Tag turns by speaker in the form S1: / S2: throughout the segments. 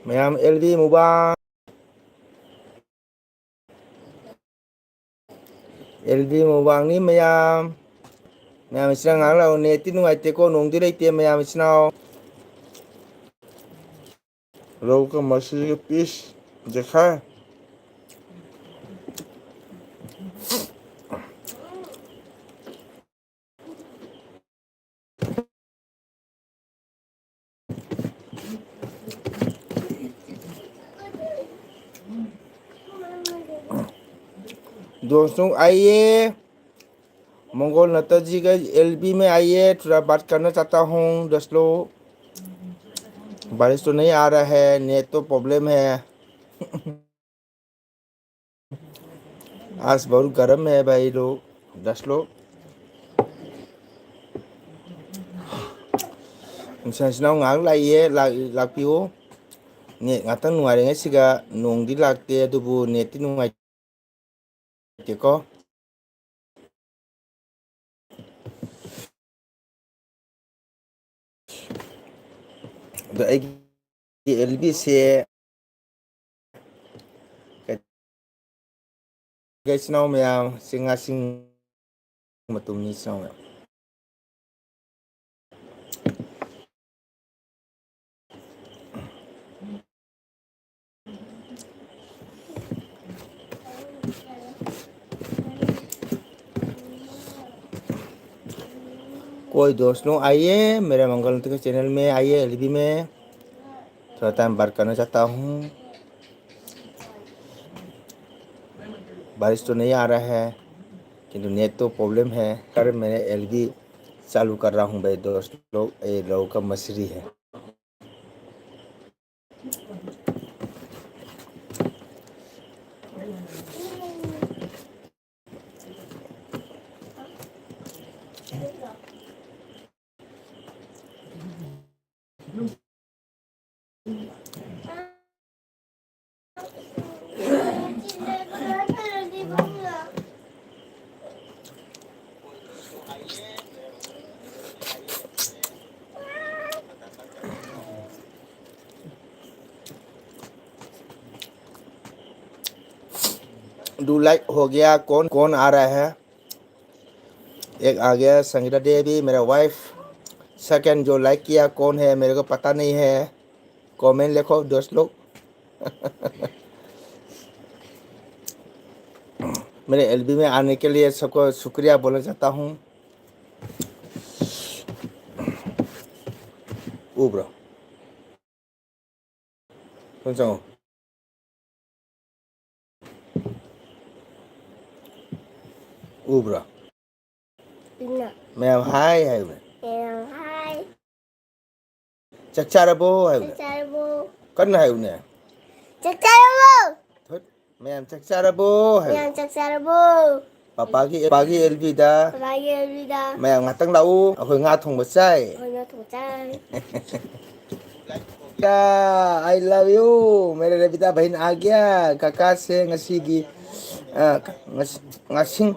S1: ꯃꯌꯥꯝ ꯑꯦꯜꯕꯤ ꯃꯨꯕꯥꯡ ꯑꯦꯜꯕꯤ ꯃꯨꯕꯥꯡꯅꯤ ꯃꯌꯥꯝ ꯃꯌꯥꯝ ꯉꯥꯏꯍꯥꯛ ꯂꯥꯛꯑꯣ ꯅꯦꯠꯇꯤ ꯅꯨꯡꯉꯥꯏꯇꯦꯀꯣ ꯅꯣꯡꯗꯤ ꯂꯩꯇꯦ ꯃꯌꯥꯝ ꯏꯆꯤꯟ ꯏꯅꯥꯎ रऊ का मछली के पीस देखा है दोस्तों आइए मंगोल नत्ता जी का एलबी में आइए थोड़ा बात करना चाहता हूँ दस लोग बारिश तो नहीं आ रहा है नेट तो प्रॉब्लम है आज बहुत गर्म है भाई लोग 10 लोग इंसाइसनाव ngak laiye lakpiu net ngatang nuare siga nongdi lakte adubu net nungai ko do ai lb se gaisnaw mayam singa sing matumni snaw कोई दोस्त लोग आइए मेरे मंगल के चैनल में आइए एलबी में थोड़ा टाइम बात करना चाहता हूँ बारिश तो नहीं आ रहा है किंतु नेट तो प्रॉब्लम है कर मैंने एलबी चालू कर रहा हूँ भाई दोस्त लोग ये लौ का मछली है डू लाइक हो गया कौन कौन आ रहा है एक आ गया संगीता देवी मेरा वाइफ सेकंड जो लाइक किया कौन है मेरे को पता नहीं है कमेंट लिखो दोस्त लोग मेरे एलबी में आने के लिए सबको शुक्रिया बोलना चाहता हूँ ब्रो सुन bro ma'am hi hi hi चचारबो हाय कन हाय उन्हें चचारबो मैम चचारबो हाय मैम चचारबो पापागी एलबीदा ma'am ngatang lau akhoi nga thongba chai I love you मेरे रेबिता बहन आ गया काका से ngasi gi ngasing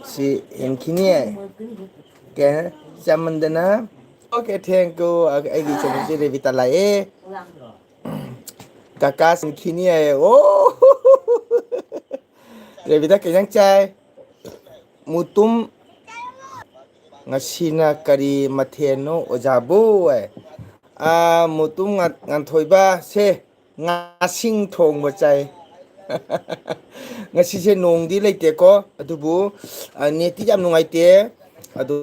S1: si enkini ke chamandana okay thank you agi channel si रेबिता लाए काका enkini oh रेबिता kenyang chai mutum ngasina kari matheno ojabu mutum nganthoi se ngasing thongba chai ngasi se nongdi leite ko adubu neti jam nungaite adu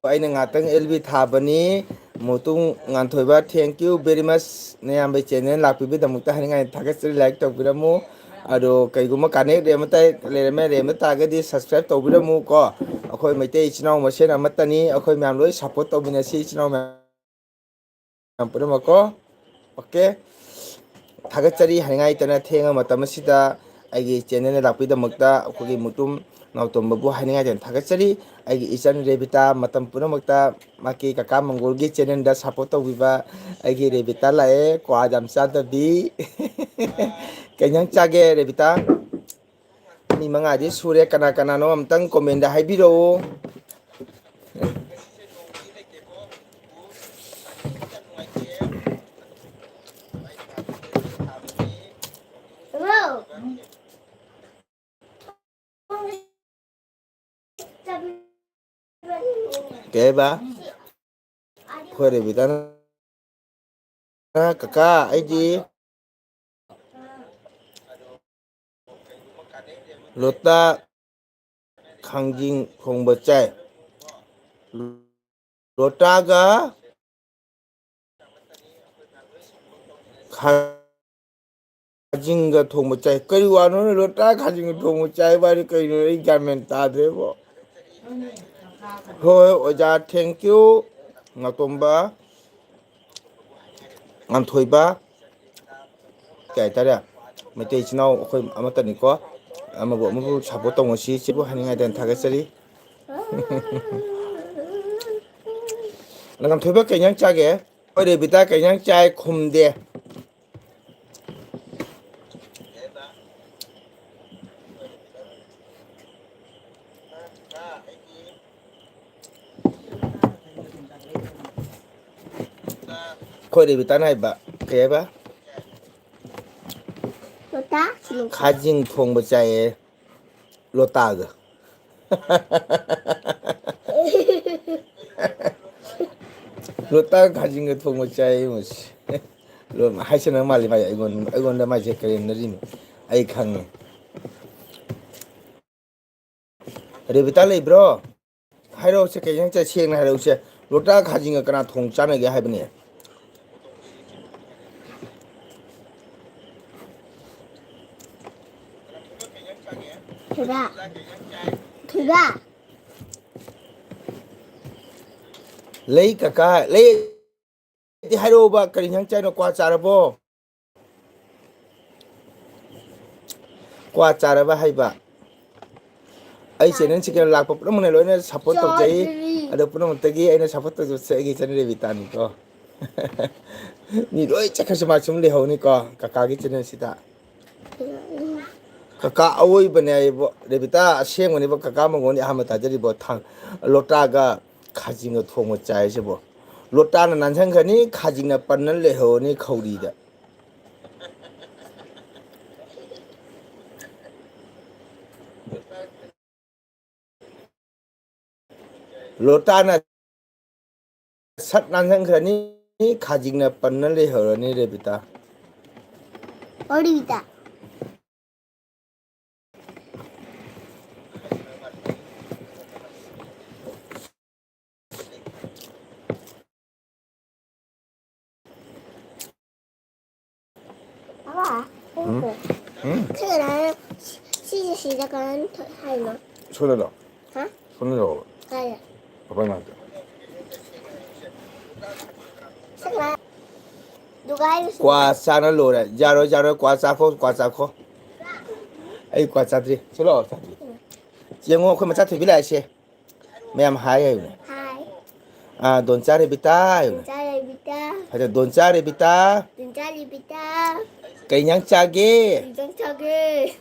S1: aina ngatang lb thabani mutum nganthoi thank you very much nayam bai channel lakpibi damukta haningai thagasri like tawbiramu ado kaiguma connect remata lereme remata gadi subscribe tawbiramu ko akhoi maitei chinau masen amatani akhoi myam loi support tawbinasi chinau myam puramako okay थागतरी हाइंगाई तना थेंगा मतमसिदा आइगे channel लापिदमक्ता अखोगी Mutum नाउतोमबु हाइंगाई तना थागतरी आइगे इचन रेबिता मतम पुनमक्ता माकी काका मंगोलगी channel दा support तौबिबा आइगे रेबिता लाए क्वाजाम चादबी केन्यां चागे रेबिता नि मंगादि सुरे कना कना नो अमतंग कमेंट दा हाइबिरो Keba Khoi Rebita Kaka ID Lota Kangjing Khongbachai Lotaga Kajinga Thongmachai Kari Wano Lota Kajinga Thongmachai Bari Kari Gamen Tadrebo Hoi Oja thank you Ngatomba Nganthoiba Kaya tara Mete Chinao Khoi Amataniko Amabu support Tongoshi Chibu Haninga Den Tagasari Nganthoiba Kanyang Chage Khoi Rebita Kanyang Chai Khumde Khoi Rebita Naiba Kaya
S2: Lota
S1: Kajing Thongmachai Lotaga Lota Kajinga Thongmachai Mus Haisana Mali Mai Igon the Magic in the Rim I can Revitale bro Hiro Second Chang Harosha Lota Kajinga Kana Thong Chana Habine
S2: Tuga
S1: Lay Kaka Lay the Hiroba Karin China Quatsarabo Quatsaraba Haiba I said, and she can lack of Roman support of Jay at the Pronotagi and a support of Sagi and Revitanico. Need to check as much only Honico, Kakagi and Sita. Kaka away Bene Revita, shame whenever Kakama on the Hamatari Botan, Lotaga, catching a form of Chaisabo. Lotan and Ansankani, catching a panel lehoni Kodida. Lotana Sat Nansankani, catching a panel lehoni Revita.
S2: Orita 그래 시작은 하이나
S1: 손으로.
S2: 어?
S1: 손으로.
S2: 가야
S1: 봐봐한테.
S2: 생각 누가 해줬어?
S1: 과사는 로래. 자로 과사코. 아이 과사들이. 손으로 사들이. 지영호 그만 차 되빌라시. 매암 하이요.
S2: 하이
S1: 아, 돈짜리 비타.
S2: 짜리비타
S1: 하여 돈짜리 비타.
S2: 짜리비타
S1: 그냥 짜게.
S2: 인정차게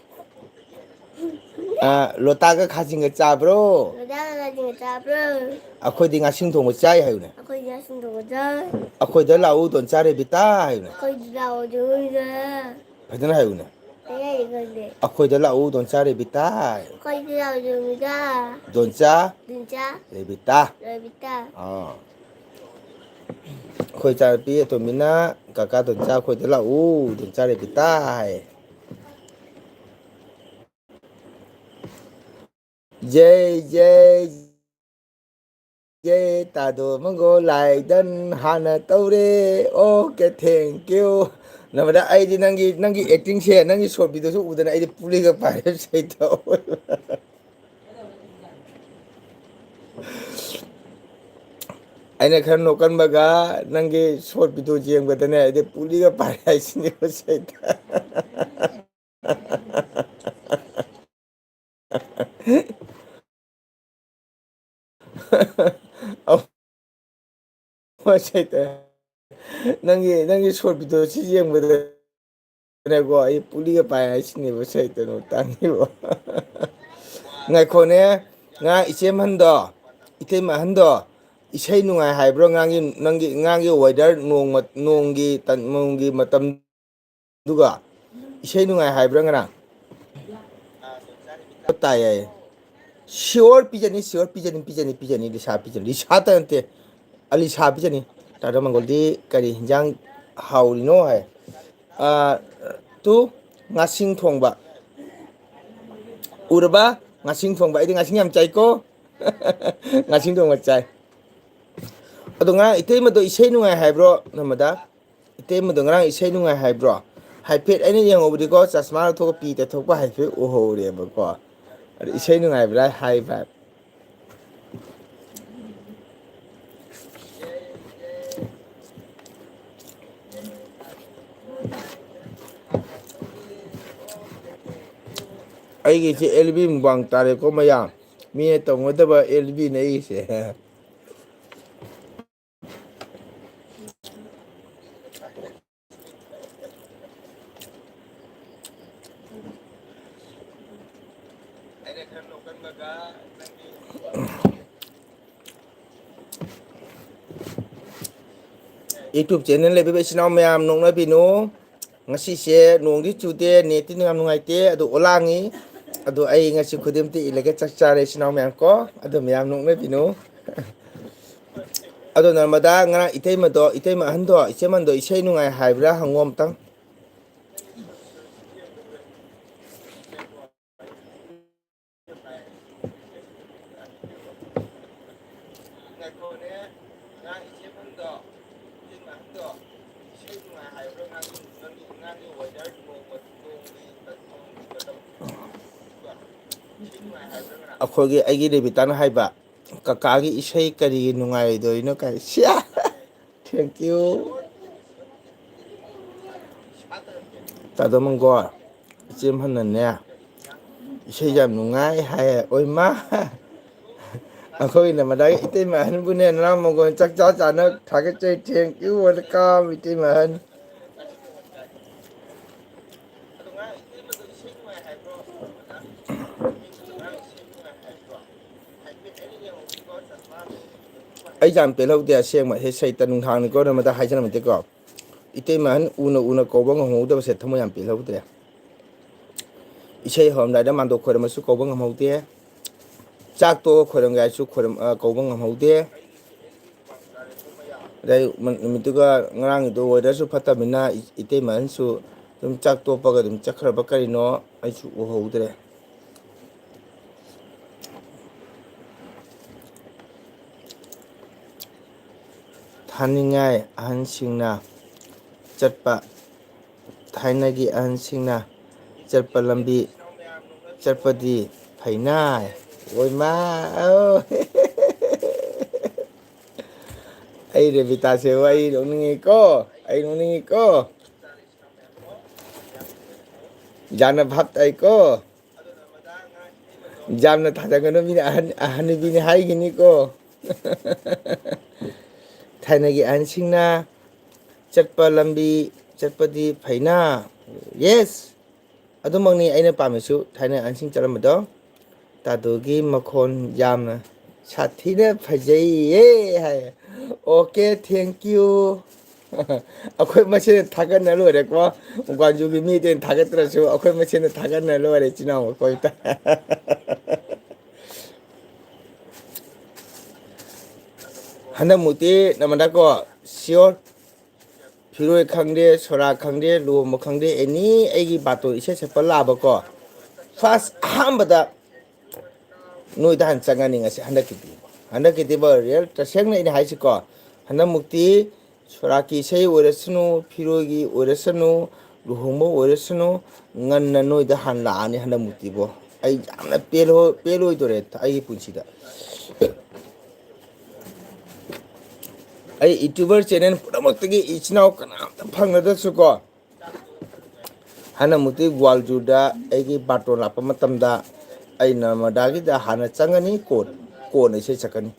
S1: 아, 로타가 가진 거 짜브로.
S2: 여자가 가진 거 잡으러
S1: 아코디 nga sing thong chai hayu ne.
S2: 아코이 자신 도거자
S1: Akoi da lau 돈짜리 비타 hayu ne.
S2: 아코이 나오주자
S1: Phadana hayu ne.
S2: 내가 이건데
S1: Akoi da lau 돈짜리 비타.
S2: 아코이 나오주자
S1: 돈짜
S2: 진짜
S1: 비타.
S2: 러비타
S1: 아. Khoi cha pi to mina kaka to cha khoi la u to cha re bita je ta do mango lai dan hana taure okay thank you namada ai di nangi acting che nangi short video so udana ai puli ga pare sai to Aina kan nokan baga nangi short video jeng badane de puli ga pare ai sini ko sai ta sai ta nangi short video si jeng badane ko ai puli ga pare ai sini ko sai ta no tangi bo ngai ko ne nga ichem hando itema hando isai nungai haibro ngangi weather nonggi matam duga isai nungai haibro ngana tai ai sure pijani sure pijani lisa pijani lisa ta ante alisa pijani tada mangoldi kari hinjang haurino hai tu ngasing thongba urba ngasing thongba idi ngasing yam chai ko ngasing thongba chai ado nga itei mado isei nungai haibro namada itei mado ngarang isei nungai haibro haipet aini yengobdi ko chasma thok pi te thok ba haipet ohore ba ko ado isei nungai bra haiba aigi che LB mbang tare ko maya mi tongodaba LB nei se YouTube channel le be sinau mayam nong na binu ngasi se nong di chude neti ngam nungai te adu olangi adu ai ngasi khudim ti ilage chakchare sinau mayam ko adu mayam nong na binu adu narmada ngara itei ma hando iseman do isei nungai haibra hangom tang akhoi aigi rebitan haiba kakagi isei kari nungai do ino kai sia thank you tado manggo jem hanan ne isei jam nungai hai oi ma akhoi na madai itei ma han bune na manggo chak cha cha na thage chei thank you welcome itei ma han ai jam pelau dia seng ma he sai tanung thang ni ko na mata hai jana mate ko ite man una ko bang ho da se thamo yam pelau de isei hom da man do khoram su ko bang ho de chak to khoram ga su khoram ko bang ho de dai mi tu ga ngrang do wa da su phata mina ite man su dum chak to pa ga dum chakhra ba kari no ai su ho de haningai ahansingna chatpa thainagi ahansingna chatpa lambi chatpadi phainai oi ma ai re bita se wai nongi ko jana bhap tai ko jamna thadagano mi ahani bini hai gini ko thainagi ansingna chatpa lambi chatpadi phaina yes adumangni aina pamisu thaina ansing chalamado tadugi makhon yamna sathina phajai ye hai okay thank you akhoi mase thagan na lore ko gwanju gi mi den thagatra su akhoi mase na thagan na lore chinao ko ta hana muti namada ko sure phiroi khangde sora khangde lu mo khangde any agi bato ise se pala ba ko first hambada noi dan changani ngase handa kiti ba real ta seng nei hai si ko hana mukti sora ki sei oresnu phiroi gi oresnu lu homo oresnu ngan na noi da han la ani hana mukti bo ai jamna pelo dore ai punchi da ai youtuber channel pudamakti ichinau kana phangna su ko hana muti gwaljuda ai baton lapa matamda ai namada gi da hana changani ko ne se chakani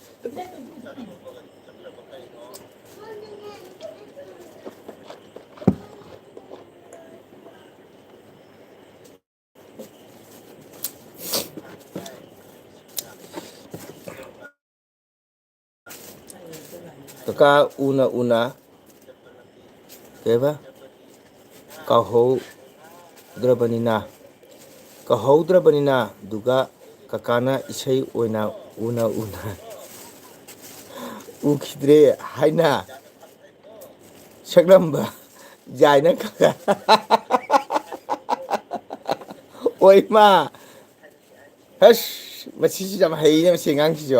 S1: kaka una keba kahau drabanina duga ꯀꯀꯥꯅ ꯏꯁꯩ ꯑꯣꯏꯅ ꯎꯅ ꯎꯈꯤꯗ꯭ꯔꯦ ꯍꯥꯏꯅ ꯁꯛꯂꯝꯕ ꯌꯥꯏꯅ ꯀꯀꯥ ꯑꯣꯏꯃꯥ ꯍꯁ ꯃꯁꯤꯁꯨ ꯌꯥꯝ ꯍꯩꯅꯦ ꯃꯁꯤ ꯑꯉꯥꯡꯁꯤꯁꯨ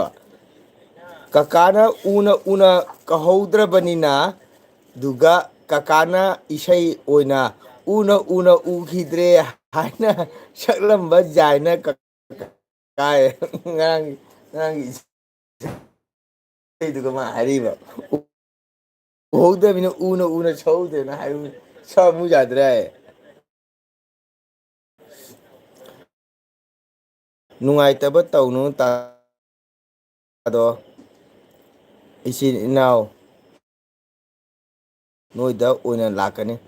S1: ꯀꯀꯥꯅ ꯎꯅ ꯀꯧꯍꯧꯗ꯭ꯔꯕꯅꯤꯅ ꯑꯗꯨꯒ ꯀꯀꯥꯅ ꯏꯁꯩ ꯑꯣꯏꯅ ꯎꯅ ꯎꯈꯤꯗ꯭ꯔꯦ ꯍꯥꯏꯅ ꯁꯛꯂꯝꯕ ꯌꯥꯏꯅ ꯀꯥꯏ ꯉꯔꯥꯡꯒꯤ 이스이두가 막 아리바 우호대비는 우나 서우대나 하유 서무자들아 누가이따버 떠우는 따도 이신 이나우 노이다 오나 라카니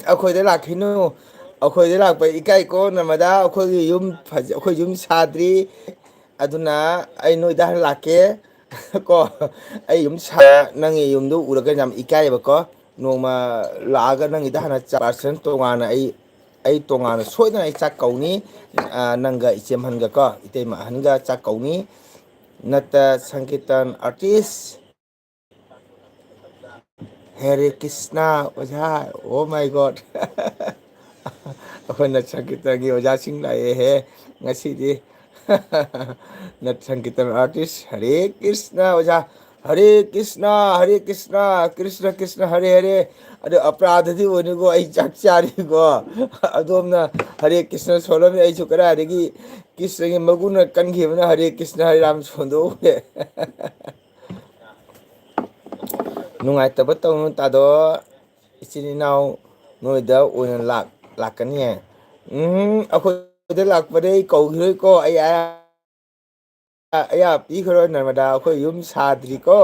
S1: ꯑꯩꯈꯣꯏꯗ ꯂꯥꯛꯈꯤꯅꯨ ꯑꯩꯈꯣꯏꯗ ꯂꯥꯛꯄ ꯏꯀꯥꯏꯀꯣ ꯅꯃꯗꯥ ꯑꯩꯈꯣꯏ ꯌꯨꯝ ꯁꯥꯗ꯭ꯔꯤ ꯑꯗꯨꯅ ꯑꯩ ꯅꯣꯏꯗ ꯍꯥꯟꯅ ꯂꯥꯛꯀꯦ ꯀꯣ ꯑꯩ ꯌꯨꯝ ꯅꯪꯒꯤ ꯌꯨꯝꯗꯣ ꯎꯔꯒ ꯌꯥꯝ ꯏꯀꯥꯏꯌꯦꯕꯀꯣ ꯅꯣꯡꯃ ꯂꯥꯛꯑꯒ ꯅꯪꯒꯤꯗ ꯍꯥꯟꯅ ꯄꯥꯔꯁꯟ ꯇꯣꯉꯥꯟꯅ ꯑꯩ ꯇꯣꯉꯥꯟꯅ ꯁꯣꯏꯗꯅ ꯑꯩ ꯆꯥꯛ ꯀꯧꯅꯤ ꯅꯪꯒ ꯏꯆꯦꯝꯍꯟꯒ ꯀꯣ ꯏꯇꯩꯃ ꯑꯍꯟꯒ ꯆꯥꯛ ꯀꯧꯅꯤ ꯅꯠꯇ ꯁꯪꯀꯤꯔꯇꯟ ꯑꯥꯔꯇꯤꯁ ꯍꯦꯔꯦ ꯀ꯭ꯔꯤꯁꯅ ꯑꯣꯖꯥ ꯑꯣ ꯃꯥꯏ ꯒꯣꯗ ꯑꯩꯈꯣꯏꯅ ꯁꯪꯀꯤꯔꯇꯟꯒꯤ ꯑꯣꯖꯥꯁꯤꯡ ꯂꯥꯛꯑꯦꯍꯦ ꯉꯁꯤꯗꯤ ꯅꯠ ꯁꯪꯀꯤꯔꯇꯟ ꯑꯥꯔꯇꯤꯁ ꯍꯔꯦ ꯀ꯭ꯔꯤꯁꯅ ꯑꯣꯖꯥ ꯍꯔꯦ ꯀ꯭ꯔꯤꯁꯅ ꯀ꯭ꯔꯤꯁꯅ ꯀ꯭ꯔꯤꯁꯅ ꯍꯔꯦ ꯍꯔꯦ ꯑꯗꯨ ꯑꯄꯔꯥꯙꯗꯤ ꯑꯣꯏꯅꯨꯀꯣ ꯑꯩ ꯆꯥꯛ ꯆꯥꯔꯤꯀꯣ ꯑꯗꯣꯝꯅ ꯍꯔꯦ ꯀ꯭ꯔꯤꯁꯅ ꯁꯣꯜꯂꯝꯃꯤ ꯑꯩꯁꯨ ꯀꯗꯥꯏꯗꯒꯤ ꯀ꯭ꯔꯤꯁꯅꯒꯤ ꯃꯒꯨꯟꯅ ꯀꯟꯈꯤꯕꯅ ꯍꯔꯦ ꯀ꯭ꯔꯤꯁꯅ ꯍꯔꯦ ꯔꯥꯝ ꯁꯣꯟꯗꯣꯛꯎꯔꯦ ꯅꯨꯡꯉꯥꯏꯇꯕ ꯇꯧꯅꯨ ꯇꯥꯗꯣ ꯏꯆꯤꯟ ꯏꯅꯥꯎ ꯅꯣꯏꯗ ꯑꯣꯏꯅ ꯂꯥꯛꯀꯅꯤꯌꯦ ꯑꯩꯈꯣꯏꯗ ꯂꯥꯛꯄꯗꯤ ꯑꯩ ꯀꯧꯈꯤꯔꯣꯏꯀꯣ ꯑꯩ ꯄꯤꯈꯔꯣꯏ ꯅꯔꯃꯗꯥ ꯑꯩꯈꯣꯏ ꯌꯨꯝ ꯁꯥꯗ꯭ꯔꯤꯀꯣ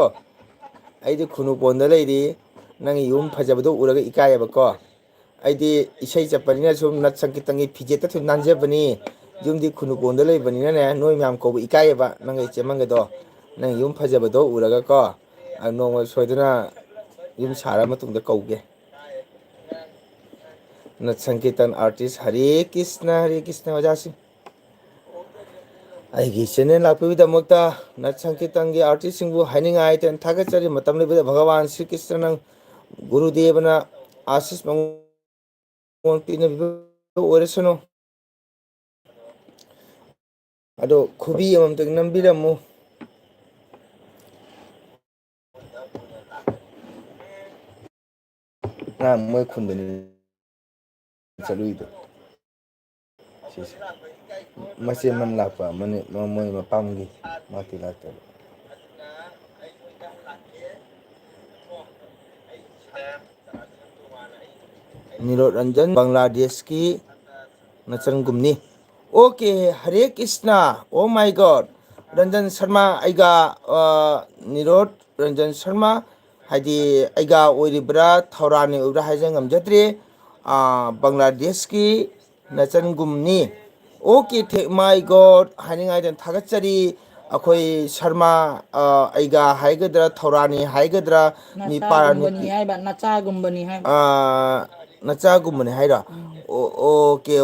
S1: ꯑꯩꯗꯤ ꯈꯨꯟꯅꯨꯄꯣꯟꯗ ꯂꯩꯔꯤ ꯅꯪꯒꯤ ꯌꯨꯝ ꯐꯖꯕꯗꯣ ꯎꯔꯒ ꯏꯀꯥꯏꯌꯦꯕꯀꯣ ꯑꯩꯗꯤ ꯏꯁꯩ ꯆꯠꯄꯅꯤꯅ ꯁꯨꯝ ꯅꯠ ꯁꯪꯒꯤꯇꯪꯒꯤ ꯐꯤꯖꯦꯠꯇ ꯁꯨꯝ ꯅꯥꯟꯖꯕꯅꯤ ꯌꯨꯝꯗꯤ ꯈꯨꯟꯅꯨꯄꯣꯟꯗ ꯂꯩꯕꯅꯤꯅꯅꯦ ꯅꯣꯏ ꯃꯌꯥꯝ ꯀꯧꯕ ꯏꯀꯥꯏꯌꯦꯕ ꯅꯪꯒ ꯏꯆꯦꯃꯟꯒꯗꯣ ꯅꯪ ꯌꯨꯝ ꯐꯖꯕꯗꯣ ꯎꯔꯒꯀꯣ ꯅꯣꯡꯃ ꯁꯣꯏꯗꯅ ꯌꯨꯝ ꯁꯥꯔ ꯃꯇꯨꯡꯗ ꯀꯧꯒꯦ ꯅꯠ ꯁꯪꯀꯤꯔꯇꯟ ꯑꯥꯔꯇꯤꯁ ꯍꯔꯦ ꯀ꯭ꯔꯤꯁꯅ ꯑꯣꯖꯥꯁꯤꯡ ꯑꯩꯒꯤ ꯆꯦꯅꯦꯜ ꯂꯥꯛꯄꯤꯕꯒꯤꯗꯃꯛꯇ ꯅꯠ ꯁꯪꯀꯤꯔꯇꯟꯒꯤ ꯑꯥꯔꯇꯤꯁꯁꯤꯡꯕꯨ ꯍꯥꯏꯅꯤꯡꯉꯥꯏ ꯍꯥꯏꯇꯅ ꯊꯥꯒꯠꯆꯔꯤ ꯃꯇꯝ ꯂꯩꯕꯗ ꯚꯒꯋꯥꯟ ꯁ꯭ꯔꯤ ꯀ꯭ꯔꯤꯁꯅꯅ ꯒꯨꯔꯨꯗꯦꯕꯅ ꯑꯥꯁꯤꯁ ꯃꯉꯣꯟ ꯄꯤꯅꯕꯤꯕ ꯑꯣꯏꯔꯁꯅꯨ ꯑꯗꯣ ꯈꯨꯕꯤ ꯑꯃꯃꯝꯇꯪ ꯅꯝꯕꯤꯔꯝꯃꯨ ꯃꯣꯏ ꯈꯨꯟꯗꯅꯤ ꯆꯠꯂꯨꯏꯗꯣ ꯃꯆꯦ ꯃꯟ ꯂꯥꯛꯄ ꯃꯣꯏ ꯃꯄꯥꯝꯒꯤ ꯃꯥꯗꯤ ꯂꯥꯛꯇꯕ ꯅꯤꯔꯣꯠꯔꯟꯖꯟ ꯕꯪꯒ꯭ꯂꯥꯗꯦꯁꯀꯤ ꯅꯆꯟꯒꯨꯝꯅꯤ ꯑꯣꯀꯦ ꯍꯔꯦ ꯀ꯭ꯔꯤꯁꯅ ꯑꯣ ꯃꯥꯏ ꯒꯣꯗ ꯔꯟꯖꯟ ꯁꯔꯃ ꯑꯩꯒ ꯅꯤꯔꯣꯠ ꯔꯟꯖꯟ ꯁꯔꯃ ꯍꯥꯏꯗꯤ ꯑꯩꯒ ꯑꯣꯏꯔꯤꯕ꯭ꯔꯥ ꯊꯧꯔꯥꯅꯤ ꯑꯣꯏꯕ꯭ꯔꯥ ꯍꯥꯏꯖ ꯉꯝꯖꯗ꯭ꯔꯦ ꯕꯪꯒ꯭ꯂꯥꯗꯦꯁꯀꯤ ꯅꯆꯟꯒꯨꯝꯅꯤ ꯑꯣꯀꯦ ꯃꯥꯏ ꯒꯣꯗ ꯍꯥꯏꯅꯤꯡꯉꯥꯏꯗꯅ ꯊꯥꯒꯠꯆꯔꯤ ꯑꯩꯈꯣꯏ ꯁꯔꯃ ꯑꯩꯒ ꯍꯥꯏꯒꯗ꯭ꯔꯥ ꯊꯧꯔꯥꯅꯤ ꯍꯥꯏꯒꯗ꯭ꯔꯥ
S3: ꯅꯆꯥꯒꯨꯝꯕꯅꯤ ꯍꯥꯏꯕ ꯅꯆꯥꯒꯨꯝꯕꯅꯤ ꯍꯥꯏꯕ
S1: ꯅꯆꯥꯒꯨꯝꯕꯅꯤ ꯍꯥꯏꯔꯣ ꯑꯣꯀꯦ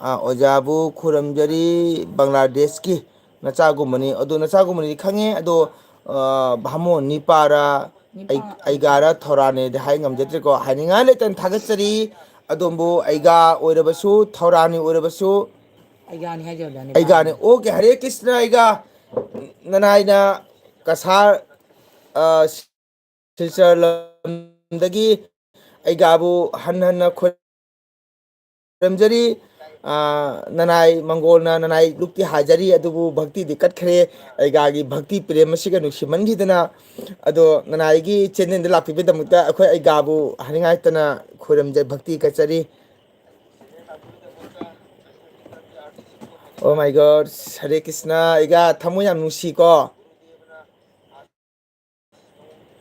S1: ꯑꯣꯖꯥꯕꯨ ꯈꯨꯔꯨꯝꯖꯔꯤ ꯕꯪꯒ꯭ꯂꯥꯗꯦꯁꯀꯤ ꯅꯆꯥꯒꯨꯝꯕꯅꯤ ꯑꯗꯣ ꯅꯆꯥꯒꯨꯝꯕꯅꯤꯗꯤ ꯈꯪꯉꯦ ꯑꯗꯣ ꯚꯥꯃꯣꯟ ꯅꯤꯄꯥꯔꯥ
S3: ꯅꯤꯄꯥ
S1: ꯑꯩꯒꯥꯔ ꯊꯧꯔꯥꯅꯤꯗꯤ ꯍꯥꯏ ꯉꯝꯖꯗ꯭ꯔꯦꯀꯣ ꯍꯥꯏꯅꯤꯡꯉꯥꯏ ꯂꯩꯇꯅ ꯊꯥꯒꯠꯆꯔꯤ ꯑꯗꯣꯝꯕꯨ ꯑꯩꯒꯥ ꯑꯣꯏꯔꯕꯁꯨ ꯊꯧꯔꯥꯅꯤ ꯑꯣꯏꯔꯕꯁꯨ
S3: ꯑꯩꯒꯥꯅꯤ ꯍꯥꯏꯖꯕꯗ
S1: ꯑꯩꯒꯥꯅꯤ
S3: ꯅꯤꯄꯥꯅꯤ
S1: ꯑꯣꯀꯦ ꯍꯔꯦ ꯀ꯭ꯔꯤꯁꯅ ꯑꯩꯒ ꯅꯅꯥꯏꯅ ꯀꯁꯥꯔ ꯁꯤꯜꯆꯔ ꯂꯝꯗꯒꯤ ꯑꯩꯒꯥꯕꯨ ꯍꯟꯅ ꯈꯨꯔꯨꯝꯖꯔꯤ ꯅꯅꯥꯏ ꯃꯪꯒꯣꯜꯅ ꯅꯅꯥꯏ ꯂꯨꯛꯇꯤ ꯍꯥꯏꯖꯔꯤ ꯑꯗꯨꯕꯨ ꯚꯛꯇꯤꯗꯤ ꯀꯠꯈ꯭ꯔꯦ ꯑꯩꯒꯥꯒꯤ ꯚꯛꯇꯤ ꯄ꯭ꯔꯦꯝ ꯑꯁꯤꯒ ꯅꯨꯡꯁꯤꯃꯟꯈꯤꯗꯅ ꯑꯗꯣ ꯅꯅꯥꯏꯒꯤ ꯆꯦꯅꯦꯜꯗ ꯂꯥꯛꯄꯤꯕꯒꯤꯗꯃꯛꯇ ꯑꯩꯈꯣꯏ ꯑꯩꯒꯥꯕꯨ ꯍꯥꯏꯅꯤꯡꯉꯥꯏꯇꯅ ꯈꯨꯔꯨꯝꯖꯩ ꯚꯛꯇꯤ ꯀꯠꯆꯔꯤ ꯑꯣ ꯃꯥꯏ ꯒꯣꯗ ꯍꯔꯦ ꯀ꯭ꯔꯤꯁꯅ ꯑꯩꯒ ꯊꯃꯣꯏ ꯌꯥꯝ ꯅꯨꯡꯁꯤꯀꯣ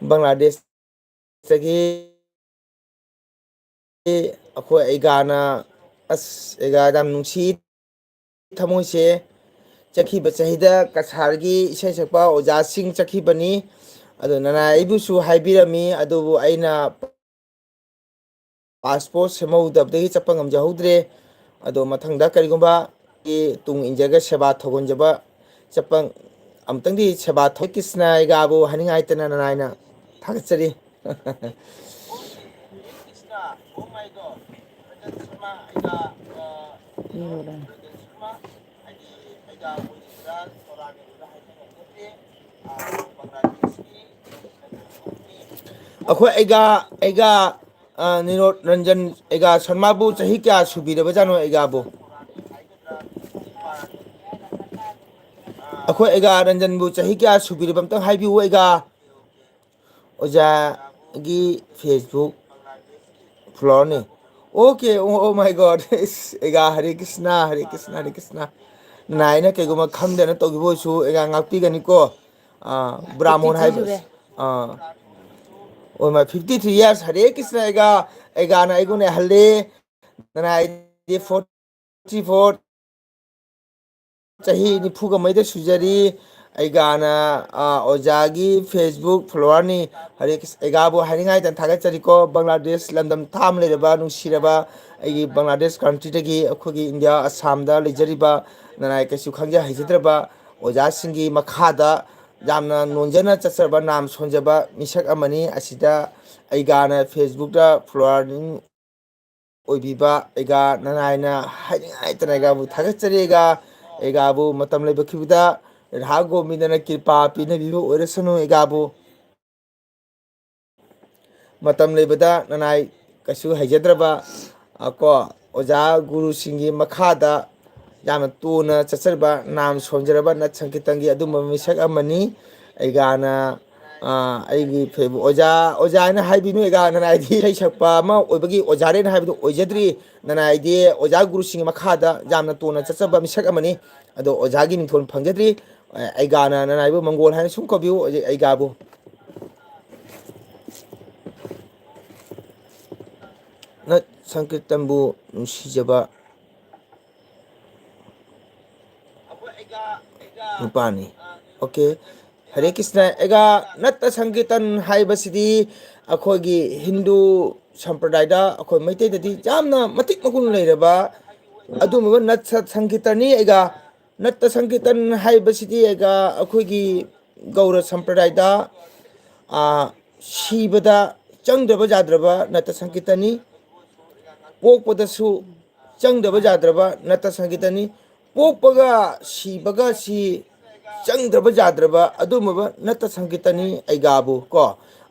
S1: ꯕꯪꯒ꯭ꯂꯥꯗꯦꯁꯇꯒꯤ ꯑꯩꯈꯣꯏ ꯑꯩꯒꯥꯅ ꯑꯁ ꯑꯩꯒꯥꯗ ꯌꯥꯝ ꯅꯨꯡꯁꯤ ꯊꯃꯣꯏꯁꯦ ꯆꯠꯈꯤꯕ ꯆꯍꯤꯗ ꯀꯁꯥꯔꯒꯤ ꯏꯁꯩ ꯁꯛꯄ ꯑꯣꯖꯥꯁꯤꯡ ꯆꯠꯈꯤꯕꯅꯤ ꯑꯗꯨ ꯅꯅꯥꯏ ꯑꯩꯕꯨꯁꯨ ꯍꯥꯏꯕꯤꯔꯝꯃꯤ ꯑꯗꯨꯕꯨ ꯑꯩꯅ ꯄꯥꯁꯄꯣꯔꯠ ꯁꯦꯝꯍꯧꯗꯕꯗꯒꯤ ꯆꯠꯄ ꯉꯝꯖꯍꯧꯗ꯭ꯔꯦ ꯑꯗꯣ ꯃꯊꯪꯗ ꯀꯔꯤꯒꯨꯝꯕ tung injaga seba thogon jaba chapang amtang di seba thoi kisna igabu haning aitana naina thakchari अखो एगा निरोध रंजन एगा शर्मा बु चाही क्या सुबीरब जानो एगा बु अखो एगा रंजन बु चाही क्या सुबीरब तक हाइबी वो एगा ओजा गी फेसबुक फ्लोर ने ओके ओ माय गॉड एगा हरे कृष्णा हरे कृष्णा हरे कृष्णा नाइना केगुमा खमदेना तोगिबोसु एगा ngakpi gani ko ब्राह्मण हाइब oh my 53 years Hare Krishna एगा ना एगुने हल्ले ना आई 44 चाही निफुगा मैदे सुजरी एगाना ओजागी फेसबुक फ्लोरनी हरे एगाबो हारिंगाई तन थागचरी को बांग्लादेश लंदम थाम लेरबा नुसिरबा एगी बांग्लादेश कंट्री तगी अखोगी इंडिया असम दा लेजरिबा ननाय केसु खंगजा हिजद्रबा ओजा सिंगी मखादा जामना नोंजना चचरबा नाम सोंजबा मिसक अमनी असिदा एगाना फेसबुक दा फ्लोरनिंग ओइबिबा एगा ननायना हारिंगाई तन एगाबो थागचरी एगाबु मतम लेबखिबदा रागो मिदना कृपा पिनबिबो ओरसनु एगाबु मतम लेबदा ननाय कछु हैजद्रबा को ओजा गुरु सिंगी मखादा याम तोना चचरबा नाम सोंजरबा न संकितंगी अदुम मिसक अमनी एगाना आईगी फेब ओजा ना हाइबिनु एगा ननायदी लेसकपा मा ओइबगी ओजारे ना हाइबिदु ओइजद्री ननायदी ओजा गुरु सिंगी मखादा यामना तोना चचरबा मिसक अमनी अदो ओजागी निथोन फंगजद्री एगाना ननायबु मंगोल हाइन सुम कबिउ एगाबु न संकीर्तनबु नुसिजबा नुपानी ओके हरे कृष्ण एगा नत संकीर्तन हाइबसिदी अखोगी हिंदू संप्रदाय दा अखो मैते ददी जामना मतिक मगुन लेरबा अदुम नत संकीर्तनी एगा नत संकीर्तन हाइबसिदी एगा अखोगी गौर संप्रदाय दा शिबदा चंगदबा जाद्रबा नत संकीर्तनी पोकपदसु चंगदबा जाद्रबा नत संकीर्तनी पोकपगा शिबगा सी चंगद्रबा जाद्रबा अदुमबा नत संकीर्तनी एगाबु को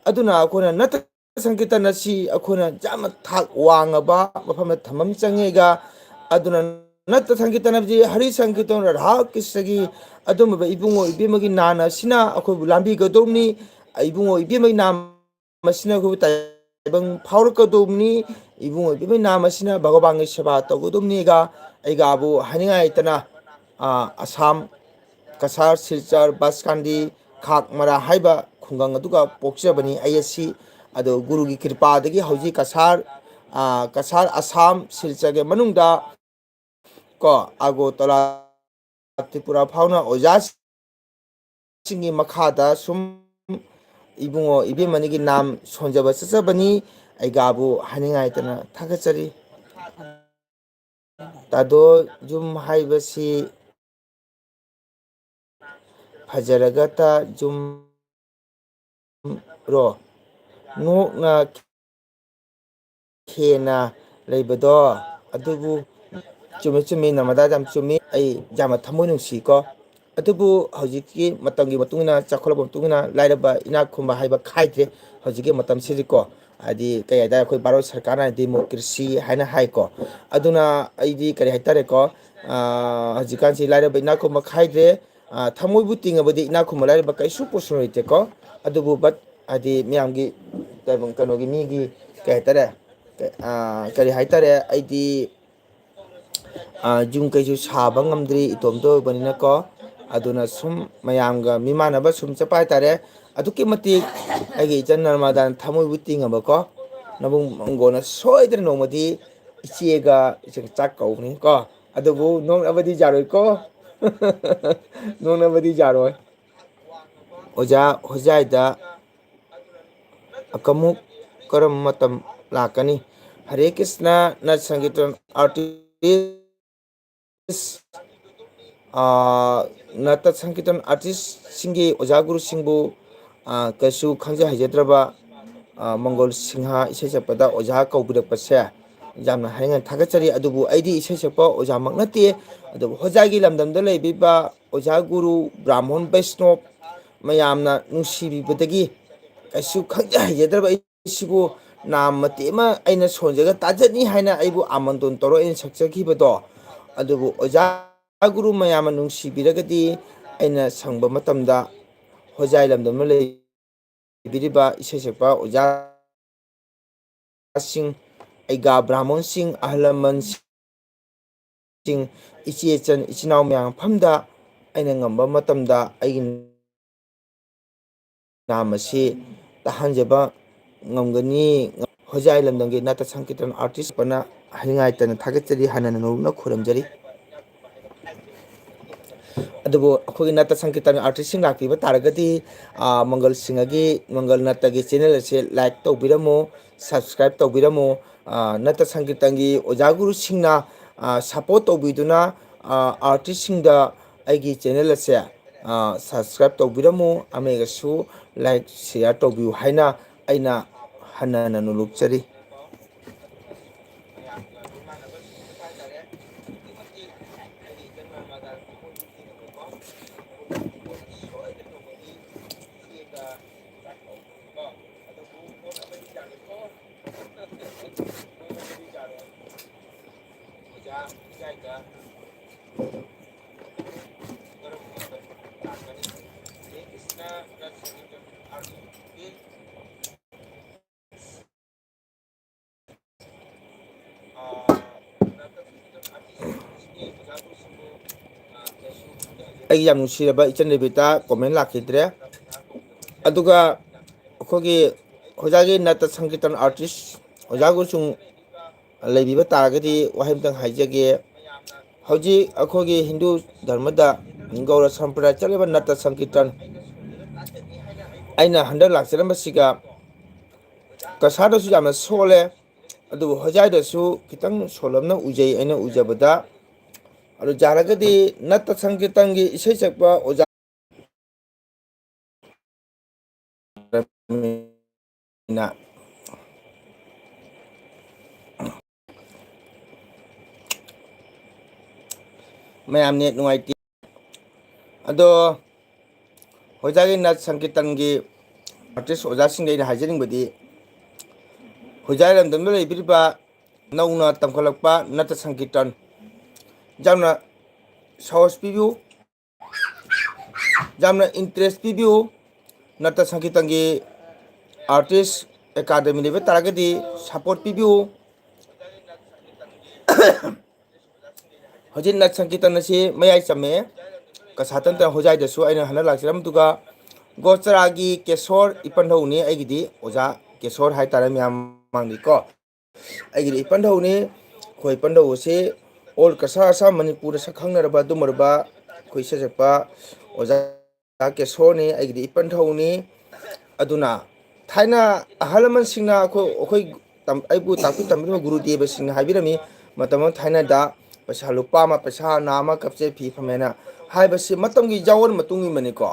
S1: अदुना अखोना नत संकीर्तन असि अखोना जाम थाक वांगबा मफम थमम चंगेगा अदुना नत संकीर्तन जी हरि संकीर्तन राधा कृष्णगी अदुमबा इबुंगो इबेमगी नाना सिना अखो लांबी गदोमनी इबुंगो इबेमगी नाम मसिना को ताइबंग फावरकदोमनी इबुंगो इबेमगी नाम मसिना भगवानगी सेवा तगदोमनीगा एगाबु हनिंगाइतना असम कसार सिलचर बसकांडी खाक मरा हाइबा खुंगंग अदुगा पोक्चबनी आईएससी अदो गुरु की कृपा दगी हौजी कसार असम सिलचर के मनुंगदा को आगोतला त्रिपुरा फाउना ओजा सिंगी मखादा सुम इबुंगो इबेमनी की नाम सोंजबा चचबनी एगाबु हनिंगाइतना थागचरी तादो जुम हाइबसी फजरगता जुम रो नोकना खेना लेबदो अदुबु चुमे चुमे नमदा जाम चुमे आई जामा थमोय नुंसी को अदुबु हौजिकी मतंगी मतुंगना चखलबो मतुंगना लाइरबा इना खुंबा हाइबा खाइद्रे हौजिकी मतम सिरिको आदि कयदा अखोय भारत सरकार ना डेमोक्रेसी हाइना हाइको अदुना आइदी करि हाइतारे को हौजिकान सि लाइरबा इना खुंबा खाइद्रे थमोयबु तिंगबदि इना खुंबा लाइरबा कैसु पोषण होइते को अदुबु बट आदि मियामगी तबं कनोगी मीगी कयतारे करि हाइतारे आइदी जुम कैसु साबा ngamdri इतोमदो बनिना को अदुना सुम मयामगा मिमानबा सुम चपाय तारे अदुकी मति आगे इचन नर्मदान थमोय बुतिंगबा को नबुंग मंगोना सोइद्र नोमदि इचेगा इचेग चाक कौनी को अदुबु नोंग अबदि जारोय को नोंग अबदि जारोय ओजा होजाइदा अकमुक करम मतम लाकनी हरे कृष्णा नट संगीतन आर्टिस्ट 나타 상키탄 아티스트 싱기 오자 구루 싱부 그수 강제 하이제드라바 ꯃꯪꯒꯣꯜ ꯁꯤꯡꯍ ꯏꯁꯩ ꯁꯛꯄꯗ ꯑꯣꯖꯥ ꯀꯧꯕꯤꯔꯛꯄꯁꯦ ꯌꯥꯝꯅ ꯍꯥꯏꯅ ꯊꯥꯒꯠꯆꯔꯤ ꯑꯗꯨꯕꯨ ꯑꯩꯗꯤ ꯏꯁꯩ ꯁꯛꯄ ꯑꯣꯖꯥꯃꯛ ꯅꯠꯇꯦ ꯑꯗꯨꯕꯨ ꯍꯣꯖꯥꯏꯒꯤ ꯂꯝꯗꯝꯗ ꯂꯩꯕꯤꯕ ꯑꯣꯖꯥ ꯒꯨꯔꯨ ꯕ꯭ꯔꯥꯍ꯭ꯃꯣꯟ ꯕꯩꯁꯅꯣꯞ ꯃꯌꯥꯝꯅ ꯅꯨꯡꯁꯤꯕꯤꯕꯗꯒꯤ ꯀꯩꯁꯨ ꯈꯪꯖ ꯍꯩꯖꯗ꯭ꯔꯕ ꯑꯩꯁꯤꯕꯨ ꯅꯥꯝ ꯃꯇꯦꯛ ꯑꯃ ꯑꯩꯅ ꯁꯣꯟꯖꯒ ꯇꯥꯖꯅꯤ ꯍꯥꯏꯅ ꯑꯩꯕꯨ ꯑꯥꯃꯟꯇꯣꯟ ꯇꯧꯔ ꯑꯩꯅ ꯁꯛꯆꯈꯤꯕꯗꯣ ꯑꯗꯨꯕꯨ ꯑꯣꯖꯥ ꯒꯨꯔꯨ ꯃꯌꯥꯝꯅ ꯅꯨꯡꯁꯤꯕꯤꯔꯒꯗꯤ ꯑꯩꯅ ꯁꯪꯕ ꯃꯇꯝꯗ ꯍꯣꯖꯥꯏ ꯂꯝꯗꯝꯗ ꯂꯩꯕꯤꯔꯤꯕ ꯏꯁꯩ ꯁꯛꯄ ꯑꯣꯖꯥꯁꯤꯡ ꯑꯩꯒꯥ ꯕ꯭ꯔꯥꯍ꯭ꯃꯣꯟꯁꯤꯡ ꯑꯍꯜ ꯂꯃꯟꯁꯤꯡ ꯏꯆꯦ ꯏꯆꯤꯟ ꯏꯅꯥꯎ ꯃꯌꯥꯝ ꯃꯐꯝꯗ ꯑꯩꯅ ꯉꯝꯕ ꯃꯇꯝꯗ ꯑꯩꯒꯤ ꯅꯥꯝ ꯑꯁꯤ ꯇꯥꯍꯟꯖꯕ ꯉꯝꯒꯅꯤ ꯍꯣꯖꯥꯏ ꯂꯝꯗꯝꯒꯤ ꯅꯥꯠꯇ ꯁꯪꯀꯤꯔꯇꯟ ꯑꯥꯔꯇꯤꯁ ꯄꯅ ꯍꯥꯏꯅꯤꯡꯉꯥꯏꯇꯅ ꯊꯥꯒꯠꯆꯔꯤ ꯍꯥꯟꯅ ꯅꯧꯅ ꯈꯨꯔꯨꯝꯖꯔꯤ ꯑꯗꯨꯕꯨ ꯑꯩꯈꯣꯏꯒꯤ ꯅꯥꯠꯇ ꯁꯪꯀꯤꯔꯇꯟ ꯑꯥꯔꯇꯤꯁꯁꯤꯡ ꯂꯥꯛꯄꯤꯕ ꯇꯥꯔꯒꯗꯤ ꯃꯪꯒꯜ ꯁꯤꯡꯍꯒꯤ ꯃꯪꯒꯜ ꯅꯥꯠꯇꯒꯤ ꯆꯦꯅꯦꯜ ꯑꯁꯤ ꯂꯥꯏꯛ ꯇꯧꯕꯤꯔꯝꯃꯨ ꯁꯕꯁꯀ꯭ꯔꯥꯏꯕ ꯇꯧꯕꯤꯔꯝꯃꯨ ꯅꯥꯠꯇ ꯁꯪꯀꯤꯔꯇꯟꯒꯤ ꯑꯣꯖꯥ ꯒꯨꯔꯨꯁꯤꯡꯅ ꯁꯄꯣꯔꯠ ꯇꯧꯕꯤꯗꯨꯅ ꯑꯥꯔꯇꯤꯁꯁꯤꯡꯗ ꯑꯩꯒꯤ ꯆꯦꯅꯦꯜ ꯑꯁꯦ ꯁꯕꯁꯀ꯭ꯔꯥꯏꯕ ꯇꯧꯕꯤꯔꯝꯃꯨ ꯑꯃꯒꯁꯨ ꯂꯥꯏꯛ ꯁꯤꯌꯥꯔ ꯇꯧꯕꯤꯌꯨ ꯍꯥꯏꯅ ꯑꯩꯅ ꯍꯟꯅ ꯍꯟꯅ ꯅꯣꯡꯂꯨꯛꯆꯔꯤ ꯑꯩꯒꯤ ꯌꯥꯝ ꯅꯨꯡꯁꯤꯔꯕ ꯏꯆꯟꯅꯨꯄꯤꯗ ꯀꯣꯃꯦꯟ ꯂꯥꯛꯈꯤꯗ꯭ꯔꯦ ꯑꯗꯨꯒ ꯑꯩꯈꯣꯏꯒꯤ ꯍꯣꯖꯥꯏꯒꯤ ꯅꯥꯠꯇ ꯁꯪꯀꯤꯔꯇꯟ ꯑꯥꯔꯇꯤꯁ ꯑꯣꯖꯥ ꯒꯨꯔꯨꯁꯤꯡ ꯂꯩꯕꯤꯕ ꯇꯥꯔꯒꯗꯤ ꯋꯥꯍꯩ ꯑꯃꯇꯪ ꯍꯥꯏꯖꯒꯦ ꯍꯧꯖꯤꯛ ꯑꯩꯈꯣꯏꯒꯤ ꯍꯤꯟꯗꯨ ꯙꯔꯃꯗ ꯒꯧꯔ ꯁꯝꯄ꯭ꯔꯗꯥꯏ ꯆꯠꯂꯤꯕ ꯅꯥꯠꯇ ꯁꯪꯀꯤꯔꯇꯟ ꯑꯩꯅ ꯍꯟꯗꯛ ꯂꯥꯛꯆꯔꯝꯕꯁꯤꯒ ꯀꯁꯥꯔꯗꯁꯨ ꯌꯥꯝꯅ ꯁꯣꯜꯂꯦ ꯑꯗꯨꯕꯨ ꯍꯣꯖꯥꯏꯗꯁꯨ ꯈꯤꯇꯪ ꯁꯣꯜꯂꯞꯅ ꯎꯖꯩ ꯑꯩꯅ ꯎꯖꯕꯗ ꯑꯗꯨ ꯌꯥꯔꯒꯗꯤ ꯅꯥꯠꯇ ꯁꯪꯀꯤꯔꯇꯟꯒꯤ ꯏꯁꯩ ꯁꯛꯄ ꯑꯣꯖꯥ ꯃꯌꯥꯝ ꯅꯦꯠ ꯅꯨꯡꯉꯥꯏꯇꯦ ꯑꯗꯣ ꯍꯣꯖꯥꯏꯒꯤ ꯅꯥꯠ ꯁꯪꯀꯤꯔꯇꯟꯒꯤ ꯑꯥꯔꯇꯤꯁ ꯑꯣꯖꯥꯁꯤꯡꯗ ꯑꯩꯅ ꯍꯥꯏꯖꯅꯤꯡꯕꯗꯤ ꯍꯣꯖꯥꯏ ꯂꯝꯗꯝꯗ ꯂꯩꯕꯤꯔꯤꯕ ꯅꯧꯅ ꯇꯝꯈꯠꯂꯛꯄ ꯅꯥꯠꯇ ꯁꯪꯀꯤꯔꯇꯟ ꯌꯥꯝꯅ ꯁꯍꯣꯁ ꯄꯤꯕꯤꯌꯨ ꯌꯥꯝꯅ ꯏꯟꯇꯔꯦꯁ ꯄꯤꯕꯤꯌꯨ ꯅꯥꯠꯇ ꯁꯪꯀꯤꯔꯇꯟꯒꯤ ꯑꯥꯔꯇꯤꯁ ꯑꯦꯀꯥꯗꯃꯤ ꯂꯩꯕ ꯇꯥꯔꯒꯗꯤ ꯁꯄꯣꯔꯠ ꯄꯤꯕꯤꯌꯨ ꯍꯧꯖꯤꯛ ꯅꯥꯠ ꯁꯪꯀꯤꯔꯇꯟ ꯑꯁꯤ ꯃꯌꯥꯏ ꯆꯝꯃꯦ ꯀꯁꯥꯇꯟꯇ ꯍꯣꯖꯥꯏꯗꯁꯨ ꯑꯩꯅ ꯍꯟꯗꯛ ꯂꯥꯛꯆꯔꯝꯗꯨꯒ ꯒꯣꯆꯔꯥꯒꯤ ꯀꯦꯁꯣꯔ ꯏꯄꯟꯙꯧꯅꯤ ꯑꯩꯒꯤꯗꯤ ꯑꯣꯖꯥ ꯀꯦꯁꯣꯔ ꯍꯥꯏꯇꯥꯔꯦ ꯃꯌꯥꯝ ꯃꯥꯡꯗꯤꯀꯣ ꯑꯩꯒꯤꯗꯤ ꯏꯄꯟꯙꯧꯅꯤ ꯑꯩꯈꯣꯏ ꯏꯄꯟꯙꯧ ꯑꯁꯤ ꯑꯣꯜ ꯀꯁꯥꯔ ꯑꯁꯥꯝ ꯃꯅꯤꯄꯨꯔꯗ ꯁꯛꯈꯪꯅꯔꯕ ꯑꯗꯨꯝꯃꯔꯕ ꯑꯩꯈꯣꯏ ꯏꯁꯩ ꯁꯛꯄ ꯑꯣꯖꯥ ꯀꯦꯁꯣꯔꯅꯤ ꯑꯩꯒꯤꯗꯤ ꯏꯄꯟꯙꯧꯅꯤ ꯑꯗꯨꯅ ꯊꯥꯏꯅ ꯑꯍꯜ ꯂꯃꯟꯁꯤꯡꯅ ꯑꯩꯈꯣꯏ ꯑꯩꯕꯨ ꯇꯥꯛꯄꯤ ꯇꯝꯕꯤꯔꯝꯕ ꯒꯨꯔꯨꯗꯦꯕꯁꯤꯡꯅ ꯍꯥꯏꯕꯤꯔꯝꯃꯤ ꯃꯇꯝ ꯑꯃ ꯊꯥꯏꯅꯗ ꯄꯩꯁꯥ ꯂꯨꯄꯥ ꯑꯃ ꯄꯩꯁꯥ ꯅꯥ ꯑꯃ ꯀꯞꯆꯦ ꯐꯤ ꯐꯝꯃꯦꯅ ꯍꯥꯏꯕꯁꯤ ꯃꯇꯝꯒꯤ ꯌꯥꯑꯣꯟ ꯃꯇꯨꯡ ꯏꯟꯅꯅꯤꯀꯣ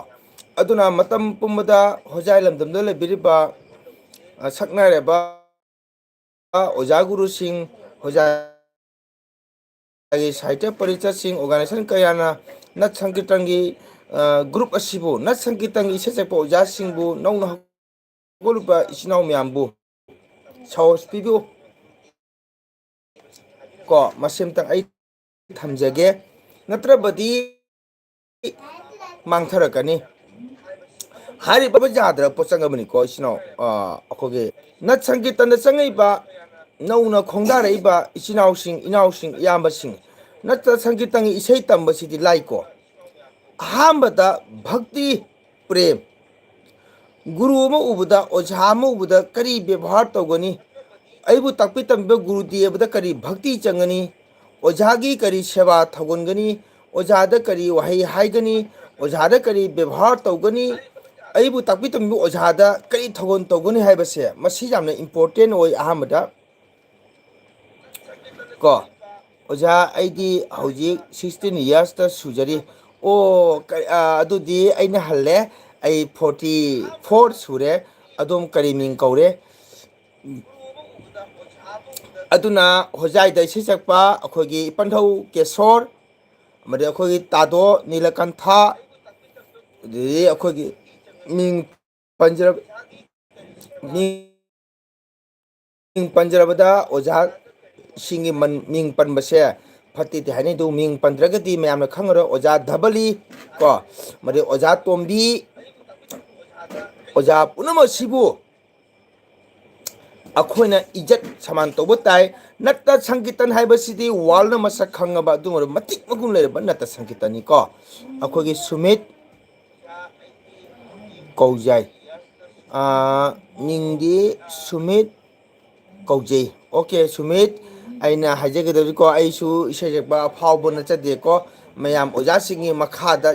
S1: ꯑꯗꯨꯅ ꯃꯇꯝ ꯄꯨꯝꯕꯗ ꯍꯣꯖꯥꯏ ꯂꯝꯗꯝꯗ ꯂꯩꯕꯤꯔꯤꯕ ꯁꯛꯅꯥꯏꯔꯕ ꯑꯣꯖꯥ ꯒꯨꯔꯨꯁꯤꯡ ꯍꯣꯖꯥꯏ ꯁꯥꯍꯤꯇ꯭य ꯄꯔꯤꯆꯠꯁꯤꯡ ꯑꯣꯔꯒꯅꯥꯏꯖꯦꯁꯟ ꯀꯌꯥꯅ ꯅꯥꯠ ꯁꯪꯀꯤꯔꯇꯟꯒꯤ ꯒ꯭ꯔꯨꯞ ꯑꯁꯤꯕꯨ ꯅꯥꯠ ꯁꯪꯀꯤꯔꯇꯟꯒꯤ ꯏꯁꯩ ꯁꯛꯄ ꯑꯣꯖꯥꯁꯤꯡꯕꯨ ꯅꯧꯅ ꯍꯧꯒꯠꯂꯤꯕ ꯏꯆꯤꯟ ꯏꯅꯥꯎ ꯃꯌꯥꯝꯕꯨ ꯁꯍꯣꯁ ꯄꯤꯕꯤꯌꯨ ꯀꯣ ꯃꯁꯤꯃꯇꯪ ꯑꯩ ꯊꯝꯖꯒꯦ ꯅꯠꯇ꯭ꯔꯕꯗꯤ ꯃꯥꯡꯊꯔꯛꯀꯅꯤ ꯍꯥꯏꯔꯤꯕ ꯌꯥꯗ꯭ꯔꯕ ꯄꯣꯠꯆꯪ ꯑꯃꯅꯤꯀꯣ ꯏꯆꯤꯟ ꯏꯅꯥꯎ ꯑꯩꯈꯣꯏꯒꯤ ꯅꯥꯠ ꯁꯪꯀꯤꯔꯇꯟꯗ ꯆꯪꯉꯛꯏꯕ ꯅꯧꯅ ꯈꯣꯡꯗꯥꯔꯛꯏꯕ ꯏꯆꯤꯟ ꯏꯅꯥꯎꯁꯤꯡ ꯏꯅꯥꯎꯁꯤꯡ ꯏꯌꯥꯝꯕꯁꯤꯡ ꯅꯥꯠꯇ ꯁꯪꯀꯤꯔꯇꯟꯒꯤ ꯏꯁꯩ ꯇꯝꯕꯁꯤꯗꯤ ꯂꯥꯏꯀꯣ ꯑꯍꯥꯟꯕꯗ ꯚꯛꯇꯤ ꯄ꯭ꯔꯦꯝ ꯒꯨꯔꯨ ꯑꯃ ꯎꯕꯗ ꯑꯣꯖꯥ ꯑꯃ ꯎꯕꯗ ꯀꯔꯤ ꯕꯦꯕꯥꯔ ꯇꯧꯒꯅꯤ ꯑꯩꯕꯨ ꯇꯥꯛꯄꯤ ꯇꯝꯕꯤꯕ ꯒꯨꯔꯨꯗꯦꯕꯗ ꯀꯔꯤ ꯚꯛꯇꯤ ꯆꯪꯒꯅꯤ ꯑꯣꯖꯥꯒꯤ ꯀꯔꯤ ꯁꯦꯕꯥ ꯇꯧꯒꯟꯒꯅꯤ ꯑꯣꯖꯥꯗ ꯀꯔꯤ ꯋꯥꯍꯩ ꯍꯥꯏꯒꯅꯤ ꯑꯣꯖꯥꯗ ꯀꯔꯤ ꯕꯦꯕꯥꯔ ꯇꯧꯒꯅꯤ ꯑꯩꯕꯨ ꯇꯥꯛꯄꯤ ꯇꯝꯕꯤꯕ ꯑꯣꯖꯥꯗ ꯀꯔꯤ ꯊꯧꯒꯜ ꯇꯧꯒꯅꯤ ꯍꯥꯏꯕꯁꯦ ꯃꯁꯤ ꯌꯥꯝꯅ ꯏꯝꯄꯣꯔꯇꯦꯟ ꯑꯣꯏ ꯑꯍꯥꯟꯕꯗ ꯀꯣ ओजा आईदी हौजिक 16 years ता सुजरी ओ अदुदी आइना हल्ले आई 44 सुरे अदोम करी मिंग कौरे अदुना होजाइदा इसे सकपा अखोगी पंथौ केशोर मदे अखोगी तादो नीलकंठा दे अखोगी मिंग पंजरब मिंग पंजरबदा ओजा सिंगी मिंग पनबसे फत्ती हानि दु मिंग पंद्रगदी मयामना खंगरो ओजा धबली को मदे ओजा तोम्बी ओजा पुनम सिबु अखोइना इज्जत समान तौब ताई नत्त संकीर्तन हाइबसिदी वालना मसक खंगबा दुमर मतिक मगुन लेरबा नत्त संकीर्तनी को अखोगी सुमित कौजाई मिंगदी सुमित कौजे ओके सुमित अना हाइजगदबी को आइसु इसेजबा फावबो नचदे को मयाम ओजा सिंगी मखादा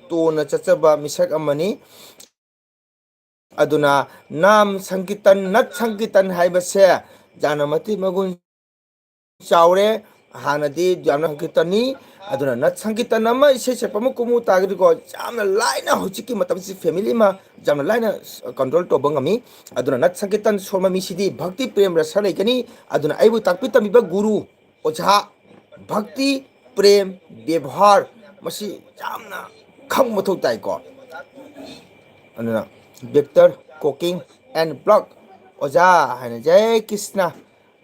S1: तोना चचबा मिसक अमनी अदुना नाम संकीर्तन नत संकीर्तन हाइबसे जानमति मगुन चावरे हानदी जामना संकीर्तनी अदुना नत संकीर्तन अमा इसे सेपम कुमु तागरी को जामना लाइना होचिकी मतमसी फैमिली मा जामना लाइना कंट्रोल तो बंगमी अदुना नत संकीर्तन सोमा मिसिदी भक्ति प्रेम रस लेकनी अदुना आइबु ताकपि तमिबा गुरु ओझा भक्ति प्रेम व्यवहार मसी जामना खंग मथौ ताई को अदुना विक्टर कुकिंग एंड ब्लॉग ओजा है जय कृष्ण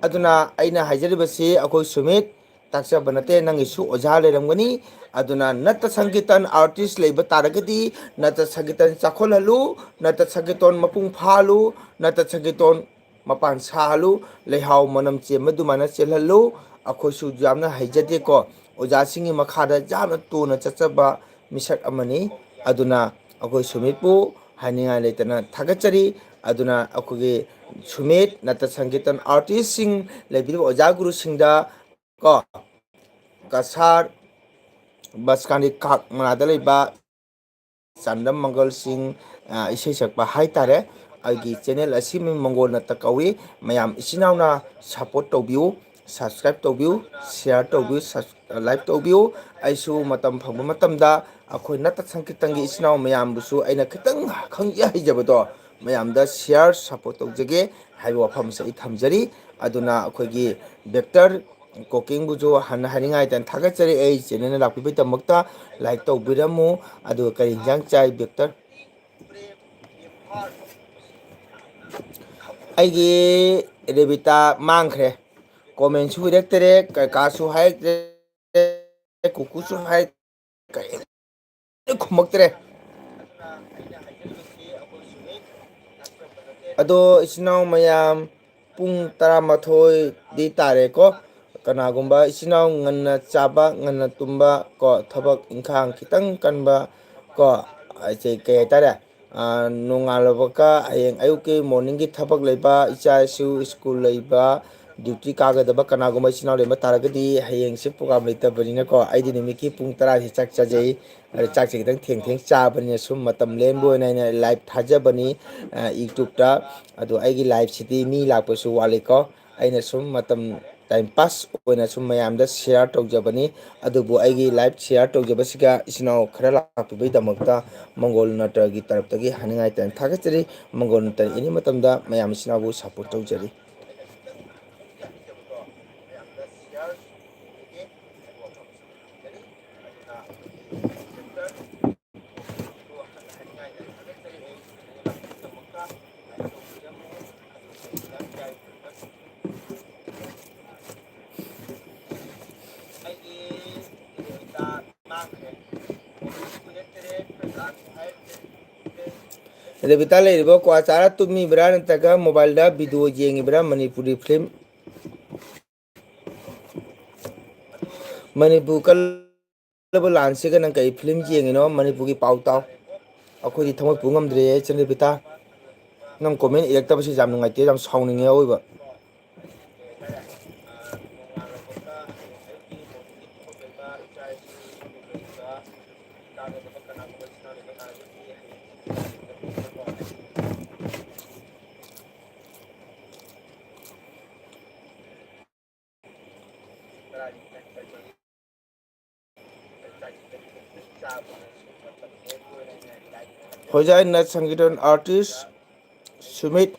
S1: अदुना अना हाइजरिबसी अखोई सुमित ताक्सब नते नंगिसु ओझा लेरमगनी अदुना नत संकीर्तन आर्टिस्ट लेब तारगदी नत संकीर्तन चाखोलहलु नत संकीर्तन मपुंग फालु नत संकीर्तन मपान साहलु लेहाव मनम चेमदुमाना चेलहलु अखोइसु जामना हाइजदे को ओझा सिंगी मखादा जामना तोना चचबा मिसक अमनी अदुना अखोई सुमितपु हानिंगा लेतना थागचरी अदुना अखोगे सुमित नत संकीर्तन आर्टिस्ट सिंग लेबिब ओझा गुरु सिंगदा को कसार बसकानी काक मनादा लेबा चंदम मंगल सिंह इसे सकपा हाई तारे आगी चैनल असी में मंगोल नत कौई मयाम इसिनावना सपोर्ट तौबियो सब्सक्राइब तौबियो शेयर तौबियो लाइक तौबियो आइसु मतम फंग मतमदा अखोई नत संकीर्तनगी इसिनाव मयामबुसु अइना खितंग खंजे हाइजबदो मयामदा शेयर सपोर्ट तौजगे हाइबो वफम से थमजरी अदुना अखोगी वेक्टर कुकिंग बुजो हन हानिंगाई तन थागचरी ए चैनल लापिबे तमक्ता लाइक तौबिरमु अदु करी इंजांग चाय वेक्टर आइगे रेबिता मांगख्रे कमेंट सु इरेक्टरे कासु हाय कुकुसु हाय खुमक्तरे अदो इसिनाव मयाम पुंग 13 दी तारे को कनागुम्बा इसिनाव ngana चाबा ngana तुम्बा को थबक इंखांग खितंग कनबा को आइचे के तारे नोंगालबका हयेंग अयुके मॉर्निंग की थबक लेबा इचासु स्कूल लेबा ड्यूटी कागदबा कनागुम्बा इसिनाव लेबा तारगदी हयेंग से प्रोग्राम लेतबनिना को आइदि निमिकी पुंग 10 से चक चजई चाक से खितंग थेंग थेंग चाबनि सुम मतम लेंबो नाइना लाइव थाजबनी यूट्यूब ता अदो आइगी लाइव सिटी मी लापसु वालेको आइना सुम मतम टाइम पास ओइना सुम मयामदा शेयर तौजबनी अदुबु आइगी लाइव शेयर तौजबसिगा इसिनाव खरा लापिबै दमकता मंगोल नटगी तरफतगी हानिंगाई तन थागचरी मंगोल नटर इनि मतमदा मयाम इसिनावबु सपोर्ट तौजरी रेबिता लेरिबो क्वाचारा तुमी ब्रा नतगा मोबाइल दा वीडियो येंगी ब्रा मणिपुरी फिल्म मणिपुर कल लांसिगा नंग कई फिल्म येंगिनो मणिपुर की पाउताव अखोदी थमो पुंगमद्रे चन रेबिता नम कमेंट इरेक्टबसे जाम नुंगाइते जाम साउनिंगे ओइबा ꯍꯣꯖꯥꯏ ꯅꯠ ꯁꯪꯒꯤꯇꯟ ꯑꯥꯔꯇꯤꯁ ꯁꯨꯃꯤꯠ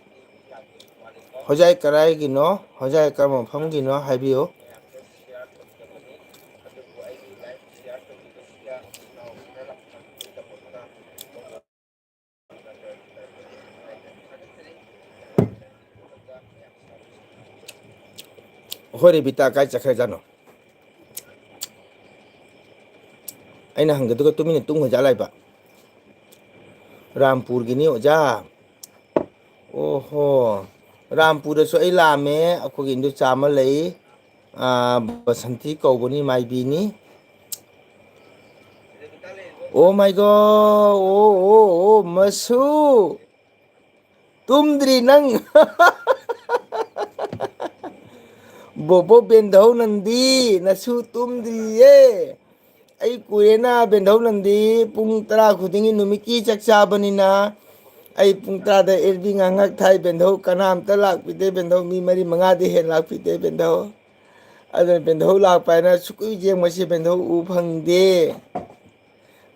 S1: ꯍꯣꯖꯥꯏ ꯀꯔꯥꯏꯒꯤꯅꯣ ꯍꯣꯖꯥꯏ ꯀꯔꯝꯕ ꯃꯐꯝꯒꯤꯅꯣ ꯍꯥꯏꯕꯤꯌꯨ ꯍꯣꯏ ꯔꯦꯕꯤꯇꯥ ꯀꯥꯏ ꯆꯠꯈ꯭ꯔꯖꯥꯠꯅꯣ ꯑꯩꯅ ꯍꯪꯒꯗꯨꯒ ꯇꯨꯃꯤꯟꯅ ꯇꯨꯡꯈ꯭ꯔꯖꯥꯠ ꯂꯩꯕ ꯔꯥꯝꯄꯨꯔꯒꯤꯅꯤ ꯑꯣꯖꯥ ꯑꯣꯍꯣ ꯔꯥꯝꯄꯨꯔꯗꯁꯨ ꯑꯩ ꯂꯥꯛꯑꯝꯃꯦ ꯑꯩꯈꯣꯏꯒꯤ ꯏꯟꯗꯣꯆꯥ ꯑꯃ ꯂꯩ ꯕꯁꯟꯇꯤ ꯀꯧꯕꯅꯤ ꯃꯥꯏꯕꯤꯅꯤ ꯑꯣ ꯃꯥꯏ ꯒꯣ ꯑꯣ ꯃꯁꯨ ꯇꯨꯝꯗ꯭ꯔꯤ ꯅꯪ ꯕꯣꯕꯣ ꯕꯦꯟꯙꯧ ꯅꯪꯗꯤ ꯅꯁꯨ ꯇꯨꯝꯗ꯭ꯔꯤꯌꯦ ꯑꯩ ꯀꯨꯏꯔꯦꯅ ꯕꯦꯟꯙꯧ ꯅꯪꯗꯤ ꯄꯨꯡ 10 ꯈꯨꯗꯤꯡꯒꯤ ꯅꯨꯃꯤꯠꯀꯤ ꯆꯥꯛ ꯆꯥꯕꯅꯤꯅ ꯑꯩ ꯄꯨꯡ 10ꯗ ꯑꯦꯜꯕꯤ ꯉꯥꯡꯉꯛ ꯊꯥꯏ ꯕꯦꯟꯙꯧ ꯀꯅꯥꯝꯇ ꯂꯥꯛꯄꯤꯗꯦ ꯕꯦꯟꯙꯧ ꯃꯤ 4-5ꯗꯤ ꯍꯦꯟ ꯂꯥꯛꯄꯤꯗꯦ ꯕꯦꯟꯙꯧ ꯑꯗꯨꯅ ꯕꯦꯟꯙꯧ ꯂꯥꯛꯄ ꯍꯥꯏꯅ ꯁꯨꯛꯀꯨꯏ ꯌꯦꯡꯕꯁꯤ ꯕꯦꯟꯙꯧ ꯎ ꯐꯪꯗꯦ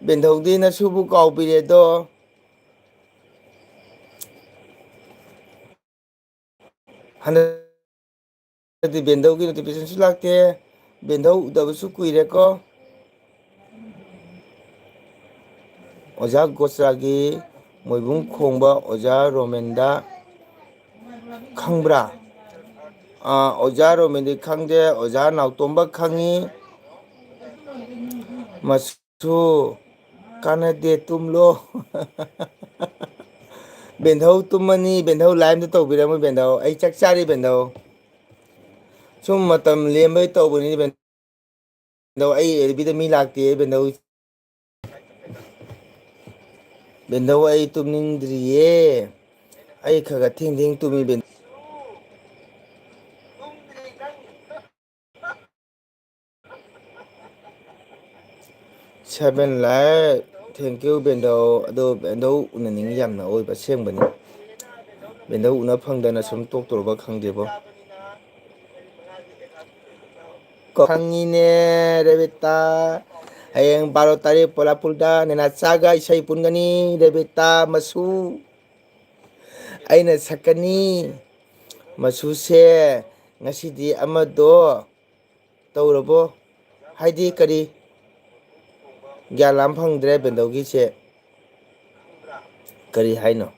S1: ꯕꯦꯟꯙꯧꯗꯤ ꯅꯁꯨꯕꯨ ꯀꯥꯎꯕꯤꯔꯦꯗꯣ ꯍꯟꯗꯛꯇꯤ ꯕꯦꯟꯙꯧꯒꯤ ꯅꯣꯇꯤꯐꯤꯀꯦꯁꯟꯁꯨ ꯂꯥꯛꯇꯦ ꯕꯦꯟꯙꯧ ꯎꯗꯕꯁꯨ ꯀꯨꯏꯔꯦꯀꯣ ꯑꯣꯖꯥ ꯒꯣꯆꯥꯒꯤ ꯃꯣꯏꯕꯨꯡ ꯈꯣꯡꯕ ꯑꯣꯖꯥ ꯔꯣꯃꯦꯟꯗ ꯈꯪꯕ꯭ꯔꯥ ꯑꯣꯖꯥ ꯔꯣꯃꯦꯟꯗꯤ ꯈꯪꯗꯦ ꯑꯣꯖꯥ ꯅꯥꯎꯇꯣꯝꯕ ꯈꯪꯉꯤ ꯃꯁꯨ ꯀꯥꯟꯅꯗꯦ ꯇꯨꯝꯂꯣ ꯕꯦꯟꯙꯧ ꯇꯨꯝꯃꯅꯤ ꯕꯦꯟꯙꯧ ꯂꯥꯏꯚ ꯑꯝꯇ ꯇꯧꯕꯤꯔꯝꯃꯨ ꯕꯦꯟꯙꯧ ꯑꯩ ꯆꯥꯛ ꯆꯥꯔꯤ ꯕꯦꯟꯙꯧ ꯁꯨꯝ ꯃꯇꯝ ꯂꯦꯟꯕꯩ ꯇꯧꯕꯅꯤ ꯕꯦꯟꯙꯧ ꯑꯩ ꯑꯦꯜꯕꯤꯗ ꯃꯤ ꯂꯥꯛꯇꯦ ꯕꯦꯟꯙꯧ ꯕꯦꯟꯙꯧ ꯑꯩ ꯇꯨꯝꯅꯤꯡꯗ꯭ꯔꯤꯌꯦ ꯑꯩ ꯈꯔ ꯊꯦꯡ ꯇꯨꯝꯃꯤ ꯕꯦꯟꯙꯧ ꯁꯚꯦꯟ ꯂꯥꯏꯠ ꯊꯦꯡꯀ꯭ꯌꯨ ꯕꯦꯟꯙꯧ ꯑꯗꯣ ꯕꯦꯟꯙꯧ ꯎꯅꯅꯤꯡꯉꯤ ꯌꯥꯝꯅ ꯑꯣꯏꯕ ꯑꯁꯦꯡꯕꯅꯤ ꯕꯦꯟꯙꯧ ꯎꯅ ꯐꯪꯗꯅ ꯁꯨꯝ ꯇꯣꯛꯇꯣꯔꯕ ꯈꯪꯗꯦꯕꯣ ꯈꯪꯉꯤꯅꯦ ꯔꯦꯕꯤꯇꯥ ꯍꯌꯦꯡ 12 ꯇꯥꯔꯤꯛ ꯄꯣꯂꯥꯄꯨꯔꯗ ꯅꯦꯅꯥꯆꯥꯒ ꯏꯁꯩ ꯄꯨꯟꯒꯅꯤ ꯔꯦꯕꯤꯇꯥ ꯃꯁꯨ ꯑꯩꯅ ꯁꯛꯀꯅꯤ ꯃꯁꯨꯁꯦ ꯉꯁꯤꯗꯤ ꯑꯃꯗꯣ ꯇꯧꯔꯕꯣ ꯍꯥꯏꯗꯤ ꯀꯔꯤ ꯒ꯭ꯌꯥꯟ ꯂꯥꯝ ꯐꯪꯗ꯭ꯔꯦ ꯕꯦꯟꯙꯧꯒꯤꯁꯦ ꯀꯔꯤ ꯍꯥꯏꯅꯣ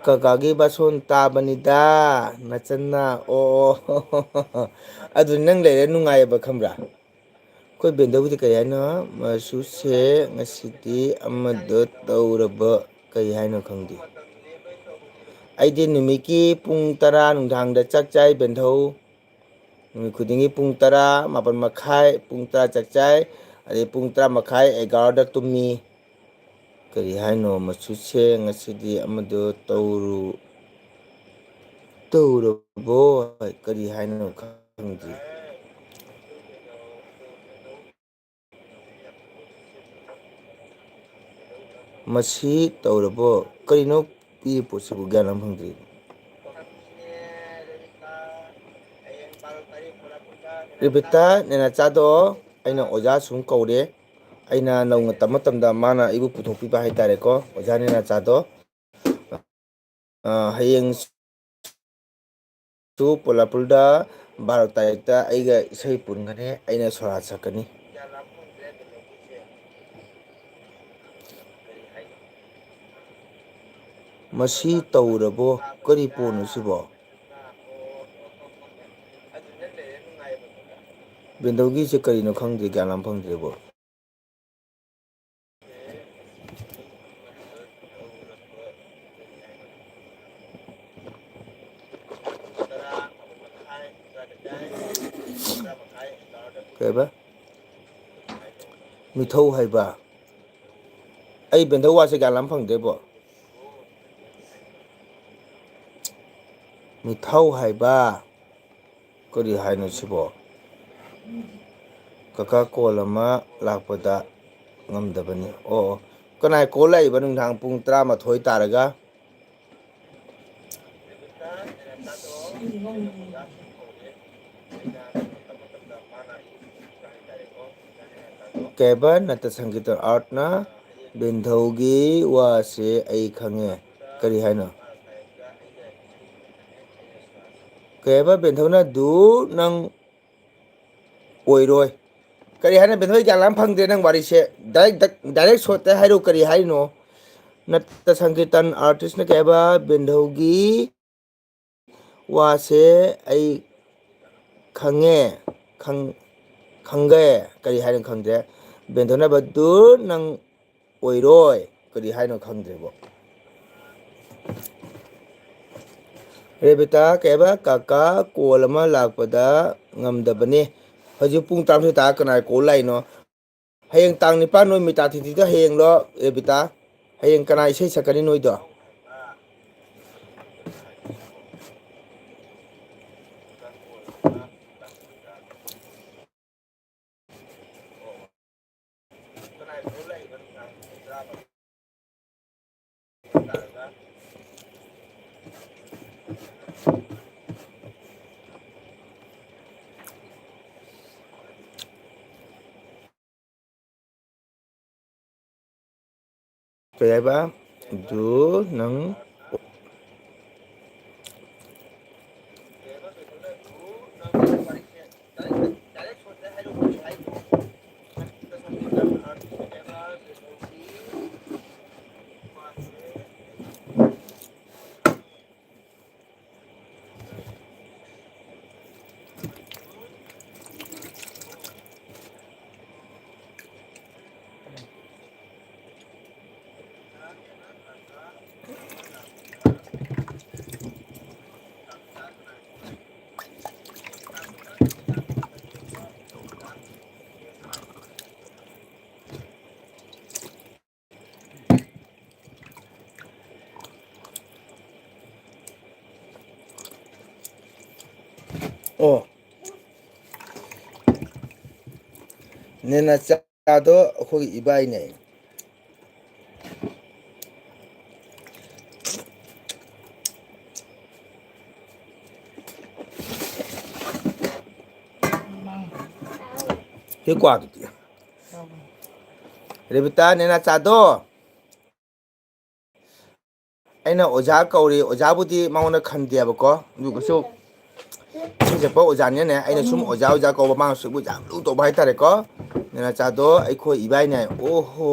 S1: ꯀꯀꯥꯒꯤ ꯕꯥꯁꯣꯟ ꯇꯥꯕꯅꯤꯗ ꯅꯆꯟꯅ ꯑꯣ ꯑꯗꯨ ꯅꯪ ꯂꯩꯔ ꯅꯨꯡꯉꯥꯏꯌꯦꯕ ꯈꯪꯕ꯭ꯔꯥ ꯑꯩꯈꯣꯏ ꯕꯦꯟꯙꯧꯒꯤꯗꯤ ꯀꯔꯤ ꯍꯥꯏꯅꯣ ꯃꯁꯨꯁꯦ ꯉꯁꯤꯗꯤ ꯑꯃꯗ ꯇꯧꯔꯕ ꯀꯩ ꯍꯥꯏꯅꯣ ꯈꯪꯗꯦ ꯑꯩꯗꯤ ꯅꯨꯃꯤꯠꯀꯤ ꯄꯨꯡ 10 ꯅꯨꯡꯗꯥꯡꯗ ꯆꯥꯛ ꯆꯥꯏ ꯕꯦꯟꯙꯧ ꯅꯨꯃꯤꯠ ꯈꯨꯗꯤꯡꯒꯤ ꯄꯨꯡ 10 11:30 ꯄꯨꯡ 10 ꯆꯥꯛ ꯆꯥꯏ ꯑꯗꯩ ꯄꯨꯡ 11:30 11ꯗ ꯇꯨꯝꯃꯤ ꯀꯔꯤ ꯍꯥꯏꯅꯣ ꯃꯁꯨꯁꯦ ꯉꯁꯤꯗꯤ ꯑꯃꯗꯣ ꯇꯧꯔꯕꯣ ꯀꯔꯤ ꯍꯥꯏꯅꯣ ꯈꯪꯗ꯭ꯔꯤ ꯃꯁꯤ ꯇꯧꯔꯕꯣ ꯀꯔꯤꯅꯣ ꯄꯤꯔꯤ ꯄꯣꯠꯁꯤꯕꯨ ꯒ꯭ꯌꯥꯟ ꯑꯃ ꯐꯪꯗ꯭ꯔꯤ ꯔꯦꯕꯤꯇꯥ ꯅꯦꯅꯥꯆꯥꯗꯣ ꯑꯩꯅ ꯑꯣꯖꯥ ꯁꯨꯝ ꯀꯧꯔꯦ ꯑꯩꯅ ꯅꯧꯅ ꯇꯝꯕ ꯃꯇꯝꯗ ꯃꯥꯅ ꯑꯩꯕꯨ ꯄꯨꯊꯣꯛꯄꯤꯕ ꯍꯥꯏꯇꯥꯔꯦꯀꯣ ꯑꯣꯖꯥ ꯅꯦꯅꯥꯆꯥꯗꯣ ꯍꯌꯦꯡ ꯄꯣꯂꯥꯄꯨꯔꯗ 12 ꯇꯥꯔꯤꯛꯇ ꯑꯩꯒ ꯏꯁꯩ ꯄꯨꯟꯒꯅꯤ ꯑꯩꯅ ꯁꯣꯔꯥꯠ ꯁꯛꯀꯅꯤ ꯃꯁꯤ ꯇꯧꯔꯕꯣ ꯀꯔꯤ ꯄꯣꯠꯅꯣ ꯁꯤꯕꯣ ꯕꯦꯟꯙꯧꯒꯤꯁꯦ ꯀꯔꯤꯅꯣ ꯈꯪꯗ꯭ꯔꯦ ꯒ꯭ꯌꯥꯟ ꯂꯥꯝ ꯐꯪꯗ꯭ꯔꯦꯕꯣ ꯀꯩꯕ ꯃꯤꯊꯧ ꯍꯥꯏꯕ ꯑꯩ ꯕꯦꯟꯙꯧ ꯋꯥꯁꯦ ꯒ꯭ꯌꯥꯟ ꯂꯥꯝ ꯐꯪꯗ꯭ꯔꯦꯕꯣ ꯃꯤꯊꯧ ꯍꯥꯏꯕ ꯀꯔꯤ ꯍꯥꯏꯅꯣ ꯁꯤꯕꯣ ꯀꯀꯥ ꯀꯣꯜ ꯑꯃ ꯂꯥꯛꯄꯗ ꯉꯝꯗꯕꯅꯤ ꯑꯣ ꯀꯅꯥꯏ ꯀꯣꯜ ꯂꯥꯛꯏꯕ ꯅꯨꯡꯗꯥꯡ ꯄꯨꯡ 12 ꯇꯥꯔꯒ ꯀꯩꯕ ꯅꯠꯇ ꯁꯪꯒꯤꯇ ꯑꯥꯔꯠꯅ ꯕꯦꯟꯊꯧꯒꯤ ꯋꯥꯁꯦ ꯑꯩ ꯈꯪꯉꯦ ꯀꯔꯤ ꯍꯥꯏꯅꯣ ꯀꯩ ꯍꯥꯏꯕ ꯕꯦꯟꯊꯧꯅ ꯗꯨ ꯅꯪ ꯑꯣꯏꯔꯣꯏ ꯀꯔꯤ ꯍꯥꯏꯅ ꯕꯦꯟꯊꯧ ꯒ꯭ꯌꯥꯟ ꯂꯥꯝ ꯐꯪꯗ꯭ꯔꯦ ꯅꯪ ꯋꯥꯔꯤꯁꯦ ꯗꯥꯏꯔꯦꯛ ꯁꯣꯠꯇ ꯍꯥꯏꯔꯣ ꯀꯔꯤ ꯍꯥꯏꯔꯤꯅꯣ ꯅꯠꯇ ꯁꯪꯀꯤꯔꯇꯟ ꯑꯥꯔꯇꯤꯁꯅ ꯀꯩ ꯍꯥꯏꯕ ꯕꯦꯟꯊꯧꯒꯤ ꯋꯥꯁꯦ ꯑꯩ ꯈꯪꯉꯦ ꯈꯪꯒꯦ ꯀꯔꯤ ꯍꯥꯏꯅꯣ ꯈꯪꯗ꯭ꯔꯦ ꯕꯦꯟꯊꯧꯅꯕꯗꯨ ꯅꯪ ꯑꯣꯏꯔꯣꯏ ꯀꯔꯤ ꯍꯥꯏꯅꯣ ꯈꯪꯗ꯭ꯔꯦꯕꯣ ꯔꯦꯕꯤꯇꯥ ꯀꯩꯕ ꯀꯥꯀꯥ ꯀꯣꯜ ꯑꯃ ꯂꯥꯛꯄꯗ ꯉꯝꯗꯕꯅꯤ ꯍꯧꯖꯤꯛ ꯄꯨꯡ 12 ꯇꯥ ꯀꯅꯥ ꯀꯣꯜ ꯂꯥꯛꯏꯅꯣ ꯍꯌꯦꯡ ꯇꯥꯡ 9 ꯅꯣꯏ ꯃꯤꯇꯥ ꯊꯤꯊꯤꯗ ꯍꯌꯦꯡꯂꯣ ꯔꯦꯕꯤꯇꯥ ꯍꯌꯦꯡ ꯀꯅꯥ ꯏꯁꯩ ꯁꯛꯀꯅꯤ ꯅꯣꯏꯗꯣ ꯀꯩ ꯍꯥꯏꯕ ꯑꯗꯨ ꯅꯪ ꯑꯣ ꯅꯦꯅꯆꯥꯗꯣ ꯑꯩꯈꯣꯏꯒꯤ ꯏꯕꯥꯏꯅꯦ ꯍꯦ ꯀ꯭ꯋꯥꯗꯨꯗꯤ ꯔꯦꯕꯤꯇꯥ ꯅꯦꯅꯆꯥꯗꯣ ꯑꯩꯅ ꯑꯣꯖꯥ ꯀꯧꯔꯤ ꯑꯣꯖꯥꯕꯨꯗꯤ ꯃꯉꯣꯟꯗ ꯈꯟꯗꯦꯕꯀꯣ ꯑꯗꯨꯒꯁꯨ ꯏꯁꯩ ꯁꯛꯄ ꯑꯣꯖꯥꯅꯤꯅꯅꯦ ꯑꯩꯅ ꯁꯨꯝ ꯑꯣꯖꯥ ꯀꯧꯕ ꯃꯥꯅꯁꯨ ꯌꯥꯝ ꯂꯨ ꯇꯧꯕ ꯍꯥꯏꯇꯥꯔꯦꯀꯣ ꯅꯦꯅꯆꯥꯗꯣ ꯑꯩꯈꯣꯏ ꯏꯕꯥꯏꯅꯦ ꯑꯣꯍꯣ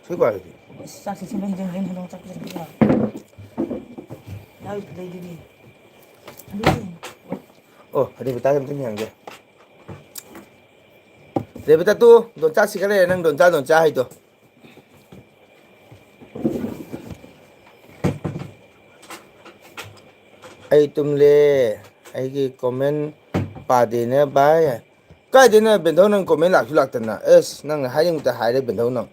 S1: ꯁꯤ ꯀ꯭ꯋꯥꯗꯨꯗꯤ
S3: ꯆꯥꯛꯁꯤ ꯁꯤꯡꯗꯣꯡ ꯍꯣꯔꯦꯟ ꯍꯧꯗꯣꯡ ꯆꯥꯛ ꯄꯤꯖꯕ ꯌꯥꯎ ꯂꯩꯗꯨꯗꯤ
S1: ꯑꯣ ꯔꯦꯕꯤꯇꯥꯗ ꯑꯝꯇꯪ ꯌꯦꯡꯒꯦ ꯔꯦꯕꯤꯇꯥ ꯇꯨ ꯗꯣꯟꯆꯥ ꯁꯤꯒ ꯂꯩꯔꯦ ꯅꯪ ꯗꯣꯟꯆꯥ ꯍꯥꯏꯗꯣ ꯑꯩ ꯇꯨꯝꯂꯦ ꯑꯩꯒꯤ ꯀꯣꯃꯦꯟ ꯄꯥꯗꯦꯅꯦ ꯚꯥꯏ ꯀꯥꯏꯗꯩꯅꯣ ꯕꯦꯟꯙꯧ ꯅꯪ ꯀꯣꯃꯦꯟ ꯂꯥꯛꯁꯨ ꯂꯥꯛꯇꯅ ꯑꯦꯁ ꯅꯪꯅ ꯍꯥꯏꯅꯤꯡꯕꯇ ꯍꯥꯏꯔꯦ ꯕꯦꯟꯙꯧ ꯅꯪ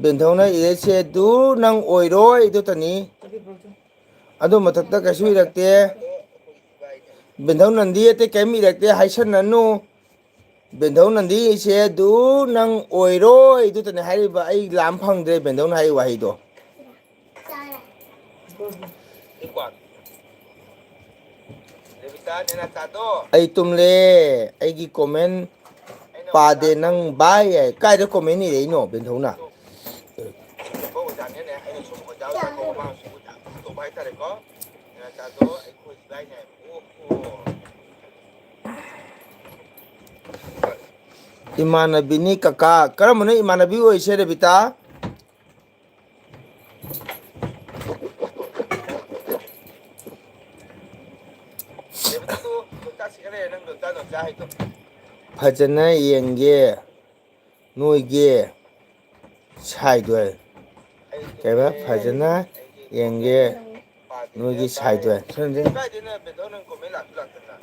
S1: ꯕꯦꯟꯙꯧꯅ ꯏꯔꯩꯁꯦ ꯗꯨ ꯅꯪ ꯑꯣꯏꯔꯣꯏ ꯑꯗꯨꯇꯅꯤ ꯑꯗꯨ ꯃꯊꯛꯇ ꯀꯩꯁꯨ ꯏꯔꯛꯇꯦ ꯕꯦꯟꯙꯧ ꯅꯟꯗꯤ ꯑꯇꯩ ꯀꯩꯝꯏꯔꯛꯇꯦ ꯍꯥꯏꯁꯟꯅꯅꯨ ꯕꯦꯟꯙꯧ ꯅꯟꯗꯤꯁꯦ ꯗꯨ ꯅꯪ ꯑꯣꯏꯔꯣꯏ ꯑꯗꯨꯇꯅꯦ ꯍꯥꯏꯔꯤꯕ ꯑꯩ ꯂꯥꯝ ꯐꯪꯗ꯭ꯔꯦ ꯕꯦꯟꯙꯧꯅ ꯍꯥꯏꯔꯤꯕ ꯋꯥꯍꯩꯗꯣ ꯑꯩ ꯇꯨꯝꯂꯦ ꯑꯩꯒꯤ ꯀꯣꯃꯦꯟ ꯄꯥꯗꯦ ꯅꯪ ꯚꯥꯏ ꯀꯥꯏꯗ ꯀꯣꯃꯦꯟ ꯏꯔꯛꯏꯅꯣ ꯕꯦꯟꯙꯧꯅ ꯑꯣꯖꯥꯅꯦꯅꯦ ꯑꯩꯅ ꯁꯨꯝ ꯑꯣꯖꯥ ꯀꯧꯕ ꯃꯥꯅꯁꯨ ꯌꯥꯝ ꯂꯨ ꯇꯧꯕ ꯍꯥꯏꯇꯥꯔꯦꯀꯣ ꯅꯦꯅꯆꯥꯗꯣ ꯑꯩꯈꯣꯏ ꯏꯕꯥꯏꯅꯦ ꯑꯣꯍꯣ ꯏꯃꯥꯟꯅꯕꯤꯅꯤ ꯀꯀꯥ ꯀꯔꯝꯕꯅꯣ ꯏꯃꯥꯟꯅꯕꯤ ꯑꯣꯏꯁꯦ ꯔꯦꯕꯤꯇꯥ ꯐꯖꯅ ꯌꯦꯡꯒꯦ ꯅꯣꯏꯒꯤ ꯁꯥꯏꯗꯣ ꯀꯩꯕ ꯐꯖꯅ ꯌꯦꯡꯒꯦ ꯅꯣꯏꯒꯤ ꯁꯥꯏꯗꯣ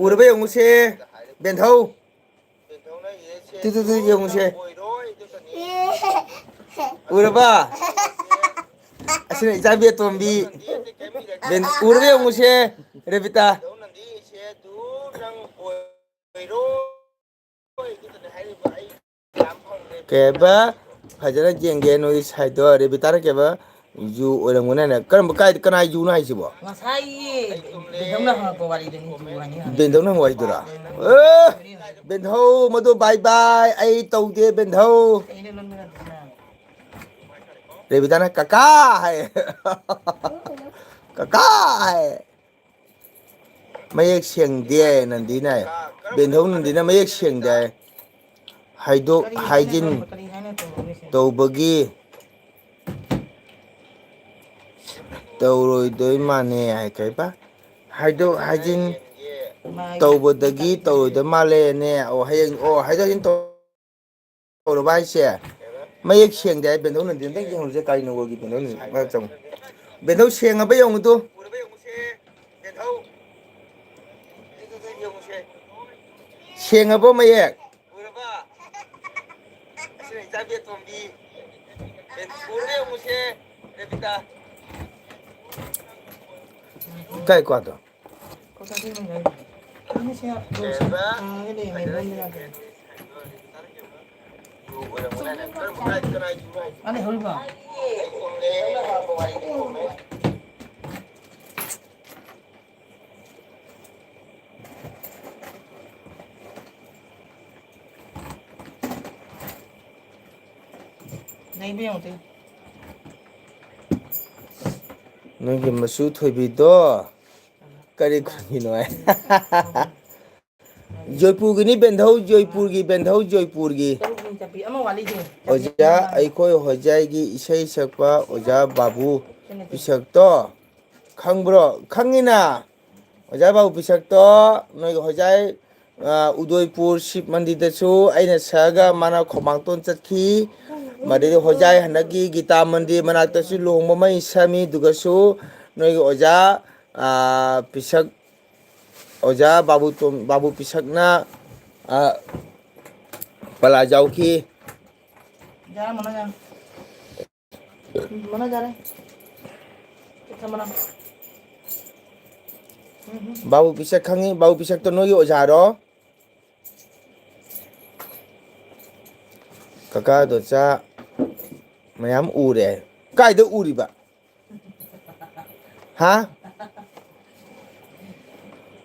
S1: ꯎꯔꯕ ꯌꯦꯡꯉꯨꯁꯦ ꯕꯦꯟꯊꯧ ꯇꯨ ꯌꯦꯡꯉꯨꯁꯦ ꯎꯔꯕ ꯑꯁꯤꯅ ꯏꯆꯥꯕꯤ ꯑꯇꯣꯝꯕꯤ ꯎꯔꯕ ꯌꯦꯡꯉꯨꯁꯦ ꯔꯦꯕꯤꯇꯥ ꯀꯩꯕ ꯐꯖꯅ ꯌꯦꯡꯒꯦ ꯅꯣꯏꯒꯤ ꯁꯥꯏꯗꯣ ꯔꯦꯕꯤꯇꯥꯅ ꯀꯩꯕ ꯌꯨ ꯑꯣꯏꯔꯝꯒꯅꯤꯅ ꯀꯔꯝꯕ ꯀꯅꯥ ꯌꯨꯅꯣ ꯍꯥꯏꯁꯤꯕꯣ
S3: ꯉꯁꯥꯏꯒꯤ ꯕꯦꯟꯙꯧꯅ ꯍꯪꯉꯛꯄ ꯋꯥꯔꯤꯗꯨꯅꯤ ꯌꯨ ꯍꯥꯏꯅꯤ
S1: ꯕꯦꯟꯙꯧꯅ ꯍꯪꯕ ꯋꯥꯔꯤꯗꯨꯔꯥ ꯕꯦꯟꯙꯧ ꯃꯗꯨ ꯕꯥꯏ ꯕꯥꯏ ꯑꯩ ꯇꯧꯗꯦ ꯕꯦꯟꯙꯧ
S3: Ini lon na na.
S1: ꯔꯦꯕꯤꯗꯥꯅ ꯀꯀꯥ ꯍꯥꯏ ꯀꯀꯥ ꯍꯥꯏ ꯃꯌꯦꯛ ꯁꯦꯡꯗꯦ ꯅꯟꯗꯤꯅ ꯕꯦꯟꯙꯧ ꯅꯟꯗꯤꯅ ꯃꯌꯦꯛ ꯁꯦꯡꯗꯦ ꯍꯥꯏꯗꯣꯛ
S3: Kari haina
S1: hygiene
S3: lon kari haina to ni.
S1: ꯇꯧꯕꯒꯤ ꯇꯧꯔꯣꯏꯗꯣꯏ ꯃꯥꯅꯦ ꯍꯥꯏ ꯀꯩꯕ ꯍꯥꯏꯗꯣꯛ ꯍꯥꯏꯖꯤꯟ ꯇꯧꯕꯗꯒꯤ ꯇꯧꯔꯣꯏꯗꯣꯏ ꯃꯥꯜꯂꯦꯅꯦ ꯑꯣ ꯍꯌꯦꯡ ꯑꯣ ꯍꯥꯏꯗꯣꯛ ꯍꯥꯏꯖꯤꯟ ꯇꯧꯔꯕ ꯍꯥꯏꯁꯦ ꯃꯌꯦꯛ ꯁꯦꯡꯗꯦ ꯍꯥꯏ ꯕꯦꯟꯙꯧ ꯅꯟꯗꯤ ꯑꯝꯇꯪ ꯌꯦꯡꯍꯧꯁꯦ ꯀꯔꯤꯅꯣꯒꯤ ꯕꯦꯟꯙꯧ ꯅꯟꯗꯤ ꯆꯪꯉꯨ ꯕꯦꯟꯙꯧ ꯁꯦꯡꯉꯕ ꯌꯦꯡꯉꯨꯗꯨ ꯁꯦꯡꯉꯕꯣ ꯃꯌꯦꯛ ꯀꯥꯏ ꯀ꯭ꯋꯥꯗꯣ
S3: Ko sa tin ngai. Ini siya dosa. Ini may lon na. Ani hori ba? Nai be yung te.
S1: ꯅꯣꯏꯒꯤ ꯃꯆꯨ ꯊꯣꯏꯕꯤꯗꯣ ꯀꯔꯤ ꯈꯨꯟꯒꯤꯅꯣ ꯍꯥꯏ ꯖꯣꯏꯄꯨꯔꯒꯤꯅꯤ ꯕꯦꯟꯙꯧ ꯖꯣꯏꯄꯨꯔꯒꯤ ꯕꯦꯟꯙꯧ ꯖꯣꯏꯄꯨꯔꯒꯤ
S3: Taru ni tapi ama wali je.
S1: ꯑꯣꯖꯥ ꯑꯩꯈꯣꯏ ꯍꯣꯖꯥꯏꯒꯤ ꯏꯁꯩ ꯁꯛꯄ ꯑꯣꯖꯥ ꯕꯥꯕꯨ ꯄꯤꯁꯛꯇꯣ ꯈꯪꯕ꯭ꯔꯣ ꯈꯪꯉꯤꯅ ꯑꯣꯖꯥ ꯕꯥꯕꯨ ꯄꯤꯁꯛꯇꯣ ꯅꯣꯏꯒꯤ ꯍꯣꯖꯥꯏ ꯎꯗꯣꯏꯄꯨꯔ ꯁꯤꯕ ꯃꯟꯗꯤꯔꯗꯁꯨ ꯑꯩꯅ ꯁꯛꯑꯒ ꯃꯥꯅ ꯈꯣꯡꯃꯥꯡꯇꯣꯟ ꯆꯠꯈꯤ ꯃꯗꯩꯗꯤ ꯍꯣꯖꯥꯏ ꯍꯟꯗꯛꯀꯤ ꯒꯤꯇꯥ ꯃꯟꯗꯤꯔ ꯃꯅꯥꯛꯇꯁꯨ ꯂꯨꯍꯣꯡꯕ ꯑꯃ ꯁꯝꯃꯤ ꯑꯗꯨꯒꯁꯨ ꯅꯣꯏꯒꯤ ꯑꯣꯖꯥ ꯄꯤꯁꯛ ꯑꯣꯖꯥ ꯕꯥꯕꯨ ꯄꯤꯁꯛꯅ ꯄꯂꯥ ꯌꯥꯎꯈꯤ
S3: Jara mana jara? Mana jara? Kita mana?
S1: ꯕꯥꯕꯨ ꯄꯤꯁꯛ ꯈꯪꯉꯤ ꯕꯥꯕꯨ ꯄꯤꯁꯛꯇꯣ ꯅꯣꯏꯒꯤ ꯑꯣꯖꯥꯔꯣ ꯀꯀꯥ ꯗꯣꯆꯥ ꯃꯌꯥꯝ ꯎꯔꯦ ꯀꯥꯏꯗ ꯎꯔꯤꯕ ꯍꯥ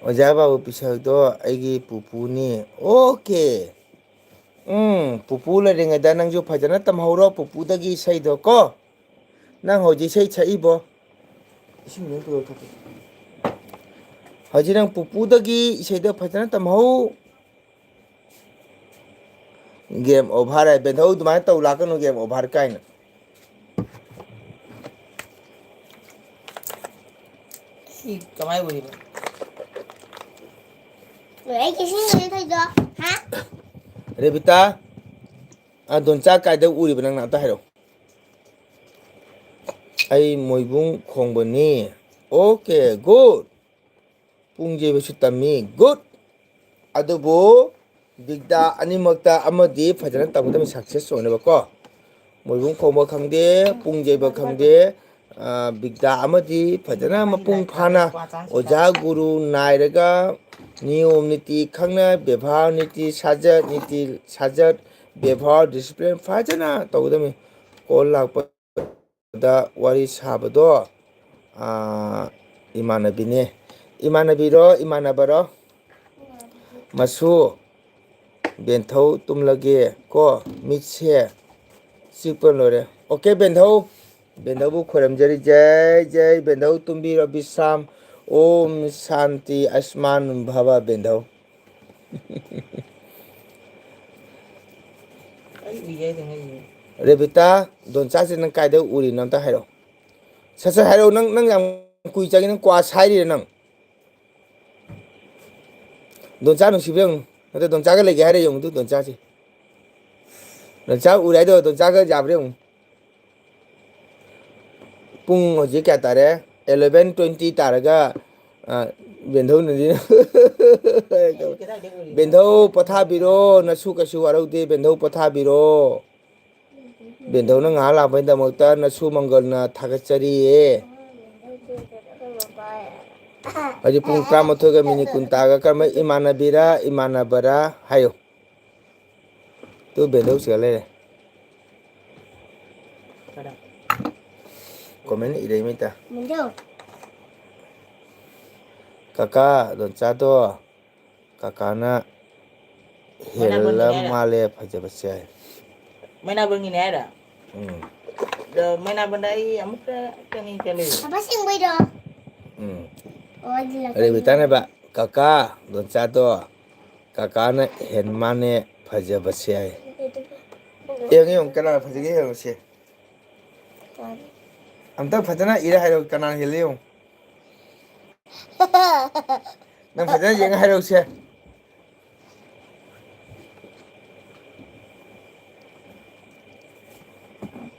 S1: ꯑꯣꯖꯥ ꯕꯥꯕꯨ ꯄꯤꯁꯛꯇꯣ ꯑꯩꯒꯤ ꯄꯨꯄꯨꯅꯤ ꯑꯣꯀꯦ ꯄꯨꯄꯨ ꯂꯩꯔꯤꯉꯩꯗ ꯅꯪꯁꯨ ꯐꯖꯅ ꯇꯝꯍꯧꯔꯣ ꯄꯨꯄꯨꯗꯒꯤ ꯏꯁꯩꯗꯣ ꯀꯣ ꯅꯪ ꯍꯧꯖꯤꯛ ꯏꯁꯩ ꯁꯛꯏꯕꯣ ꯏꯁꯤꯡ ꯍꯧꯖꯤꯛ ꯅꯪ ꯄꯨꯄꯨꯗꯒꯤ ꯏꯁꯩꯗꯣ ꯐꯖꯅ ꯇꯝꯍꯧ ꯒꯦꯝ ꯑꯣꯚꯔ ꯍꯥꯏ ꯕꯦꯟꯙꯧ ꯑꯗꯨꯃꯥꯏꯅ ꯇꯧ ꯂꯥꯛꯀꯅꯨ ꯒꯦꯝ ꯑꯣꯚꯔ ꯀꯥꯏꯅ
S3: Si kamay wali ba?
S2: Vậy cái gì thôi đó hả?
S1: ꯔꯦꯕꯤꯇꯥ ꯗꯣꯟꯆꯥ ꯀꯥꯏꯗ ꯎꯔꯤꯕ ꯅꯪꯅ ꯑꯝꯇ ꯍꯥꯏꯔꯛꯑꯣ ꯑꯩ ꯃꯣꯏꯕꯨꯡ ꯈꯣꯡꯕꯅꯤ ꯑꯣꯀꯦ ꯒꯨꯗ ꯄꯨꯡ ꯌꯩꯕꯁꯨ ꯇꯝꯃꯤ ꯒꯨꯗ ꯑꯗꯨꯕꯨ ꯕꯤꯛꯇꯥ ꯑꯅꯤꯃꯛꯇ ꯑꯃꯗꯤ ꯐꯖꯅ ꯇꯝꯒꯗꯕꯅꯤ ꯁꯛꯁꯦꯁ ꯑꯣꯏꯅꯕꯀꯣ ꯃꯣꯏꯕꯨꯡ ꯈꯣꯡꯕ ꯈꯪꯗꯦ ꯄꯨꯡ ꯌꯩꯕ ꯈꯪꯗꯦ ꯕꯤꯛꯇꯥ ꯑꯃꯗꯤ ꯐꯖꯅ ꯃꯄꯨꯡ ꯐꯥꯅ ꯑꯣꯖꯥ ꯒꯨꯔꯨ ꯅꯥꯏꯔꯒ ꯅꯤꯌꯣꯝ ꯅꯤꯇꯤ ꯈꯪꯅ ꯕꯦꯕꯥꯔ ꯅꯤꯇꯤ ꯁꯥꯖꯠ ꯕꯦꯕꯥꯔ ꯗꯤꯁꯤꯄ꯭ꯂꯤꯟ ꯐꯖꯅ ꯇꯧꯒꯗꯕꯅꯤ ꯀꯣꯜ ꯂꯥꯛꯄꯗ ꯋꯥꯔꯤ ꯁꯥꯕꯗꯣ ꯏꯃꯥꯟꯅꯕꯤꯅꯦ ꯏꯃꯥꯟꯅꯕꯤꯔꯣ ꯏꯃꯥꯟꯅꯕꯔꯣ ꯃꯁꯨ ꯕꯦꯟꯊꯧ ꯇꯨꯝꯂꯒꯦ ꯀꯣ ꯃꯤꯠꯁꯦ ꯆꯤꯛꯄ ꯂꯣꯏꯔꯦ ꯑꯣꯀꯦ ꯕꯦꯟꯙꯧ ꯕꯦꯟꯙꯧꯕꯨ ꯈꯣꯏꯔꯝꯖꯔꯤ ꯖꯩ ꯖꯩ ꯕꯦꯟꯙꯧ ꯇꯨꯝꯕꯤꯔꯣ ꯕꯤꯁ꯭ꯔꯥꯝ ꯑꯣꯝ ꯁꯥꯟꯇꯤ ꯑꯁꯃꯥꯟ ꯚꯕ ꯕꯦꯟꯙꯧ
S3: Ay bigay din ngayon.
S1: ꯔꯦꯕꯤꯇꯥ ꯗꯣꯟꯆꯥꯁꯦ ꯅꯪ ꯀꯥꯏꯗ ꯎꯔꯤꯅꯣ ꯑꯝꯇ ꯍꯥꯏꯔꯛꯑꯣ ꯁꯠ ꯁꯠ ꯍꯥꯏꯔꯛꯑꯣ ꯅꯪ ꯌꯥꯝ ꯀꯨꯏ ꯆꯪꯉꯤ ꯅꯪ ꯀ꯭ꯋꯥ ꯁꯥꯏꯔꯤꯔ ꯅꯪ ꯗꯣꯟꯆꯥ ꯅꯨꯡꯁꯤꯕ ꯌꯦꯡꯉꯨ ꯅꯠꯇꯦ ꯗꯣꯟꯆꯥꯒ ꯂꯩꯒꯦ ꯍꯥꯏꯔ ꯌꯦꯡꯉꯨ ꯗꯣꯟꯆꯥꯁꯦ ꯗꯣꯟꯆꯥ ꯎꯔꯦ ꯍꯥꯏꯗꯣ ꯗꯣꯟꯆꯥꯒ ꯌꯥꯕ꯭ꯔꯥ ꯌꯦꯡꯉꯨ ꯄꯨꯡ ꯍꯧꯖꯤꯛ ꯀꯌꯥ ꯇꯥꯔꯦ 11:20 ꯇꯥꯔꯒ ꯕꯦꯟꯙꯧꯅꯗꯤ ꯕꯦꯟꯙꯧ ꯄꯣꯊꯥꯕꯤꯔꯣ ꯅꯁꯨ ꯀꯩꯁꯨ ꯋꯥꯔꯧꯗꯦ ꯕꯦꯟꯙꯧ ꯄꯣꯊꯥꯕꯤꯔꯣ ꯕꯦꯟꯙꯧꯅ ꯉꯥꯏꯍꯥꯛ ꯂꯥꯛꯄꯒꯤꯗꯃꯛꯇ ꯅꯁꯨ ꯃꯪꯒꯜꯅ ꯊꯥꯒꯠꯆꯔꯤꯌꯦ ꯍꯧꯖꯤꯛ ꯄꯨꯡ 13ꯒ ꯃꯤꯅꯤꯠ 20 ꯇꯥꯔꯒ ꯀꯔꯝꯕ ꯏꯃꯥꯟꯅꯕꯤꯔ ꯏꯃꯥꯟꯅꯕꯔꯥ ꯍꯥꯏꯌꯨ ꯇꯨ ꯕꯦꯟꯙꯧ ꯆꯦꯜ ꯂꯩꯔꯦ
S3: Kada.
S1: Comment ꯏꯔꯩ ꯃꯩꯇ
S2: Mình đâu?
S1: ꯀꯀꯥ ꯗꯣꯟꯆꯥꯗꯣ kakana hela male fajabase
S3: Mana bang ini ada?
S1: mm
S3: Mana benda ini amuk kan ini cale.
S2: Apa sih yang beda?
S1: mm
S2: Oh, jelas.
S1: are bitane ba kaka don cha to kakana hen mane fajabase yong kana fajage yong se amta fajana ira hayo kana hele yong nang fajana yeng hayo se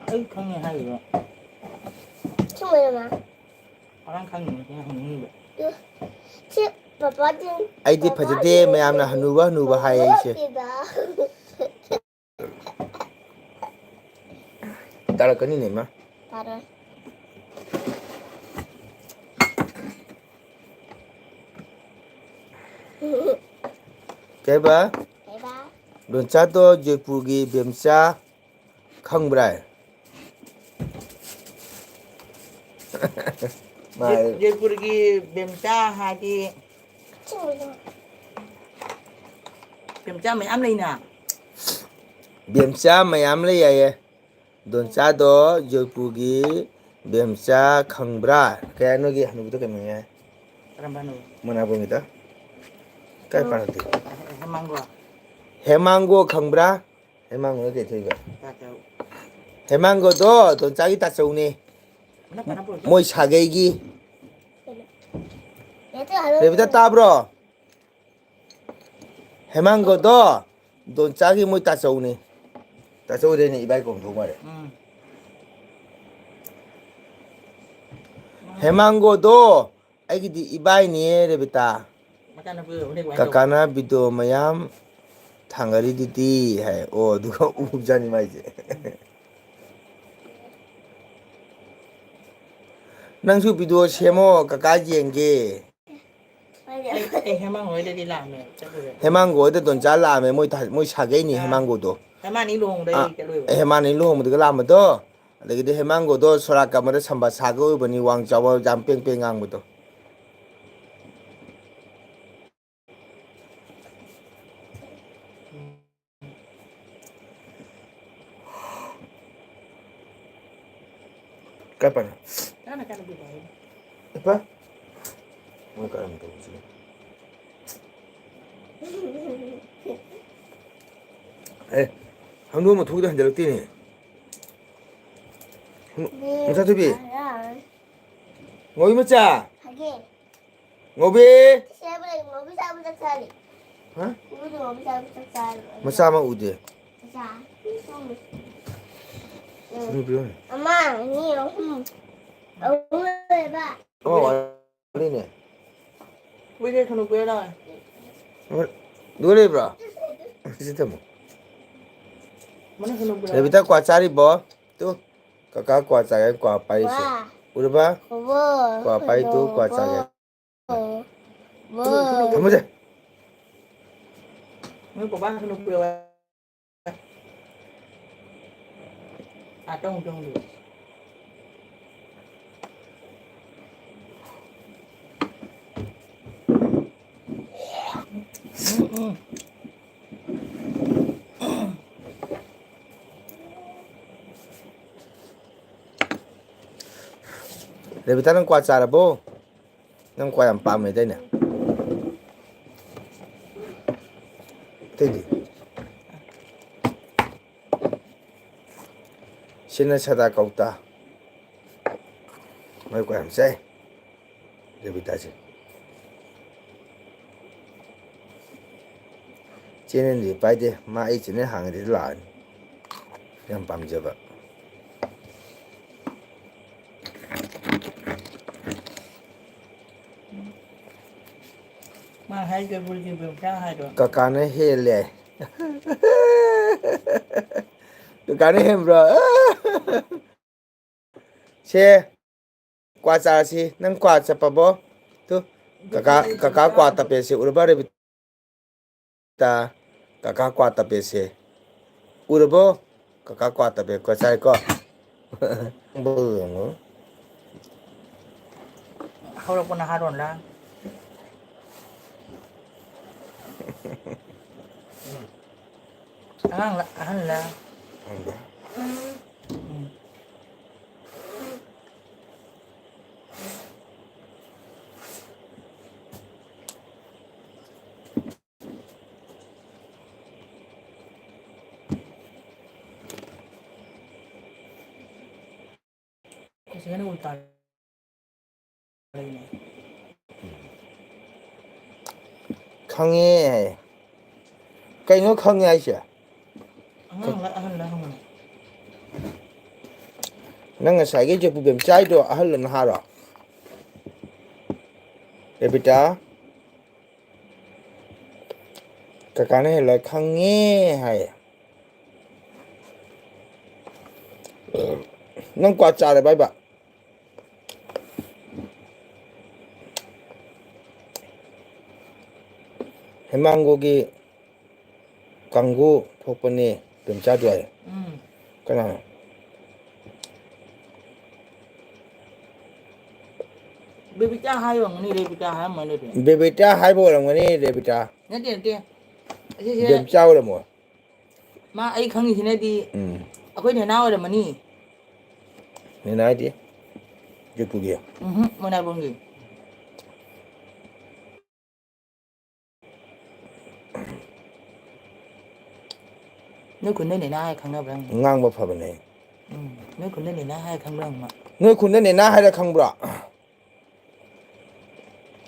S3: Ấy không nghe hay rồi.
S2: Cuma nama.
S3: Orang không nghe không nghe.
S2: Cik, papa dia.
S1: aidi fajade mayamna hanuba haye se tara kani ne ma
S2: Taruh.
S1: keba
S2: Beba.
S1: don cha to jaipur gi bemsa khangbra mai
S3: Dia pergi bemca haji
S2: Cuma nama.
S3: bemca mấy am này nè.
S1: bemsa mayam le yaye don cha do jaipur gi bemsa khangbra kaya no gi hanu to kemya
S3: Rambanu.
S1: mana bo ngita kai parati
S3: Emang gua.
S1: hemango khangbra hemango ke thoi ga
S3: Tak tahu.
S1: hemango do don cha gi ta chau ni
S3: Kenapa pun?
S1: moi sagai gi
S2: Itu harus.
S1: rebita tabro hemango do don cha gi moi ta chau ni ta chau de ni ibai kong thong ma de hemango do ai di ibai ni rebita
S3: Macam apa? Udah gua.
S1: kakana video mayam thangari diti hai o duga ubjani mai je nangsu video semo kaka jenge
S3: Emang gua udah di làm này.
S1: hemango de don cha la me moi sagai ni hemango do
S3: Emang ini luang dari kalau.
S1: hemani lu hom de la ma do adagi de hemango do sora kamara samba sago bani wang chawa jam peng peng ang do kapan
S3: Karena kan lebih baik.
S1: apa mau karam to sini 한두 번 독도 한 jar 뛰니 무사 투비 ngobi macha
S2: Lagi.
S1: ngobi
S2: Saya boleh ngopi sama sekali.
S1: ha
S2: Ngopi sama sekali.
S1: macha ma ude
S2: Bisa.
S1: ngobi
S2: Mama, ini Om Beba.
S1: oh ini ne
S3: Bây giờ không quên rồi.
S1: 노래 bra 진짜 뭐
S3: Mana không quên.
S1: 레비타 과짜리 뭐또 kakak 과짜게 과빠이시
S2: Wah,
S1: 우르바
S2: Bobo.
S1: 과빠이 또 과짜게
S2: Bobo.
S1: 가보자
S3: Mấy của bác không quên. À trong được.
S1: 레비타는 과짜라보 난 과안 빠면 되냐 되지 신을 찾아 꺾다 뭘 과안 쎄 레비타지 쟤는 리바이데 마 이제는 항아리 란 그냥 밤 잡아
S3: Mà hai cái bữa kia bemca hai rồi.
S1: kakane hele kakane hem bro che kwa cha si nang kwa cha pa bo tu kaka kwa ta pe se urba re ta kaka kwa ta pe se urbo kaka kwa ta pe ko cha ko bo ngo
S3: Không được con hai rồi là. 아한라. 시간이 올다.
S1: 강해. 그냥 강해 아이씨.
S3: 아한라.
S1: nang sa ge je bu bem chai do a hal na ha ro e beta ka ka ne la khang nge hai nang kwa cha le bai ba hemang go gi kanggu thok pa ni bem cha do ai ka na
S3: 베비자 하요. 니 베비자 하면 안 돼.
S1: be beta hai bo ram ni de beta
S3: 네.
S1: bem cha lo mo
S3: 마 아이 강이 지내디. 아코이 나와라 마니.
S1: ni na di je pu gi
S3: 뭐나 본기. 너 군대 내나 해 강나 브랑.
S1: ngang ba pha ba ne
S3: 너 군대 내나 해 강랑 마.
S1: ngươi khun ne na hai da khang bra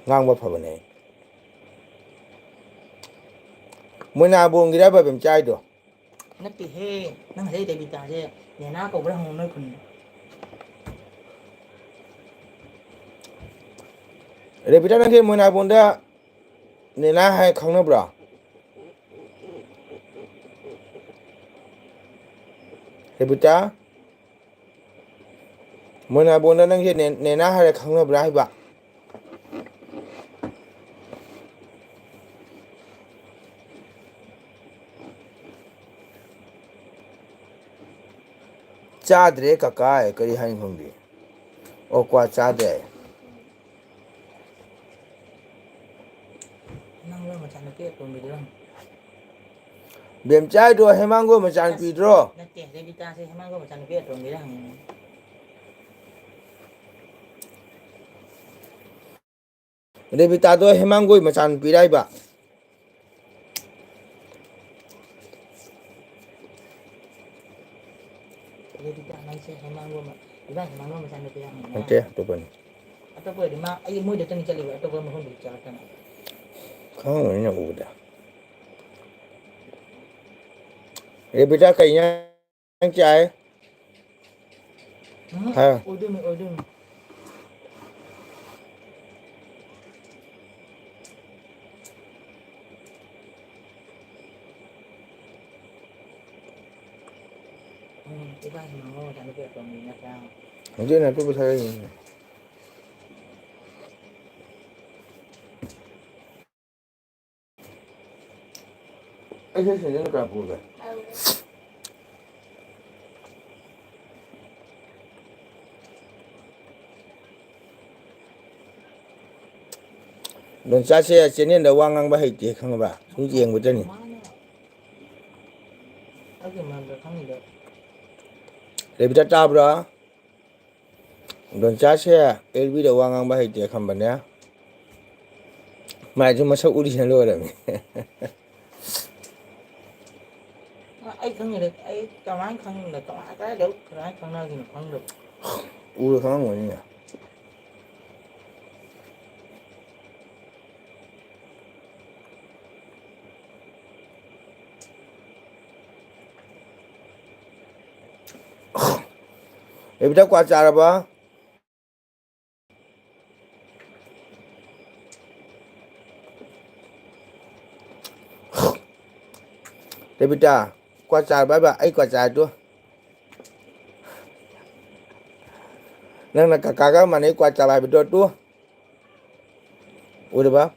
S1: ngang ba pha ba ne mo na bong gi da ba bem chai do
S3: 낫티 해. 난 해 데비자 제. 내나 거 브랑 너 군.
S1: re bita na ke mo na bong da ne na hai khang na bra re bita mo na bong da nang ke ne na hai khang na bra hai ba cha dre ka ka ai kari hai khong di o kwa cha de
S3: năng mà chán cái tụi mình đường.
S1: bem chai do hemang go ma chan pi dro
S3: 낫티 데비자 제 해만 거 chán cái tụi mình đường.
S1: re bita do hemang go ma chan pi rai ba
S3: 데비자 나이세 해만 거 마. 이반 해만 거 chán cái đường.
S1: ante to ban
S3: atau apa di mak ayo mau datang cari atau apa mau bicara kan
S1: khang ni na u da re bita kai nya chai ha
S3: udah iban mau chán cái tụi mình nhá sao
S1: je na to ba sai ai se se ne ka pu da don cha se che ne da wang ang ba hai ti khang ba su jieng bu ni
S3: cái mà được không được
S1: re bita ta bra don cha se lb da wang ang ba hai ti kham ba ne mai ju ma sa u ri chen lo da mi
S3: ai không được ai cho máy không được có cái được cái không nơi thì không được
S1: u lo khang mo ni ya re bita kwa cha ra ba re bita kwa cha ba ba ai kwa cha to nang na ka ga ma ne kwa cha ba bi to to u de ba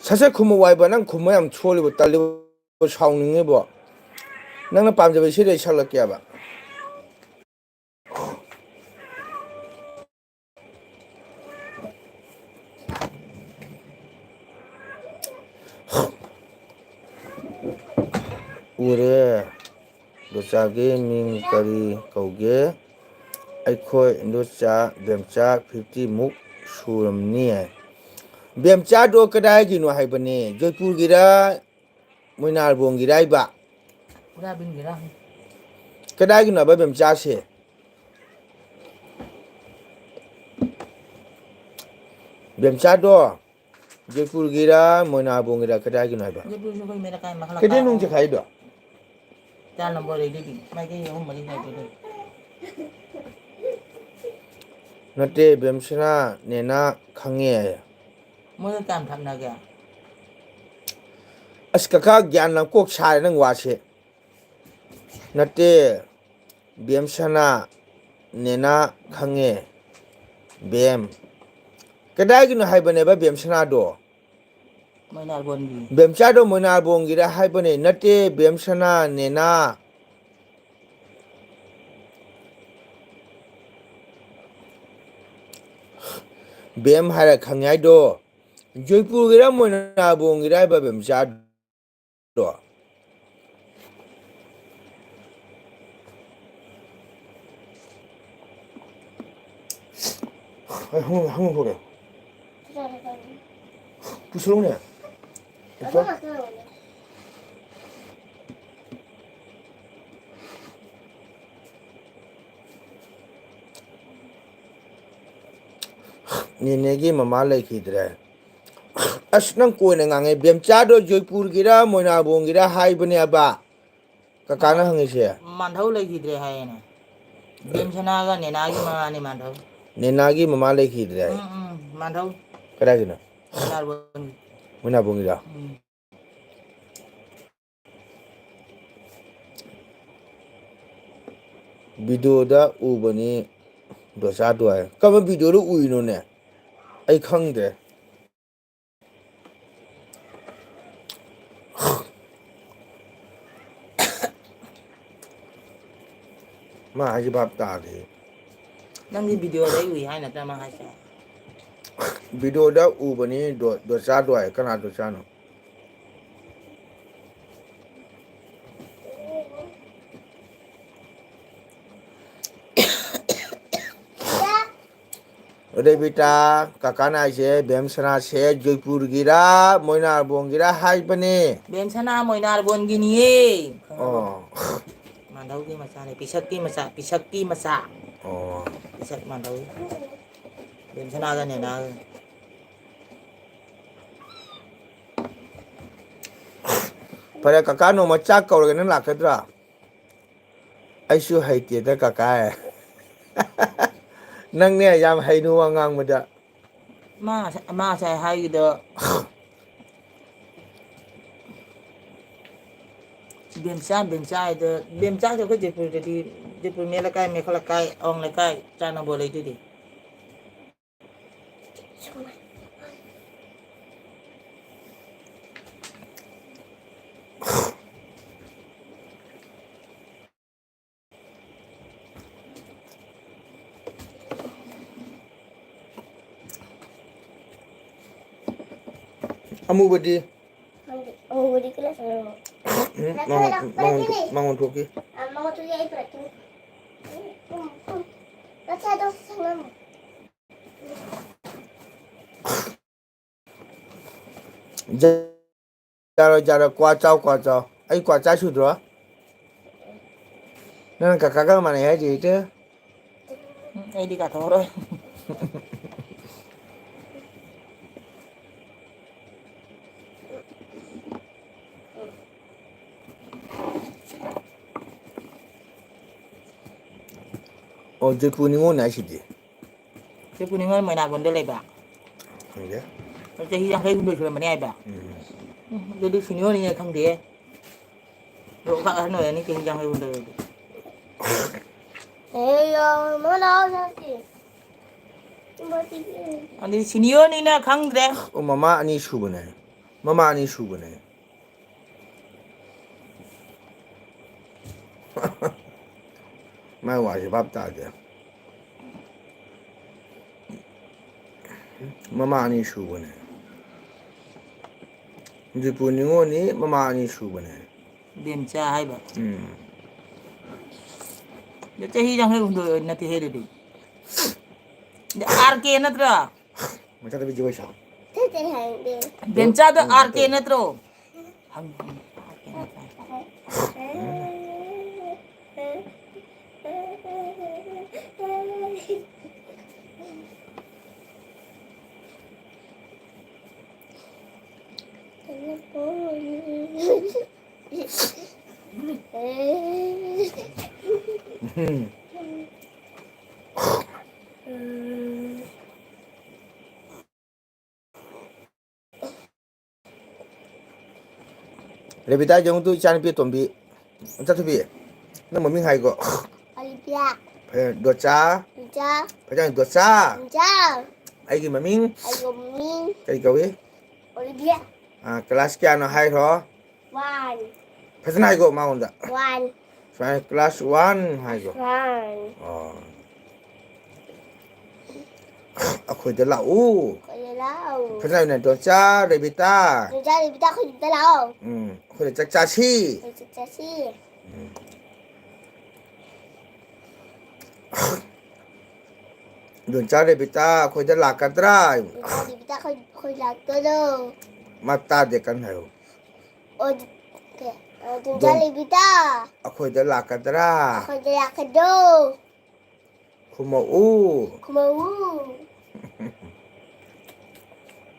S1: sa sa khum wai ba nang khum yam choli ba tal li ba shaung ning ne bo nang na pam je ba shi de chak la kya ba ꯎꯔꯦ ꯗꯣꯆꯥꯒꯤ ꯃꯤꯡ ꯀꯔꯤ ꯀꯧꯒꯦ ꯑꯩꯈꯣꯏ ꯏꯟꯗꯣꯆꯥ ꯕꯦꯝꯆꯥ 50ꯃꯨꯛ ꯁꯨꯔꯝꯅꯤ ꯕꯦꯝꯆꯥꯗꯣ ꯀꯗꯥꯏꯒꯤꯅꯣ ꯍꯥꯏꯕꯅꯦ ꯖꯣꯏꯄꯨꯔꯒꯤꯔ ꯃꯣꯏꯅꯥꯔꯕꯣꯡꯒꯤꯔ ꯍꯥꯏꯕ
S3: Ura bin gira.
S1: ꯀꯗꯥꯏꯒꯤꯅꯣ ꯍꯥꯏꯕ ꯕꯦꯝꯆꯥꯁꯦ ꯕꯦꯝꯆꯥꯗꯣ ꯖꯣꯏꯄꯨꯔꯒꯤꯔ ꯃꯣꯏꯅꯥꯔꯕꯣꯡꯒꯤꯔ ꯀꯗꯥꯏꯒꯤꯅꯣ ꯍꯥꯏꯕ
S3: Dia belum juga mereka kain mahal
S1: ꯀꯩꯗꯩ
S3: kau.
S1: ꯅꯨꯡ ꯆꯈꯥꯏꯗꯣ
S3: Jangan nombor ini. Mereka yang umur ini itu.
S1: ꯅꯠꯇꯦ ꯕꯦꯝꯁꯅꯥ ꯅꯦꯅꯥ ꯈꯪꯉꯦ
S3: Mula kan tak naga.
S1: ꯑꯁ ꯀꯀꯥ ꯒ꯭ꯌꯥꯟ ꯅꯪ ꯀꯣꯛ ꯁꯥꯔꯦ ꯅꯪ ꯋꯥꯁꯦ ꯅꯠꯇꯦ ꯕꯦꯝꯁꯅꯥ ꯅꯦꯅꯥ ꯈꯪꯉꯦ ꯕꯦꯝ ꯀꯗꯥꯏꯒꯤꯅꯣ ꯍꯥꯏꯕꯅꯦꯕ ꯕꯦꯝꯁꯅꯥꯗꯣ
S3: Mana albongi.
S1: ꯕꯦꯝꯆꯥꯗꯣ ꯃꯣꯏꯅꯥꯔꯕꯣꯡꯒꯤꯔ ꯍꯥꯏꯕꯅꯦ ꯅꯠꯇꯦ ꯕꯦꯝꯁꯅꯥ ꯅꯦꯅꯥ ꯕꯦꯝ ꯍꯥꯏꯔ ꯈꯪꯉꯦ ꯍꯥꯏꯗꯣ ꯖꯣꯏꯄꯨꯔꯒꯤꯔ ꯃꯣꯏꯅꯥꯔꯕꯣꯡꯒꯤꯔ ꯍꯥꯏꯕ ꯕꯦꯝꯆꯥꯗꯣ 한국어래. 부스러우네. 니네기 마마 레이키드래. ꯑꯁ ꯅꯪ ꯀꯣꯏꯅ ꯉꯥꯡꯉꯦ ꯕꯦꯝꯆꯥꯗꯣ ꯖꯣꯏꯄꯨꯔꯒꯤꯔ ꯃꯣꯏꯅꯥꯔꯕꯣꯡꯒꯤꯔ ꯍꯥꯏꯕꯅꯦꯕ ꯀꯀꯥꯅ ꯍꯪꯉꯤꯁꯦ
S3: Mandau lagi dia hai ni. Bim sana kan ni nagi mana ni mandau.
S1: ꯅꯦꯅꯥꯒꯤ ꯃꯃꯥ ꯂꯩꯈꯤꯗ꯭ꯔꯦ
S3: Mandau.
S1: ꯀꯗꯥꯏꯒꯤꯅꯣ
S3: Mana albongi.
S1: ꯃꯣꯏꯅꯥꯔꯕꯣꯡꯒꯤꯔ ꯚꯤꯗꯤꯑꯣꯗ ꯎꯕꯅꯤ ꯗꯣꯆꯥꯗꯣ ꯍꯥꯏ ꯀꯔꯝꯕ ꯚꯤꯗꯤꯑꯣꯗ ꯎꯏꯅꯣꯅꯦ ꯑꯩ ꯈꯪꯗ꯭ꯔꯦ ꯃꯥ ꯍꯥꯏꯁꯦ ꯚꯥꯞ ꯇꯥꯗꯦ
S3: Nanti video dah ui hai nak nama hai saya.
S1: ꯚꯤꯗꯤꯑꯣꯗ ꯎꯕꯅꯤ ꯗꯣꯆꯥꯗꯣ ꯍꯥꯏ ꯀꯅꯥ ꯗꯣꯆꯥꯅꯣ ꯔꯦꯕꯤꯇꯥ ꯀꯀꯥꯅ ꯍꯥꯏꯁꯦ ꯕꯦꯝꯁꯅꯥꯁꯦ ꯖꯣꯏꯄꯨꯔꯒꯤꯔ ꯃꯣꯏꯅꯥꯔꯕꯣꯡꯒꯤꯔ ꯍꯥꯏꯕꯅꯦ
S3: Bim sana mau nar albon gini ye.
S1: ꯑꯣ
S3: Mandau ki masa ni pisak ki masa.
S1: ꯑꯣ
S3: Pisak mandau. Bim sana kan ni na.
S1: ꯐꯔꯦ ꯀꯀꯥ ꯅꯣꯡꯃ ꯆꯥꯛ ꯀꯧꯔꯒ ꯅꯪ ꯂꯥꯛꯀꯗ꯭ꯔꯥ ꯑꯩꯁꯨ ꯍꯩꯇꯦꯗ ꯀꯀꯥ ꯅꯪꯅꯦ ꯌꯥꯝ ꯍꯩꯅꯨ ꯋꯥ ꯉꯥꯡꯕꯗ
S3: Ma saya hai gitu. Bimsa itu Bimsa tu kan Jepur melakai mekalakai ong lekai cana boleh itu di.
S1: ꯑꯃꯨꯕꯗꯤ
S2: Oh, di kelas dulu.
S1: ꯃꯉꯣꯟ ꯊꯣꯛꯈꯤ
S2: Mau tuh ya itu lagi. Baca dong sama.
S1: ꯖꯥꯔꯣ ꯀ꯭ꯋꯥ ꯆꯥꯎ ꯑꯩ ꯀ꯭ꯋꯥ ꯆꯥ ꯁꯨꯗ꯭ꯔꯣ ꯅꯪ ꯀꯀꯥꯒ ꯃꯥꯟꯅꯩ ꯍꯥꯏꯁꯦ ꯍꯦꯛꯇ
S3: Ini kata orang.
S1: ꯑꯣ ꯖꯣꯏꯄꯨꯔ ꯅꯤꯉꯣꯜꯅꯦ ꯍꯥꯏꯁꯤꯗꯤ
S3: Jepur ni kan main agon dia lebar.
S1: ꯈꯪꯗꯦ
S3: Jadi yang kayak gitu cuma mana ada. Jadi sini orang yang kang dia. Rok kat sana ni keng yang kayak gitu.
S2: Ya, mana sih? Mati.
S3: Andi sini orang ni nak kang dia.
S1: ꯑꯣ ꯃꯃꯥ ꯑꯅꯤ ꯁꯨꯕꯅꯦ ꯃꯥꯏ ꯋꯥꯁꯦ ꯚꯥꯞ ꯇꯥꯗꯦ ꯃꯃꯥ ꯑꯅꯤ ꯁꯨꯕꯅꯦ ꯖꯣꯏꯄꯨꯔ ꯅꯤꯉꯣꯜꯅꯤ ꯃꯃꯥ ꯑꯅꯤ ꯁꯨꯕꯅꯦ
S3: 뱀자 하이바.
S1: 음.
S3: 이제 희장 해군도 나티 해리디. 이제 RK 나트라.
S1: 맞아 비지고 있어.
S2: thế hàng đi
S3: 뱀자도 RK 나트로.
S1: 레비다 정도 있잖아 비 돈비. 언제 투비? 너 뭐밍 하이고.
S2: Olivia
S1: 도자.
S2: Olivia
S1: 파장 도자.
S2: Olivia
S1: 아이기 뭐밍?
S2: Ayumin
S1: cái cái
S2: Olivia
S1: à class kia nó hay thôi
S2: One
S1: phải thế này cô mà không dạ
S2: One
S1: phải class one hay cô
S2: One
S1: à khởi tới lão
S2: Có gì đâu
S1: phải thế này này tôi cha để bị ta
S2: Đừng ra thì người ta không nhìn ta đâu
S1: khởi tới cha chi
S2: Đừng chắc chắn gì
S1: đường cha để bị ta khởi tới lạc cái ra
S2: Đừng ra thì người ta không làm tôi đâu
S1: mà ta để cái này
S2: Ôi kìa Đừng ra thì người ta
S1: à khởi tới lạc cái ra
S2: Không thể làm cái đâu
S1: không mà u
S2: Không mau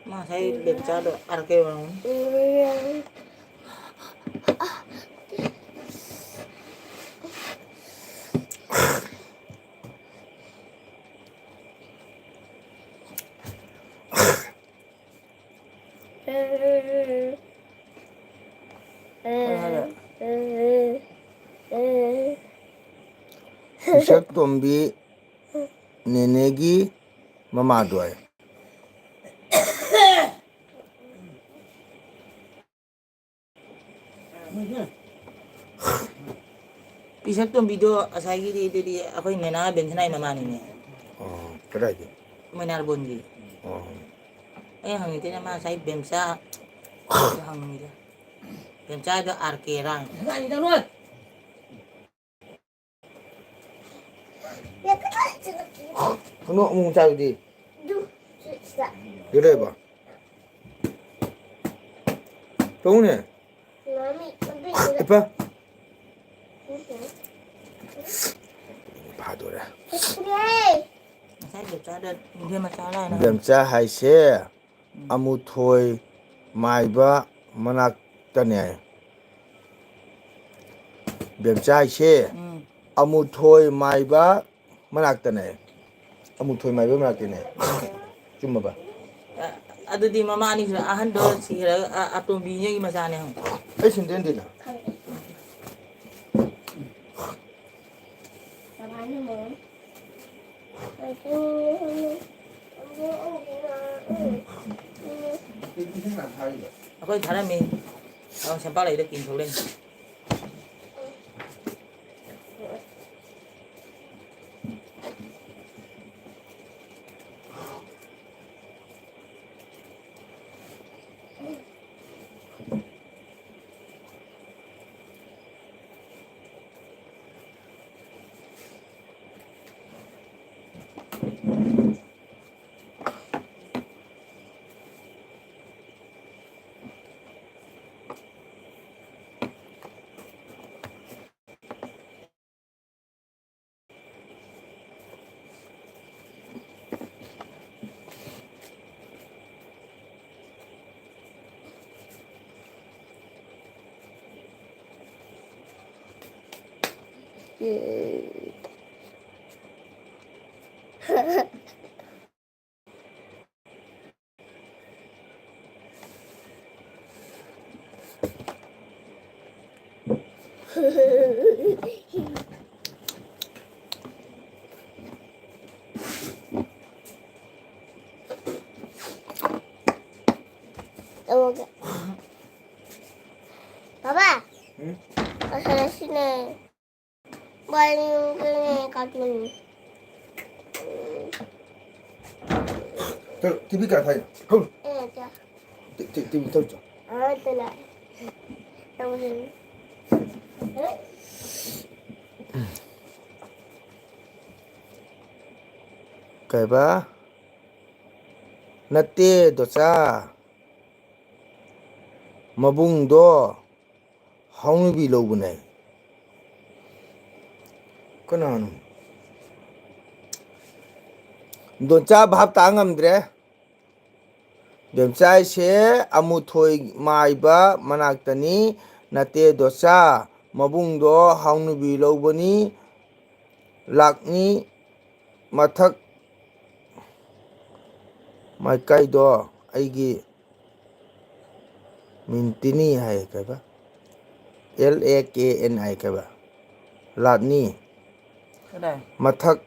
S3: Mà thấy 뱀자도 RK vào.
S1: Bisa tombi nenegi mama doy
S3: 비석도 비디오 아사기들이 아코이 메나 뱀스나이 마마니네.
S1: cái gì
S3: 메나 본디. 에 항이 되냐 마 사이 뱀사 항이다. 뱀자도 RK랑. 아니다 너.
S2: Ya cái này chứ
S1: nó mùng sao đi
S2: Đúng Dạ
S1: đưa đây bà đúng nè
S2: Nó bị
S1: 이봐 봐도라
S2: 그래
S3: 사이 뱀자도 이게 마살라나.
S1: 뱀자 하이세 아무 토이 마이바 만악 떠네 뱀자 하이세 아무 토이 마이바 만악 떠네 아무 토이 마이바 만악 떠네 좀 봐봐
S3: Aduh di mama ni sudah ahan do si atom binya gimana sana?
S1: ai 신된디나
S2: Namanya mau
S3: Aku thara mi. Aku sampai lagi dah kintu leh.
S2: Đâu Papa
S1: 응?
S2: Sana sini Balik ke kartun
S1: 저 TV 가 타요 헐
S2: Eh, dah
S1: TV 털죠
S2: Ah, itulah Yang sini
S1: Kaiba Nate docha Mabung do Haunubi lobune Kananu Doncha bhab tangamdre Demchai se amuthoi maiba manaktani Nate docha Mabung do Haunubi lobuni Lakni Mathak Maikai do Aigi Mintini hai kaiba LAKNI kaiba Latni
S3: Cái đây
S1: Mathak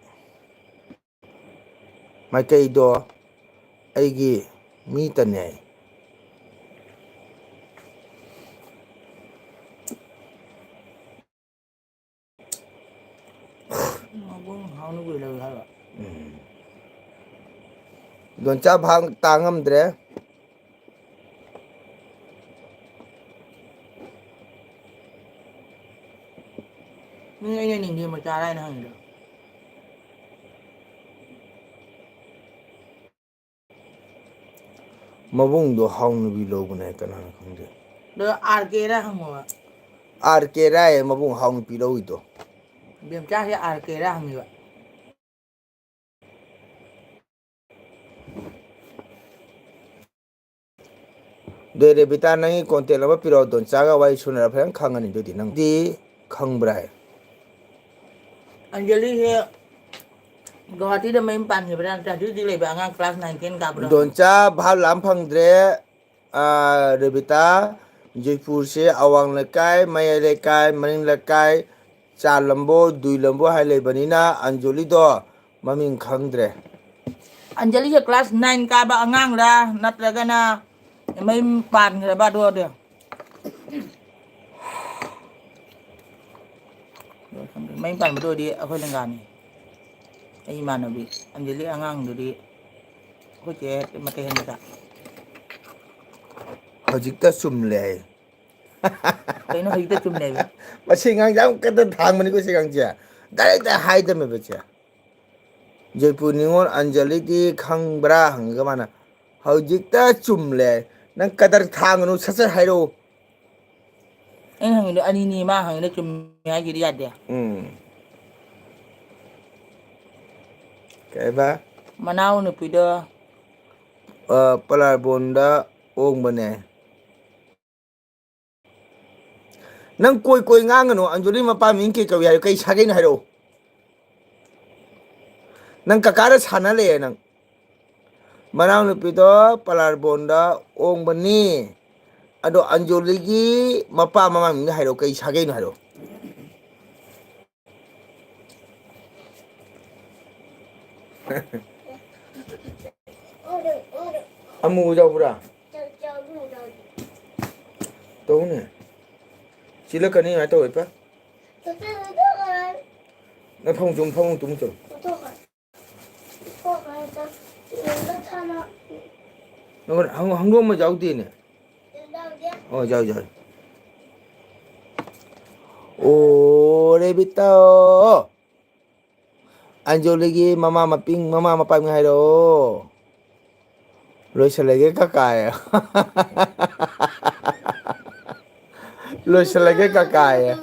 S1: Maikai do Aigi Mitane
S3: Mà cũng không nó quỳ lừ hay vậy.
S1: Doncha bhang tangamdre
S3: Nhưng anh nhìn đi mà cha đây nó hình được.
S1: Mabung do Haunubi lobune kanana khangde
S3: Đưa RK ra không mà.
S1: RK rai mabung Haunubi loito
S3: Biểm cha thì RK ra không vậy.
S1: Dere bita nangi kontel aba piro doncha ga wai sunara phang khangani dodi nang di khangbrai
S3: Anjali thì Guwahati da main pan sebenarnya tadi di lebangan kelas 19 ka bro.
S1: Doncha bhal lam phangdre rebita Jaipur se awang lekai maya lekai maning lekai cha lambo dui lambo hai lebanina Anjali do maming khangdre
S3: Anjali thì kelas 9 ka ba angang ra nat laga na main pan người ba đua được. Main pan ba đua di aku lengan ni. Ai mana bi Anjali angang di aku cek mati hen ka.
S1: hojikta sumle
S3: Cái nó hơi tới chung này.
S1: ma singang jam kata thang mani ko singang ja direct hai da me becha Jaipur ningon Anjali di khangbra hanga mana hojikta sumle nang kadar thang nu sasar hairo
S3: Anh hàng được anh ni ma hàng được chung ngay gì đi ada.
S1: Kaiba
S3: Manau ni pida
S1: Palar bonda ong bane nang koi koi ngang no Anjali mapa min ke kawi hayo kai sage na hayo nang kakara sana le nang manang no pido palar bonda ong bani ado Anjali gi mapa mama min hayo kai sage na hayo amu jau pura tau ne sila kani ai tau pa na phong tung chung nó không đúng mà giàu tiền này giàu giàu đây biết tao Anjali gi mama maping mama mapang hai do lôi xe lấy cái cài lôi xe lấy cái cài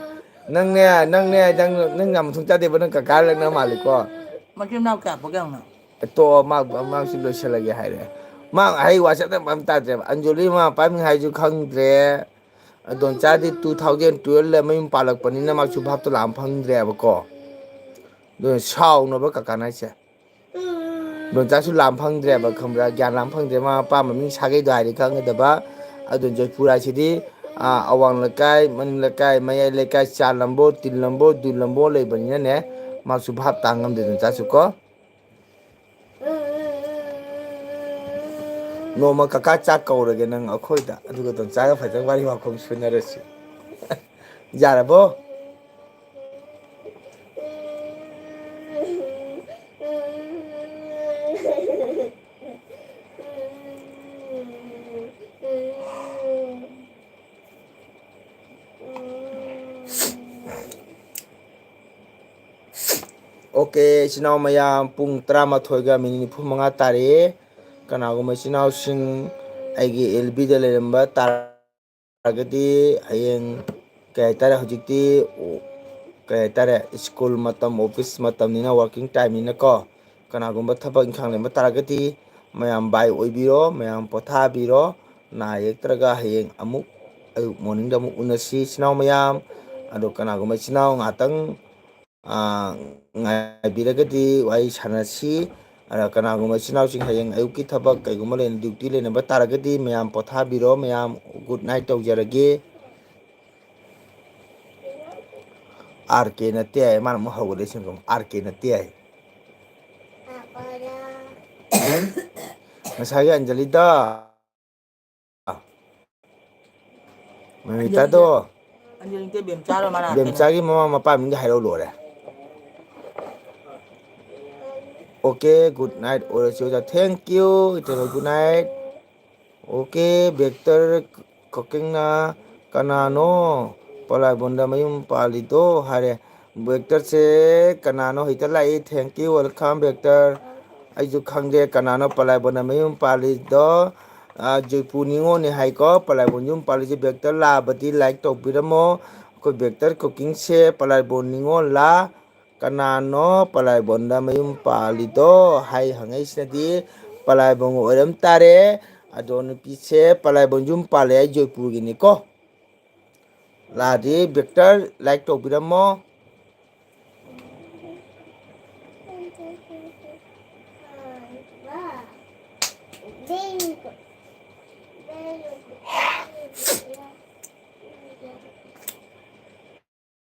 S1: nâng nè nâng ngầm thùng cha thì vẫn cả cái lên nó mà lại co
S3: mà chim nào cả bao nhiêu nào.
S1: to mang xin lôi xe lấy cái hai đấy mang hay quá sẽ tao ta thế Anjali mà phải hai chú khăng thế don cha thì 2012 là mình palak pani na mang chú bắp tôi làm phăng thế bà co rồi sau nó bắt cả này chứ don cha chú làm phăng thế bà không ra gian làm phăng thế mà pa mà mình sao cái đài thì khăng cái đó don Jaipur ai đi awang lekai maning lekai maya lekai cha lambo tin lambo du lambo le bani ne mang chú bắp tangam de don cha chú ko no ma kaka cha kau ra ge nang akhoi da aduga don cha ga phajang wari wa khom sunarasi jarabo 오케이, 이치나우 mayam 뿡 트라마토이가 미니 푸망아 따리 그나고마 이치나우싱 아이기 LB에 레름바 따라가디 하잉 kaya hujikti kaya school matam office matam nina working time nina ko kanagumba thabak inkhang lemba taragati mayam bai oibiro mayam potha biro na yektraga hayeng amuk ayuk morning da amuk unasi sinau mayam ado kanagumba sinau ngatang ngai biragati wai sanasi ada kanagumba sinau sing hayeng ayuk ki thabak kaigumba len duty len ba taragati mayam potha biro mayam good night tawjarage RK nate ay mana mo hawale singkong RK nate ay masaya Anjali da mamita do
S3: Anjali ke bem charo mana
S1: bemchagi mama mapa minga hairo lore okay good night ora choja thank you itelo good night okay vector cooking na kanano palai bonda mayum palito hare vector se kanano hitalai thank you welcome vector aiju khangde kanano palai bonda mayum palito joypur ningo ni haiko palai bonjum paliji vector la bati like to biramo ko vector cooking se palai bon ningo la kanano palai bonda mayum palito hai hangai snadi palai bongo oram tare adon pise palai bonjum pale joypur gini ko ladi vector like to biramo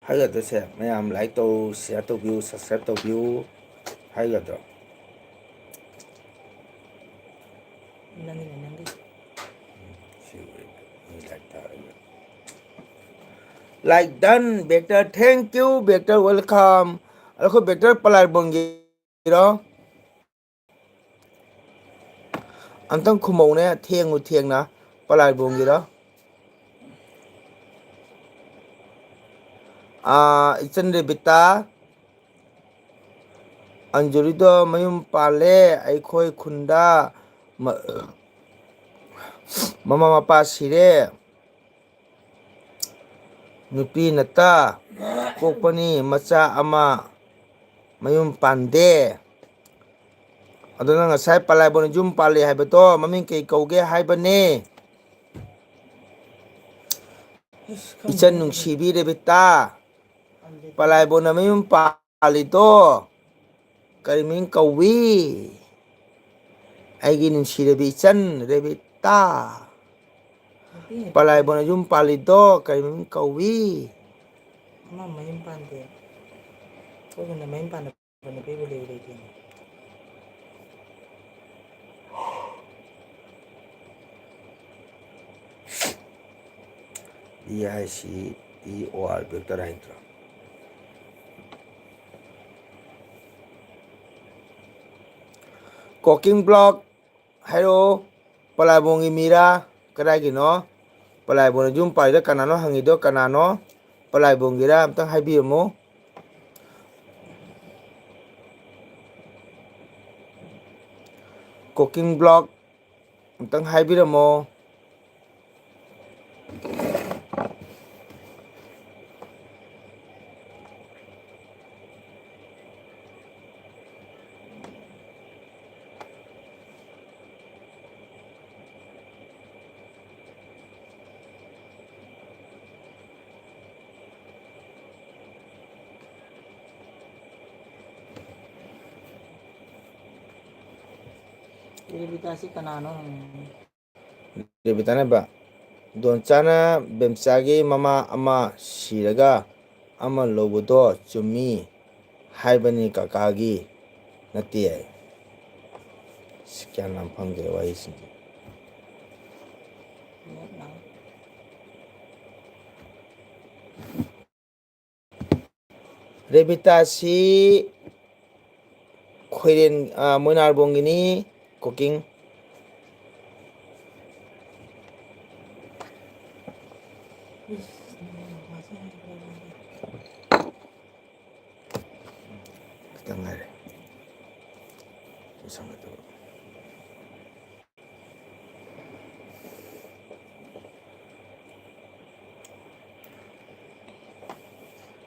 S1: haga se mayam like to share to view subscribe to view haga to
S3: nangi
S1: like done vector thank you vector welcome alko vector palai bongi ro antang khumau ne thieng na palai bongi ro ichan rebita anjuri do mayum pale aikhoi khunda mama mapa sire nupi nata kokpani macha ama mayum pande aduna ngasai palai bon jum pale haibato maming kei kauge haibane ichan nungsibi rebita palai bon mayum palito kariming kawi aigi nungsirebi ichan rebita palai bon jum palito kariming kawi
S3: mama mayim pande ko na mayim pande pande pe bole bole tin
S1: EICEOR vector hydra cooking block hairo palai bongi mira kadai gino palai bon jum palida kanano hangido kanano palai bongira amtang haibirmo cooking block amtang haibiramo
S3: Iribitasi kanano
S1: rebitana ba donchana bemchagi mama ama siraga ama lobudo chumi haibani kakagi nati ai sikyan nam phangde wai sin rebitasi khoiren monar bongini cooking खितंग है संगत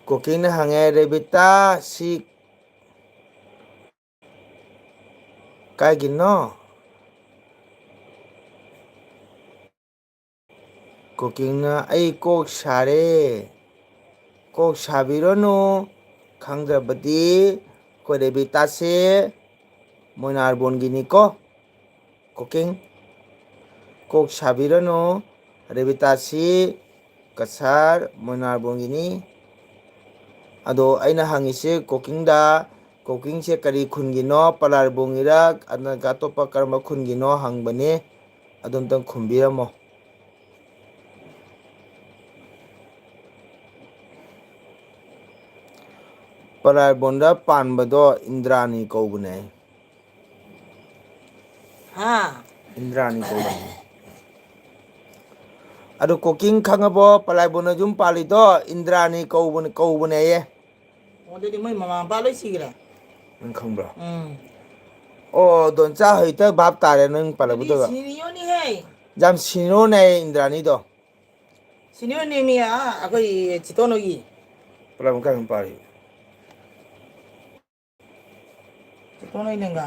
S1: cooking ने हंगे रेबिता सी काय गिनो cooking ना आई Coke सारे Coke साबिरोनो खंगद्रबदी को रेबिता से मोनार बोनगिनी को कुकिंग कोक साबिरोनो रेबिता सी कसार मोनार बोनगिनी अदो अइना हंगिसे कुकिंग दा कुकिंग से करी खुनगिनो पलार बोंगिरा अनगा तोपा कर्म खुनगिनो हंगबने अदुम तंग खुंबिरमो पलार बोंदा पानबदो इंद्रानी कौबने
S3: हाँ
S1: इंद्रानी कौबने अदो कुकिंग खंगबो पलार बोंदा जुम पालिदो इंद्रानी कौबने ये
S3: ओदे दी मैं मामा पाले सीगरा
S1: नंग खंब्रा
S3: हम्म
S1: ओ दोनचा हइता बाप तारे नंग
S3: दीदी
S1: पालबदो
S3: सीनियो नहीं है
S1: जाम सिनो ने इंद्रानी दो
S3: सीनियो नहीं मिया अकोई चितोनो की
S1: पलार बोंका हम पाली
S3: चितोनो ही नंगा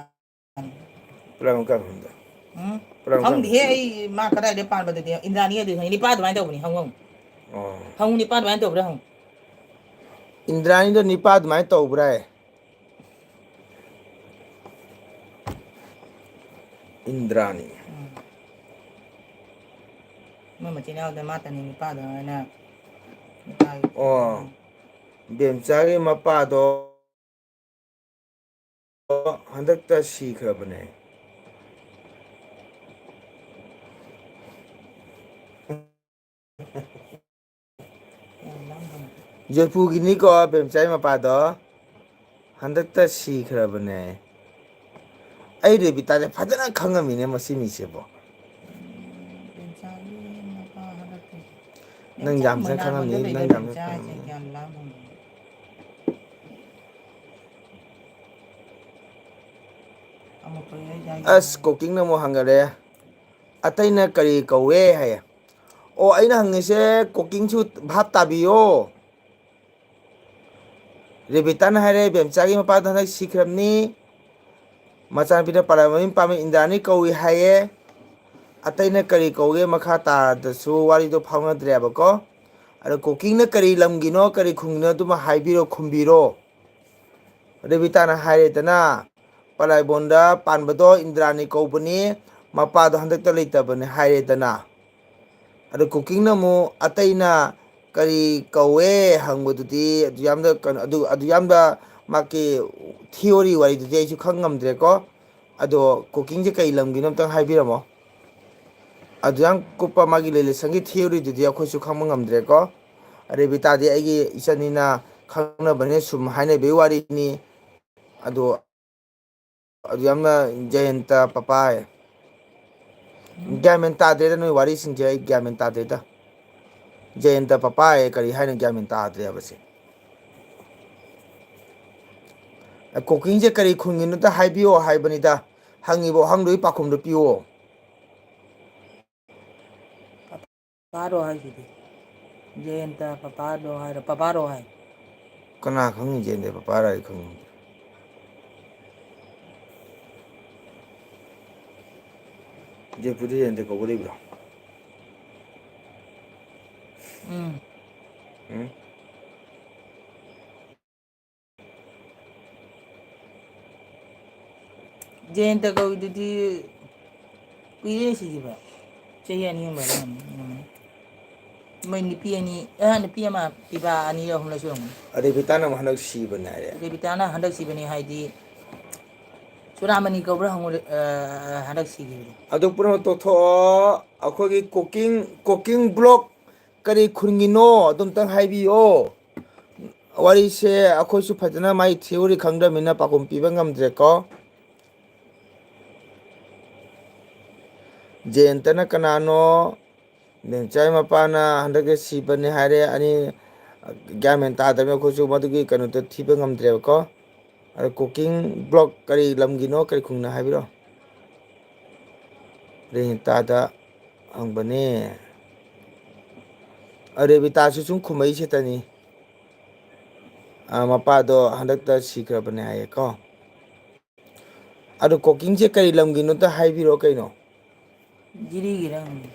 S1: पलार बोंका हम
S3: हम दिए माँ करा दे पान बदे दिया इंद्रानी है दिखा इन्हीं पाद वाइन तो बनी हम उन्हीं पाद वाइन तो बरा हम
S1: इंद्रानी दो निपाद माय तो उबरा है इंद्रानी
S3: मैं मची ना उधर माता नहीं पाद है ना
S1: ओ बेमचागे मपादो हंदकता सीखरबने जयपुगिनी को बेमचागे मपादो हंदकता सीखरबने आई रेबिता ने फजना खंगमिने मसी मिसेबो नंग जामसे खंगमनी नंग जामसे अस कुकिंग न मो हंगरे अतैना करी कौवे है ओ अइना हंगिसे कुकिंग सु भाप ताबियो रेबिता न हरे बेमचागी मपाद हंदक सीखरबनी मचान पिना परामइन पामे इंद्रानी कौई हाये अतैना करी कौगे मखा तादसु वारिदो फाउनद्रेबको अरे कुकिंग न करी लमगिनो करी खुंगिनो तुम हाइबिरो खुंबिरो रेबिता न हायरेतना पलाय बोंदा पानबदो इंद्रानी कौबनी मपादो हंदकता लेतबने हायरेतना अरे कुकिंग न मु अतैना करी कौवे हंगबदुदी अदुयामदा माके थियोरी वारिदुदी आइसु खंगमद्रेको अदो कुकिंग जे कई लमगिनो तंग हाइबिरमो अदुयाम कुप्पा मागी लेलेसंगी थियोरी दुदी अखोइसु खंगमद्रेको अरे बितादी आइगी इचनीना खंगनबने सुम हाइने बेवारिनी अदो अदुयामना जयंता पपाय ग्यामेन तादेदा नोय वारी सिंजे ग्यामेन तादेदा जयंता पपाय करी हाइने ग्यामेन तादरे बसे कुकिंग जे करी खुंगिनो ता हाइबियो हाइबनिदा हंगिबो हंगदोई पाखुमदो पियो
S3: पारो है दीदी जयंता पपारो है
S1: कना खंगी जेंदे पपारा खंगी जे पुरी जेंदे को बोलिब्रो
S3: जयंता कौई दीदी कुइरे सीबा चाहिए नहीं हमारे मैं निपियानी निपियामा पिबा आनी हम लोग सुन
S1: अरे बिताना हनक सी बनाए
S3: अरे बिताना हंडक सी बनी है दी चुरामनी कौबरा हम हंडक सी गी
S1: अदो पुरो तो थो अखोगी कुकिंग ब्लॉग करी खुंगिनो अदुम तंग हाइबियो वारी से अखोइसु फजना माई थियोरी खंगदमिना पाकुम पिबा ngamdreko जयंतना कनानो बेंचाई मपाना हंदके सीबने हारे अनि ग्यामेन तादमे खोसु मदुगी कनु तो थिबा ngamdreko Cooking blog kari lamgino kari khungna haibiro Renita ang bane Revita su chung khumai setani mapado handakta sikrabane haye ko cooking je kari lamgino ta haibiro kaino
S3: Jiri girang.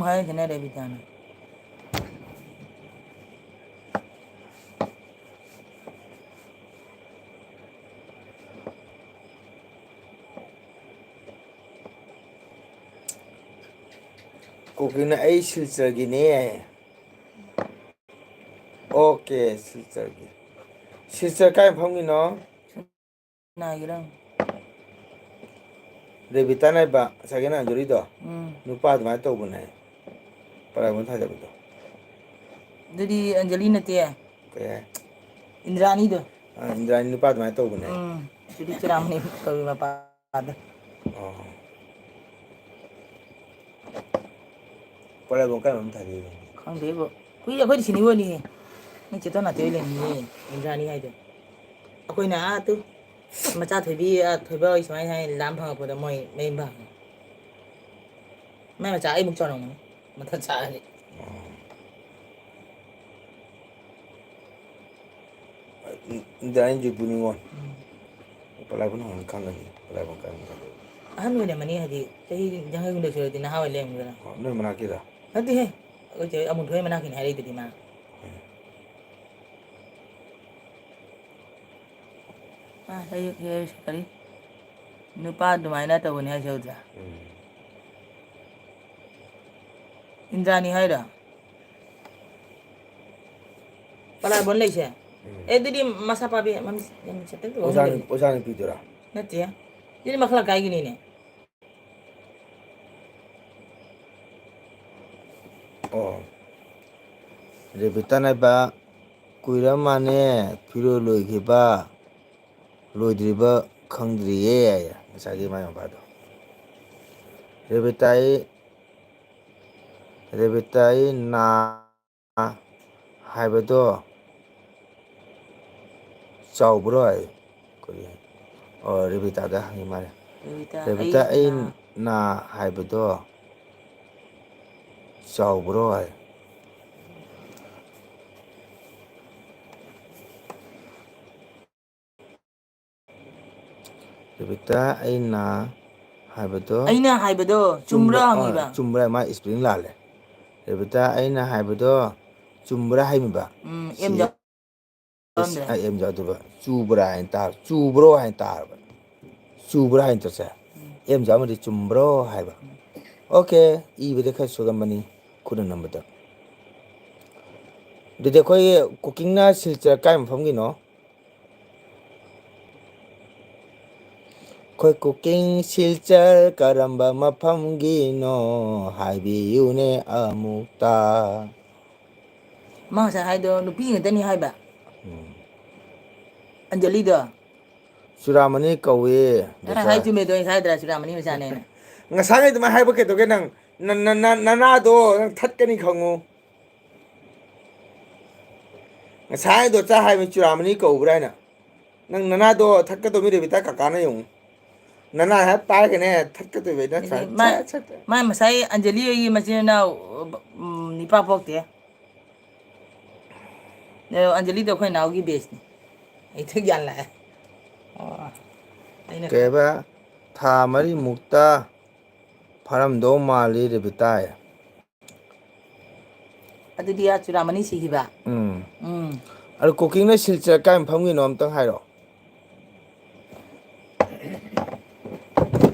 S3: Hai kena Revita na.
S1: Cooking na ay silsar gini Okay, silsar gi silsar kay phangino
S3: Na girang.
S1: Revita na ba sagena jori do nupa dma to bunai para mun tha jabu do
S3: Jadi Angelina te.
S1: kaya
S3: Indrani do.
S1: Indrani nupa dma to bunai
S3: Jadi ceramah ni kawi mapado.
S1: para mun kai mun tha ji
S3: Khang de bo. Kui ya khoi sini wo ni. Ni chito na te le ni. Indrani hai do. Akoi na tu. Macha thoibi thoiba ismai hai lam phang ko da moi mai ba. Mai macha ai muk chon ngam. Matha cha ni.
S1: Indrani ju buningon para mun hon khang ni para mun kai mun tha
S3: Ahan wo ne mani hadi. Sai jangai gunda sura din hawa le ngura.
S1: no mana kira
S3: Hadi he. Oi je amun thoi mana kin hai di ma. Saya sekali. Nupa dumaina ta wani ha shauda. Indrani hai da. Pala bon lai se. Didi masa pa be mam yang cetek tu.
S1: Osan pidura
S3: Nanti ya. Jadi makhluk kayak gini nih.
S1: Revita na ba kuira mane piro loi ke ba loi driba khangdriye ya masagi mai ba do Revitai na haibado chaubro ai kori Revita da hangi mare Revita ai na haibado chaubro ai Revita ai na haibado
S3: Aina haibado chumra hangiba.
S1: Chumra ma spring lale Revita ai na haibado chumra haimiba
S3: Em ja.
S1: em ja do ba chubra hain tar chubro hain tar ba chubra hain to sa em ja ma di chumbro haiba Okay I bide kha sugambani khuna nambada de dekho ye cooking na silchar kai mpham gi no khoi cooking silchar karamba mapham gi no haibi yune amukta
S3: Masa haido nupi ngata ni haiba. Anjali do.
S1: Suramani kawe
S3: Hai jume do sai dra Suramani masa ne.
S1: ngasane duma haiba ke to ke nang na do nang that ke ni khangu ngasane do cha hai mi Suramani ko bra na nang nana do that ke to mi Revita ka kana yung nana ha pa ke ne that ke to be na cha
S3: Ma masai Anjali yi masih na nipa pok te. Anjali do khoi naw gi base ni. Itu gyan la.
S1: ke ba tha mari mukta pharam do mali Revita ya
S3: Adu dia Suramani si ba.
S1: ar cooking na silchar kai mpham gi no am tang hai ro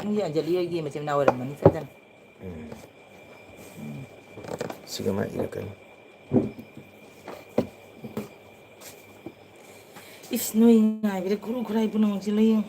S3: Ini Anjali yi masih na wara mani sadan.
S1: sigama ira kan
S3: Is no ngai bere kuru kurai punang silai.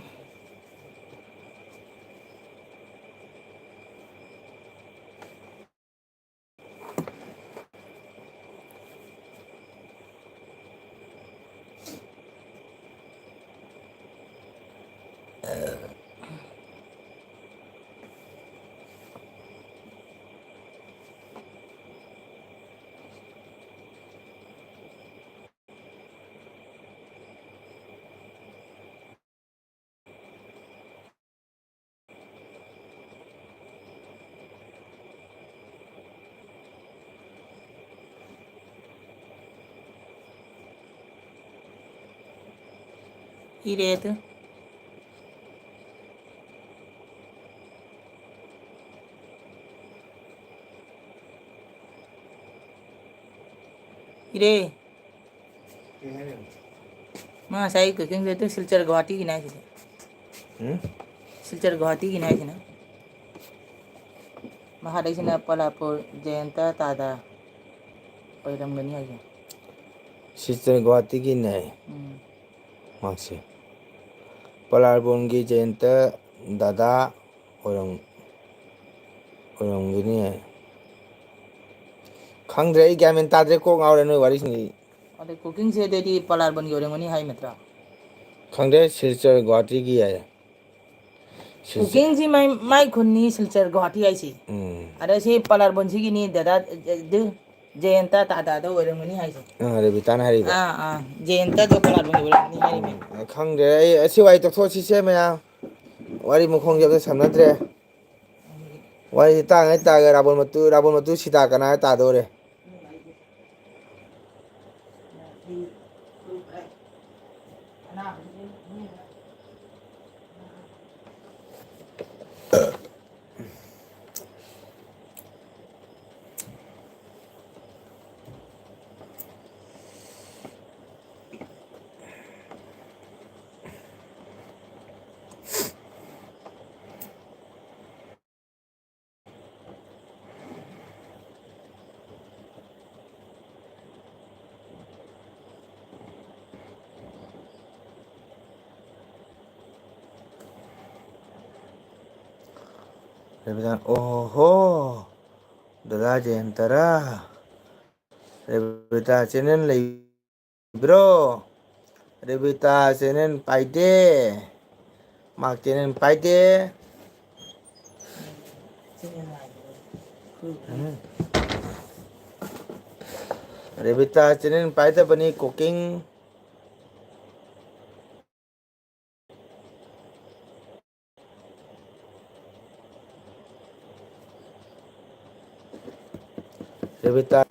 S3: 이래 또 이래 마 사이 cooking 또 실제로 Guwahati की नहीं थी 실제로 गुवाहाटी की नहीं थी ना Maharashtra पलापुर Jayant S ओइरमगनी है
S1: 시스터 과티기네 막시 빨알본기 제인트 다다 오롱기니 강드레 이게면 따드레 꼭 나오려는 와리신이
S3: अरे cooking से तेरी पलार बन गई ओरंगनी हाई मित्रा
S1: 강드레 시스터 과티기야
S3: कुकिंग जी माई खुन्नी सिलचर गुवाहाटी आई सी अरे से पलार बन सी की नहीं दादा दे जयंता तादा तो ओरंगनी हाई सी
S1: 레비탄 하리바
S3: जयंता तो पलार बन ओरंगनी हाई में
S1: 강드레 아시와이 또 시세메야 와리 무콩 잡도 삼나드레 와리 땅에 따가 라본마뚜 시다가나 따도래 레비탄 오호 다다 제인트라 레비타 제는 레이브로 레비타 제는 파이데 막 제는 파이데 레비타 제는 파이데 बनी कुकिंग 레비타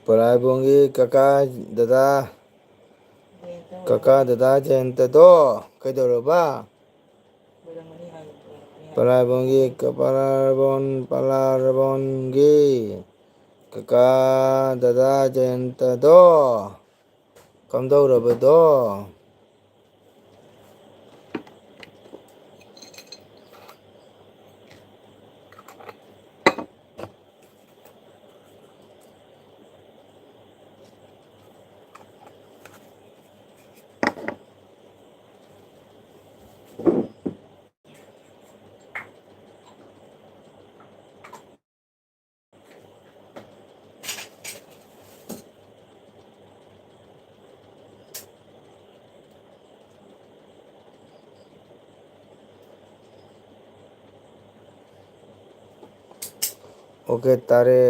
S1: पराबोंगी काका दादा जेंतदो कइदोरबा पराबोंगी पराबोंगी काका दादा जेंतदो कमदोरबदो ओके तारे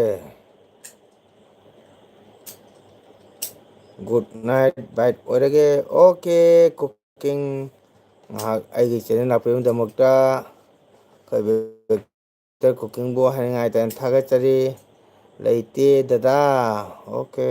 S1: गुड नाइट बाइट ओरगे ओके कुकिंग आइगी चैनल लापेदमक्ता कबे कुकिंग बो हायनाय तन थागचरी लेते दादा ओके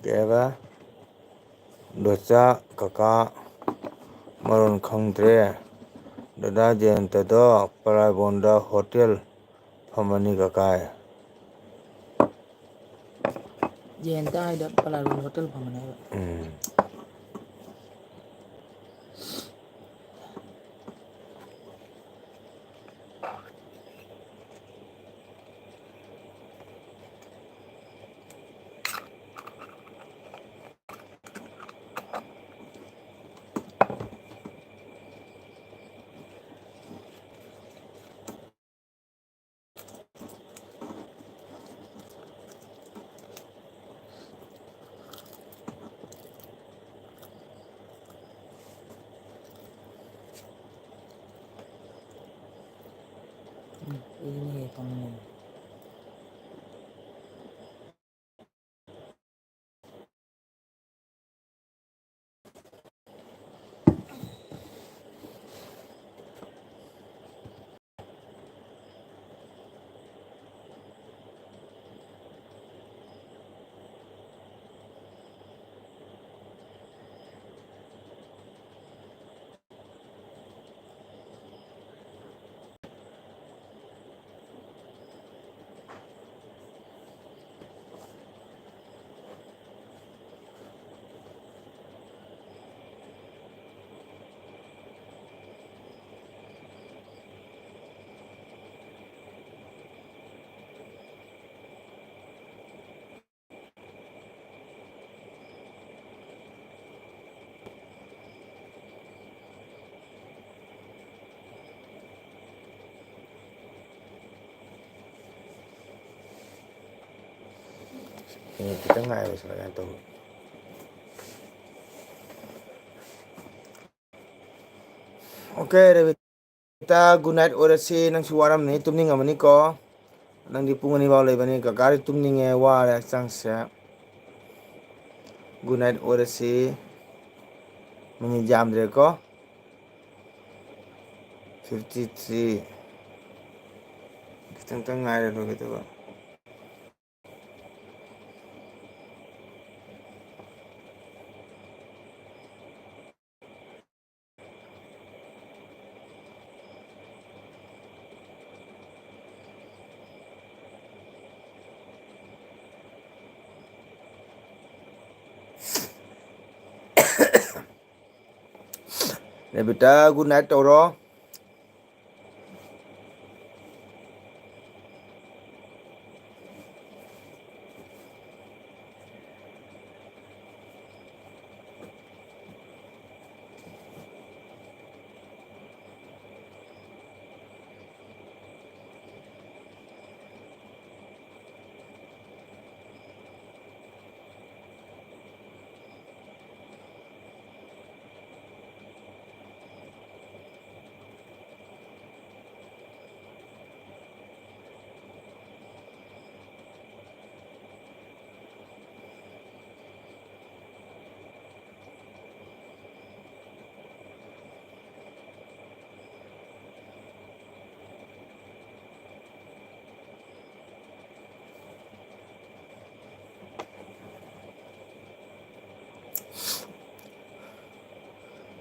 S1: ꯀꯩꯕ ꯗꯣꯆꯥ ꯀꯀꯥ ꯃꯔꯣꯟ ꯈꯪꯗ꯭ꯔꯦ ꯗꯗꯥ ꯖꯌꯟꯇꯗꯣ ꯄꯔꯥꯏꯕꯣꯟꯗ ꯍꯣꯇꯦꯜ ꯐꯝꯃꯅꯤ ꯀꯀꯥꯏ
S3: ꯖꯦꯟꯇ ꯍꯥꯏꯗ ꯄꯂꯥꯔꯕꯣꯟ ꯍꯣꯇꯦꯜ ꯐꯝꯕꯅꯦ ꯍꯥꯏꯕ 이네 방문
S1: kitang ngayos na yan to. Okay, Revita, good night orasi nang suwaram ni tumning amani ko. Nang di pungani ba bani kakari tumning e wala changse. Good night orasi. Mani jam dire ko. 53. Kitang ngayos ro gitu ba. Revita, good night toro.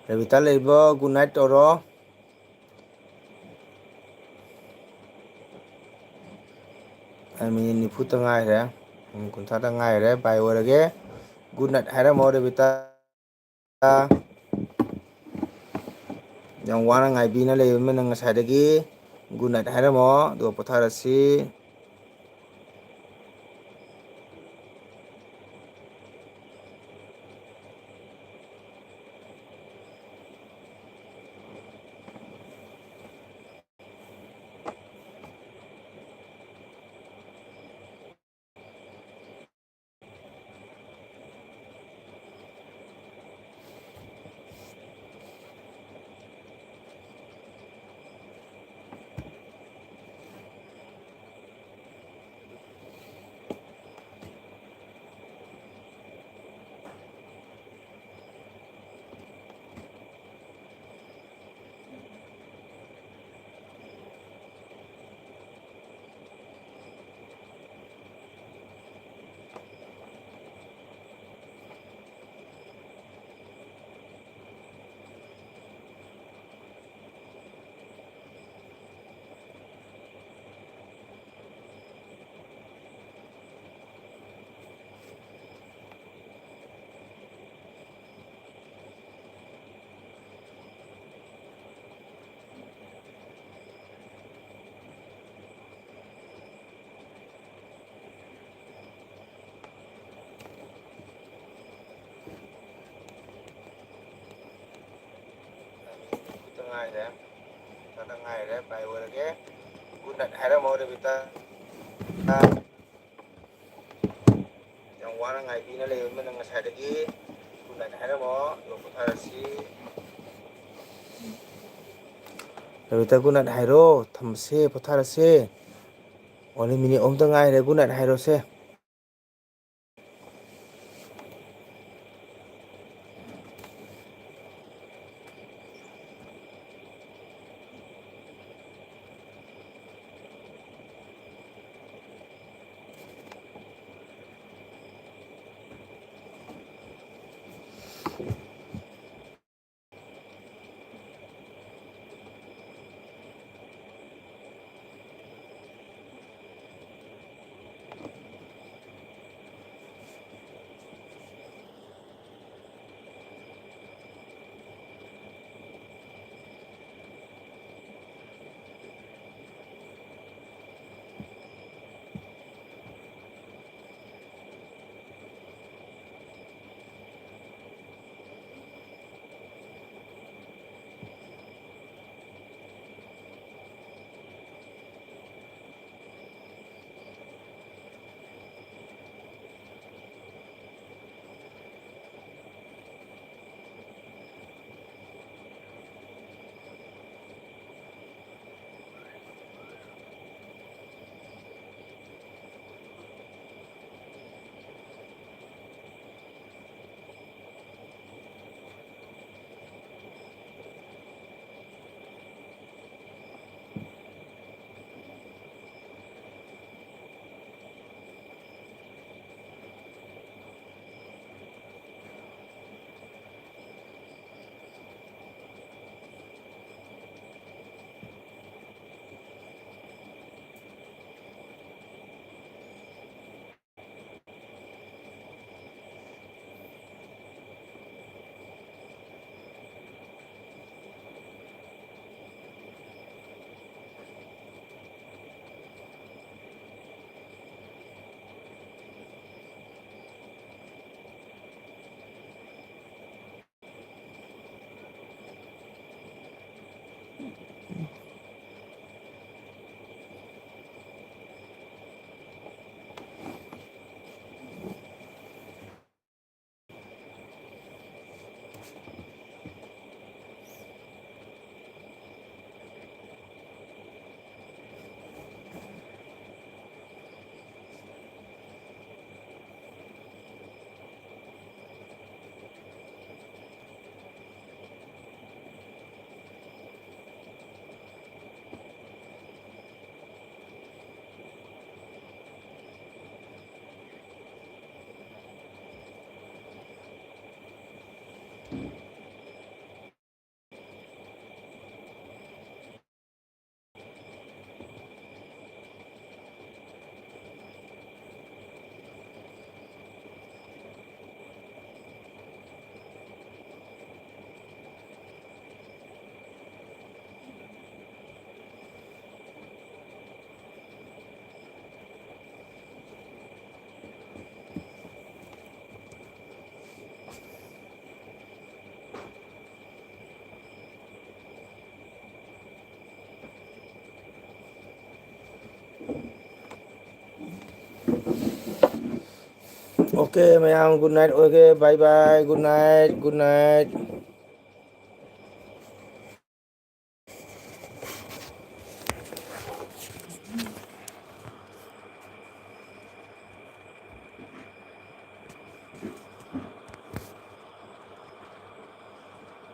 S1: Revita lebo, good night toro. Ami ni puta ngai re. Kun thata ngai re bai orage. Good night hara mo Revita. Yang wana ngai bina lebo men ngasai dagi. Good night hara mo do potharasi. ngaire tata ngaire bai warage good night haira mo Revita yang wana ngai bina le men ngasai dagi good night haira mo yo potharasi Revita good night hairo thamse potharase only mini om ta ngaire good night hairo se Okay, mayam good night. Okay, bye bye. Good night. Good night.